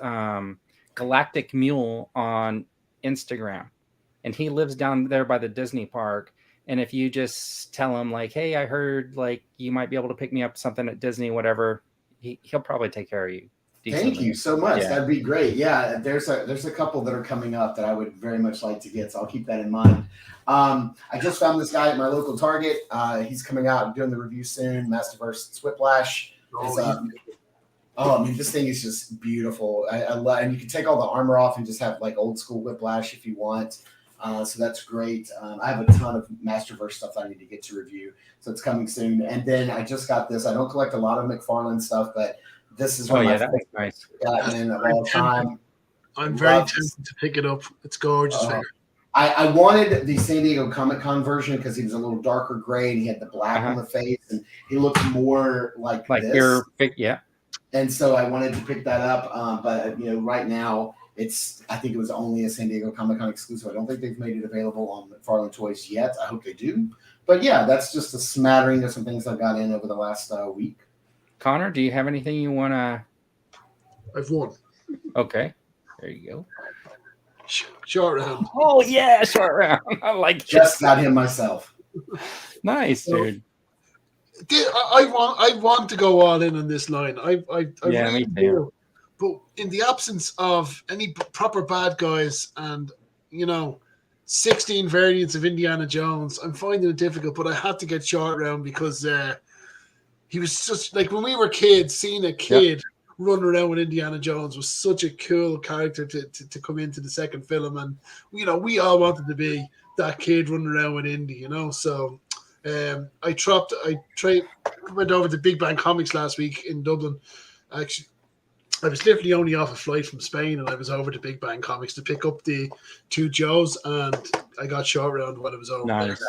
Galactic Mule on Instagram, and he lives down there by the Disney park. And if you just tell him like, "Hey, I heard like you might be able to pick me up something at Disney, whatever," he'll probably take care of you. Thank you so much. Yeah. That'd be great. Yeah, there's a couple that are coming up that I would very much like to get, so I'll keep that in mind. I just found this guy at my local Target. He's coming out and doing the review soon. Masterverse Whiplash. This thing is just beautiful. I love, and you can take all the armor off and just have like old school Whiplash if you want. So that's great. I have a ton of Masterverse stuff I need to get to review, so it's coming soon. And then I just got this. I don't collect a lot of McFarlane stuff, but this is one of my favorite nice. Batman of all time. I'm very tempted to pick it up. It's gorgeous. I wanted the San Diego Comic-Con version because he was a little darker gray and he had the black on the face and he looked more like this. And so I wanted to pick that up, but right now I think it was only a San Diego Comic-Con exclusive. I don't think they've made it available on McFarlane Toys yet. I hope they do. But yeah, that's just a smattering of some things I've got in over the last week. Connor, do you have anything you want to? I've won. Okay, there you go. Short round. Oh yeah, short round. I like. Just got him myself. Nice, dude. I want to go all in on this line. I really do. But in the absence of any proper bad guys and 16 variants of Indiana Jones, I'm finding it difficult. But I had to get short round because he was just like when we were kids, seeing a kid run around with Indiana Jones was such a cool character to come into the second film, and we all wanted to be that kid running around with Indy, So I went over to Big Bang Comics last week in Dublin. Actually, I was literally only off a flight from Spain, and I was over to Big Bang Comics to pick up the two Joes, and I got short round when it was over. Nice.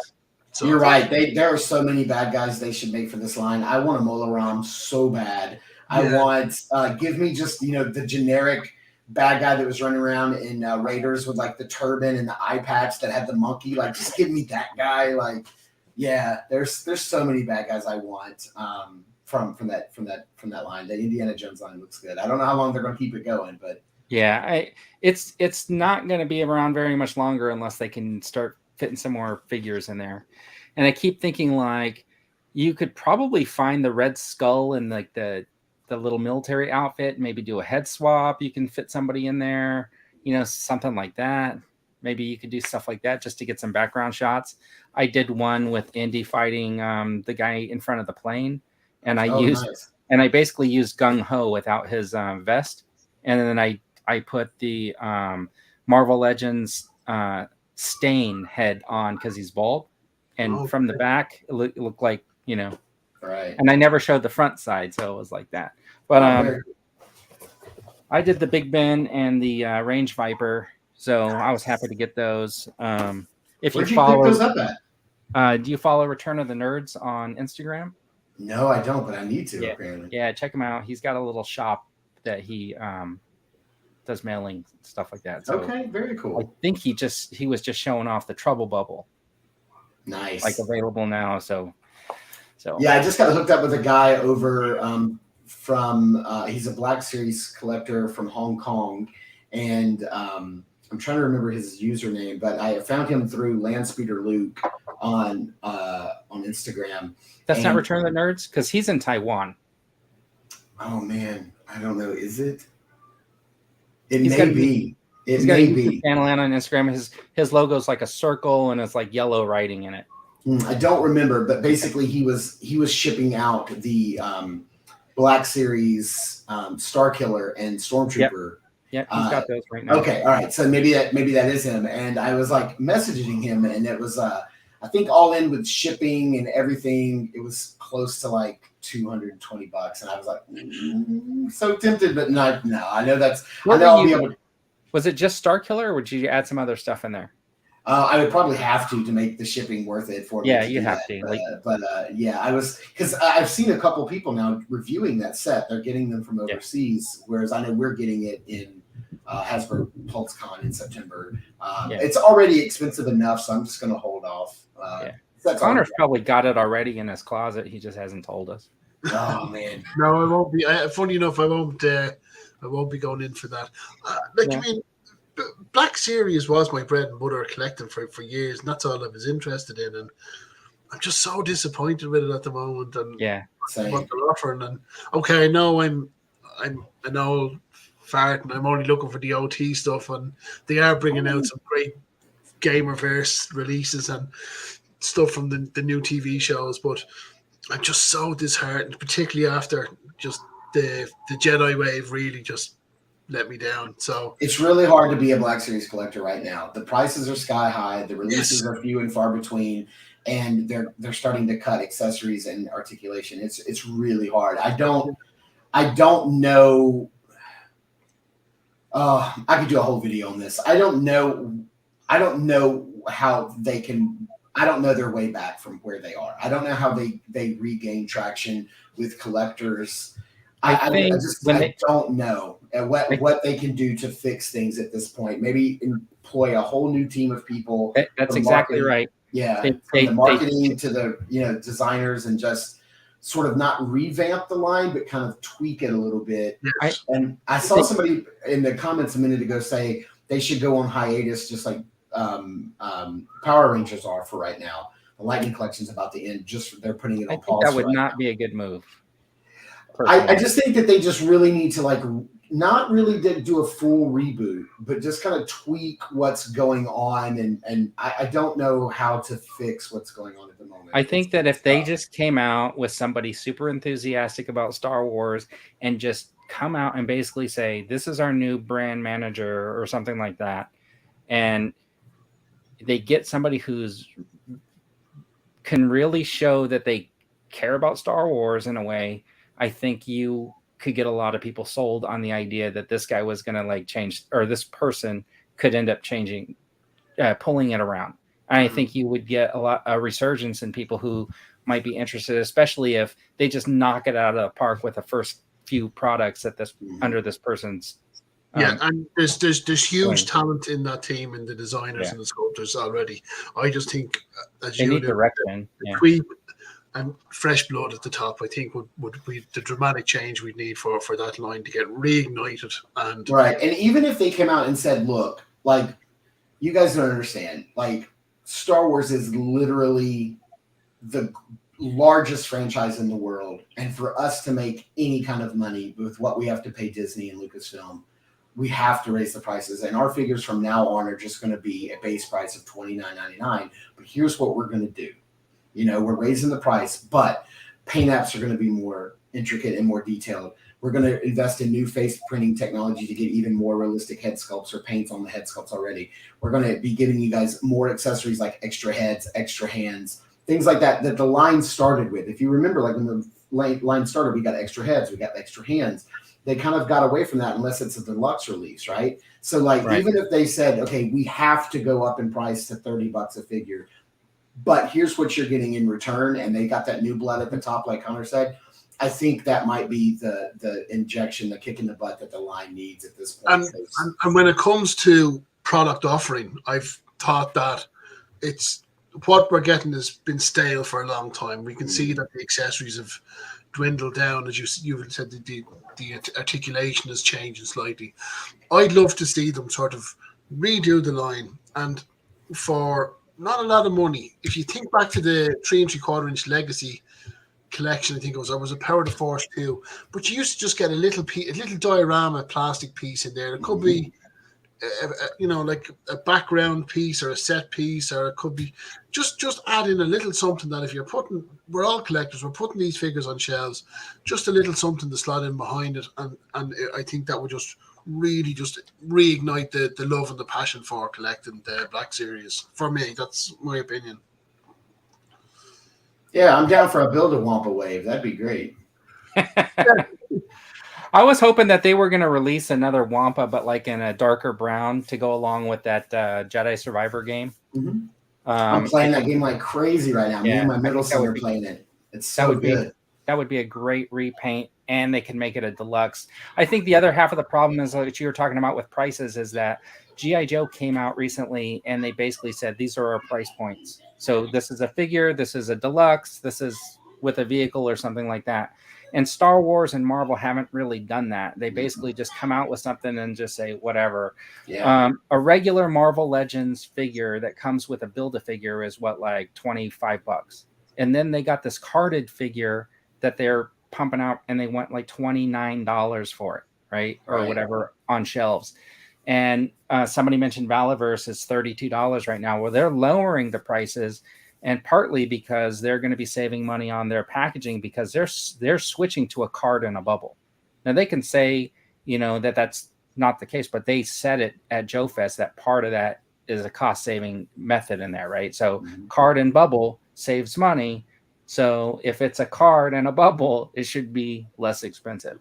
So you're right. There are so many bad guys they should make for this line. I want a Molaram so bad. I want give me just the generic bad guy that was running around in Raiders with like the turban and the eye patch that had the monkey. Like, just give me that guy. Like, yeah, there's so many bad guys I want from that line. The Indiana Jones line looks good. I don't know how long they're going to keep it going, but yeah, it's not going to be around very much longer unless they can start fitting some more figures in there. And I keep thinking like you could probably find the Red Skull in like the little military outfit, maybe do a head swap. You can fit somebody in there, something like that. Maybe you could do stuff like that just to get some background shots. I did one with Indy fighting the guy in front of the plane, and I basically used Gung Ho without his vest, and then I put the Marvel Legends Stain head on because he's bald, and from the back it looked like right. And I never showed the front side, so it was like that. But I did the Big Ben and the Range Viper, so I was happy to get those. If Where'd you pick follow those up at? Do you follow Return of the Nerds on Instagram? No, I don't, but I need to. Yeah, apparently. yeah. Check him out. He's got a little shop that he does mailing stuff like that. So okay, very cool. I think he was just showing off the Trouble Bubble. Nice, like available now. So yeah, I just got hooked up with a guy over from he's a Black Series collector from Hong Kong, and I'm trying to remember his username, but I found him through Landspeeder Luke on Instagram. That's not Return of the Nerds, because he's in Taiwan. Oh man, I don't know. Is it? It may be. It He's got may a be. channel on Instagram. His logo's like a circle and it's like yellow writing in it. I don't remember, but basically he was shipping out the Black Series Star Killer and Stormtrooper. Yep, he's got those right now. Okay, all right. So maybe that is him. And I was like messaging him, and it was I think all in with shipping and everything, it was close to like $220, and I was like so tempted, but no. I know that's. I know I'll be able to, was it just Star Killer, or would you add some other stuff in there? I would probably have to make the shipping worth it for me. Yeah, you have to. But yeah, I was, because I've seen a couple people now reviewing that set. They're getting them from overseas, whereas I know we're getting it in Hasbro PulseCon in September. It's already expensive enough, so I'm just going to hold off. Connor's probably got it already in his closet. He just hasn't told us. Oh man, no, I won't be. Funny enough, I won't be going in for that. I mean, Black Series was my bread and butter collecting for years, and that's all I was interested in. And I'm just so disappointed with it at the moment. And what they're offering. And okay, I know I'm an old fart, and I'm only looking for the OT stuff. And they are bringing out some great Gamerverse releases and stuff from the new TV shows. But I'm just so disheartened, particularly after just the Jedi wave really just let me down. So it's really hard to be a Black Series collector right now. The prices are sky high, the releases are few and far between, and they're starting to cut accessories and articulation. It's really hard. I don't know. I could do a whole video on this. I don't know how they can. I don't know their way back from where they are. I don't know how they regain traction with collectors. I don't know what they can do to fix things at this point. Maybe employ a whole new team of people. That's exactly right. Yeah, from the marketing to the designers, and just sort of not revamp the line, but kind of tweak it a little bit. And I saw somebody in the comments a minute ago say they should go on hiatus, just like Power Rangers are for right now. The Lightning Collection's about to end. Just they're putting it on pause. That would not be a good move. I just think that they just really need to not really do a full reboot, but just kind of tweak what's going on. And I don't know how to fix what's going on at the moment. I think that if they just came out with somebody super enthusiastic about Star Wars and just come out and basically say, this is our new brand manager or something like that, and they get somebody who's can really show that they care about Star Wars in a way, I think you could get a lot of people sold on the idea that this guy was going to change, or this person could end up changing, pulling it around. And I think you would get a resurgence in people who might be interested, especially if they just knock it out of the park with the first few products at under this person's. And there's huge talent in that team, and the designers and the sculptors already. I just think as they need direction. Tweak and fresh blood at the top, I think would be the dramatic change we'd need for that line to get reignited. And and even if they came out and said, look, you guys don't understand, Star Wars is literally the largest franchise in the world, and for us to make any kind of money with what we have to pay Disney and Lucasfilm, we have to raise the prices, and our figures from now on are just going to be a base price of $29.99. But here's what we're going to do. We're raising the price, but paint apps are going to be more intricate and more detailed. We're going to invest in new face printing technology to get even more realistic head sculpts, or paints on the head sculpts already. We're going to be giving you guys more accessories like extra heads, extra hands, things like that the line started with. If you remember, when the line started, we got extra heads, we got extra hands. They kind of got away from that unless it's a deluxe release, right? So even if they said, okay, we have to go up in price to $30 a figure, but here's what you're getting in return. And they got that new blood at the top, like Connor said. I think that might be the injection, the kick in the butt that the line needs at this point. And when it comes to product offering, I've thought that it's what we're getting has been stale for a long time. We can see that the accessories have dwindled down, as you said, the articulation is changing slightly. I'd love to see them sort of redo the line, and for not a lot of money. If you think back to the 3 3/4 inch Legacy collection, I think it was a Power to Force 2, but you used to just get a little diorama plastic piece in there. It could be like a background piece or a set piece, or it could be just add in a little something that if you're we're all collectors, we're putting these figures on shelves, just a little something to slot in behind it, and I think that would just really just reignite the love and the passion for collecting the Black Series. For me, that's my opinion. Yeah, I'm down for a Build-A-Wampa wave. That'd be great. I was hoping that they were going to release another Wampa, but like in a darker brown to go along with that Jedi Survivor game. Mm-hmm. I'm playing that game like crazy right now. Me and my middle son are playing it. It's so good. That would be a great repaint, and they can make it a deluxe. I think the other half of the problem is what you were talking about with prices is that G.I. Joe came out recently, and they basically said, these are our price points. So this is a figure, this is a deluxe, this is with a vehicle or something like that. And Star Wars and Marvel haven't really done that. They basically just come out with something and just say, whatever. Yeah. A regular Marvel Legends figure that comes with a Build-A-Figure is like $25. And then they got this carded figure that they're pumping out, and they want like $29 for it, right? Or whatever on shelves. And somebody mentioned Valaverse is $32 right now. Well, they're lowering the prices, and partly because they're going to be saving money on their packaging, because they're switching to a card and a bubble. Now they can say, that that's not the case, but they said it at Joe Fest that part of that is a cost saving method in there, right? So card and bubble saves money. So if it's a card and a bubble, it should be less expensive.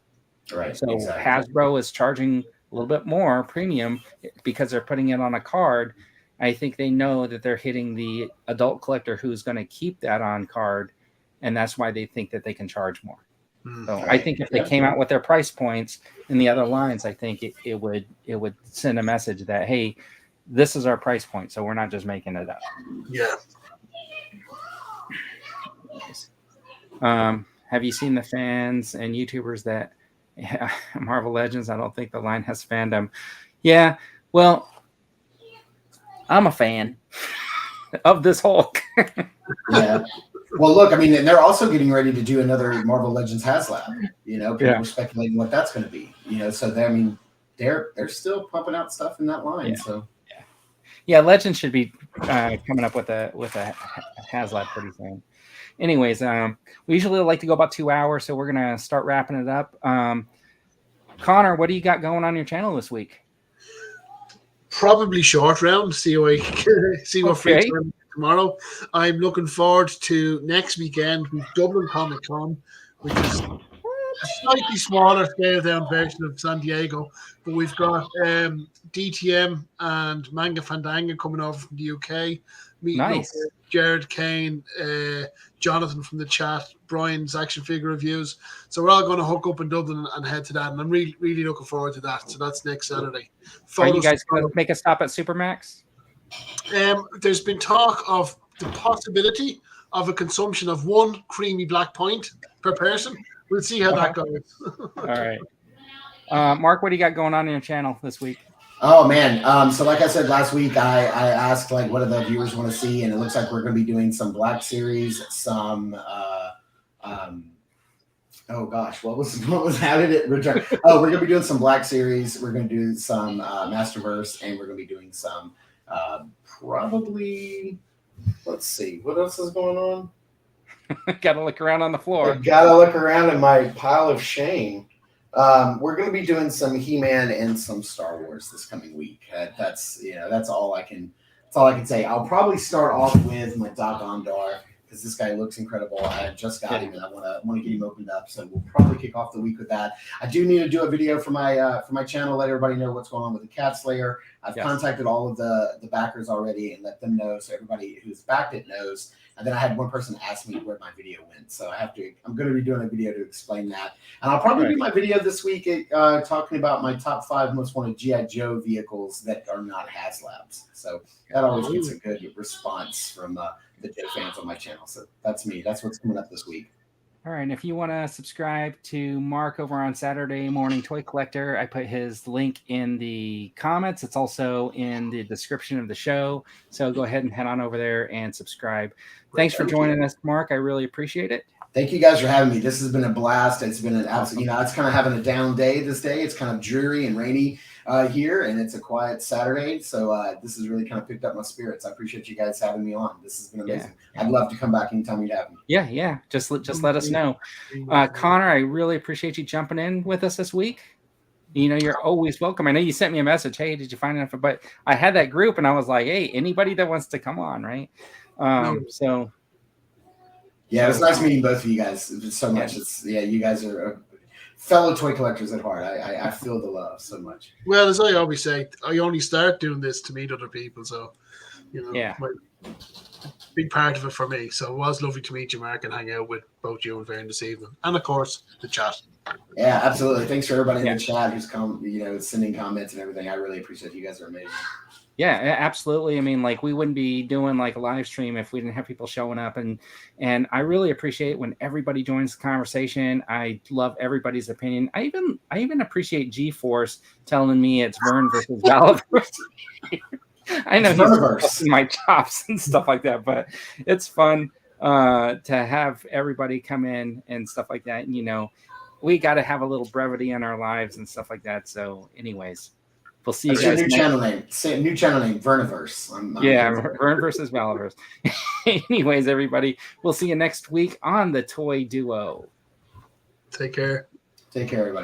Right. So exactly. Hasbro is charging a little bit more premium because they're putting it on a card. I think they know that they're hitting the adult collector who's going to keep that on card, and that's why they think that they can charge more. So I think if they came out with their price points in the other lines, I think it would send a message that, hey, this is our price point, so we're not just making it up. Yeah. Have you seen the fans and YouTubers that Marvel Legends? I don't think the line has fandom. Yeah, well, I'm a fan of this Hulk. Yeah. Well, look, I mean, and they're also getting ready to do another Marvel Legends HASLAB. People are speculating what that's going to be. So they're still pumping out stuff in that line. Yeah. So Legends should be coming up with a HASLAB pretty soon. Anyways, we usually like to go about 2 hours, so we're gonna start wrapping it up. Connor, what do you got going on your channel this week? Probably short round. See what free time tomorrow. I'm looking forward to next weekend with Dublin Comic Con, which is a slightly smaller, scaled down version of San Diego. But we've got DTM and Manga Fandango coming over from the UK. Nice. Jared Kane, Jonathan from the chat, Brian's action figure reviews. So we're all going to hook up in Dublin and head to that, and I'm really, really looking forward to that. So that's next Saturday. Are you guys going to make a stop at Supermax? There's been talk of the possibility of a consumption of one creamy black pint per person. We'll see how that goes. All right. Mark, what do you got going on your channel this week? Oh man. So like I said last week, I asked what do the viewers want to see, and it looks like we're going to be doing some Black Series, some oh gosh, what was how did it return? Oh, we're going to be doing some Black Series. We're going to do some Masterverse, and we're going to be doing some probably. Let's see, what else is going on? Gotta look around on the floor. I gotta look around in my pile of shame. We're going to be doing some He-Man and some Star Wars this coming week. That's all I can say. I'll probably start off with my Doc Ondar, because this guy looks incredible. I just got him, and I want to get him opened up. So we'll probably kick off the week with that. I do need to do a video for my channel, let everybody know what's going on with the Cat Slayer. I've contacted all of the backers already and let them know, so everybody who's backed it knows. And then I had one person ask me where my video went, so I'm going to be doing a video to explain that. And I'll probably do my video this week talking about my top 5 most wanted GI Joe vehicles that are not HASLABs. So that always gets a good response from the Joe fans on my channel. So that's me. That's what's coming up this week. All right, and if you want to subscribe to Mark over on Saturday Morning Toy Collector, I put his link in the comments. It's also in the description of the show. So go ahead and head on over there and subscribe. Thanks for joining us, Mark. I really appreciate it. Thank you guys for having me. This has been a blast. It's been an absolute, it's kind of having a down day this day. It's kind of dreary and rainy here, and it's a quiet Saturday. So this has really kind of picked up my spirits. I appreciate you guys having me on. This has been amazing. Yeah. I'd love to come back anytime you'd have me. Yeah. Just let us know. Connor, I really appreciate you jumping in with us this week. You're always welcome. I know you sent me a message. Hey, did you find enough? But I had that group, and I was like, hey, anybody that wants to come on, right? So. Yeah, it was nice meeting both of you guys so much. You guys are fellow toy collectors at heart. I feel the love so much. Well, as I always say, I only start doing this to meet other people. So, big part of it for me. So it was lovely to meet you, Mark, and hang out with both you and Vern this evening. And of course, the chat. Yeah, absolutely. Thanks for everybody in the chat who's sending comments and everything. I really appreciate it. You guys are amazing. Yeah, absolutely. I mean, we wouldn't be doing a live stream if we didn't have people showing up, and I really appreciate when everybody joins the conversation. I love everybody's opinion. I even appreciate G-Force telling me it's Vern versus Valaverse. I know he's busting my chops and stuff like that, but it's fun to have everybody come in and stuff like that. And, we got to have a little brevity in our lives and stuff like that. So anyways. We'll see you guys. New channel name, Verniverse. Vern versus Valaverse. Anyways, everybody, we'll see you next week on the Toy Duo. Take care. Take care, everybody.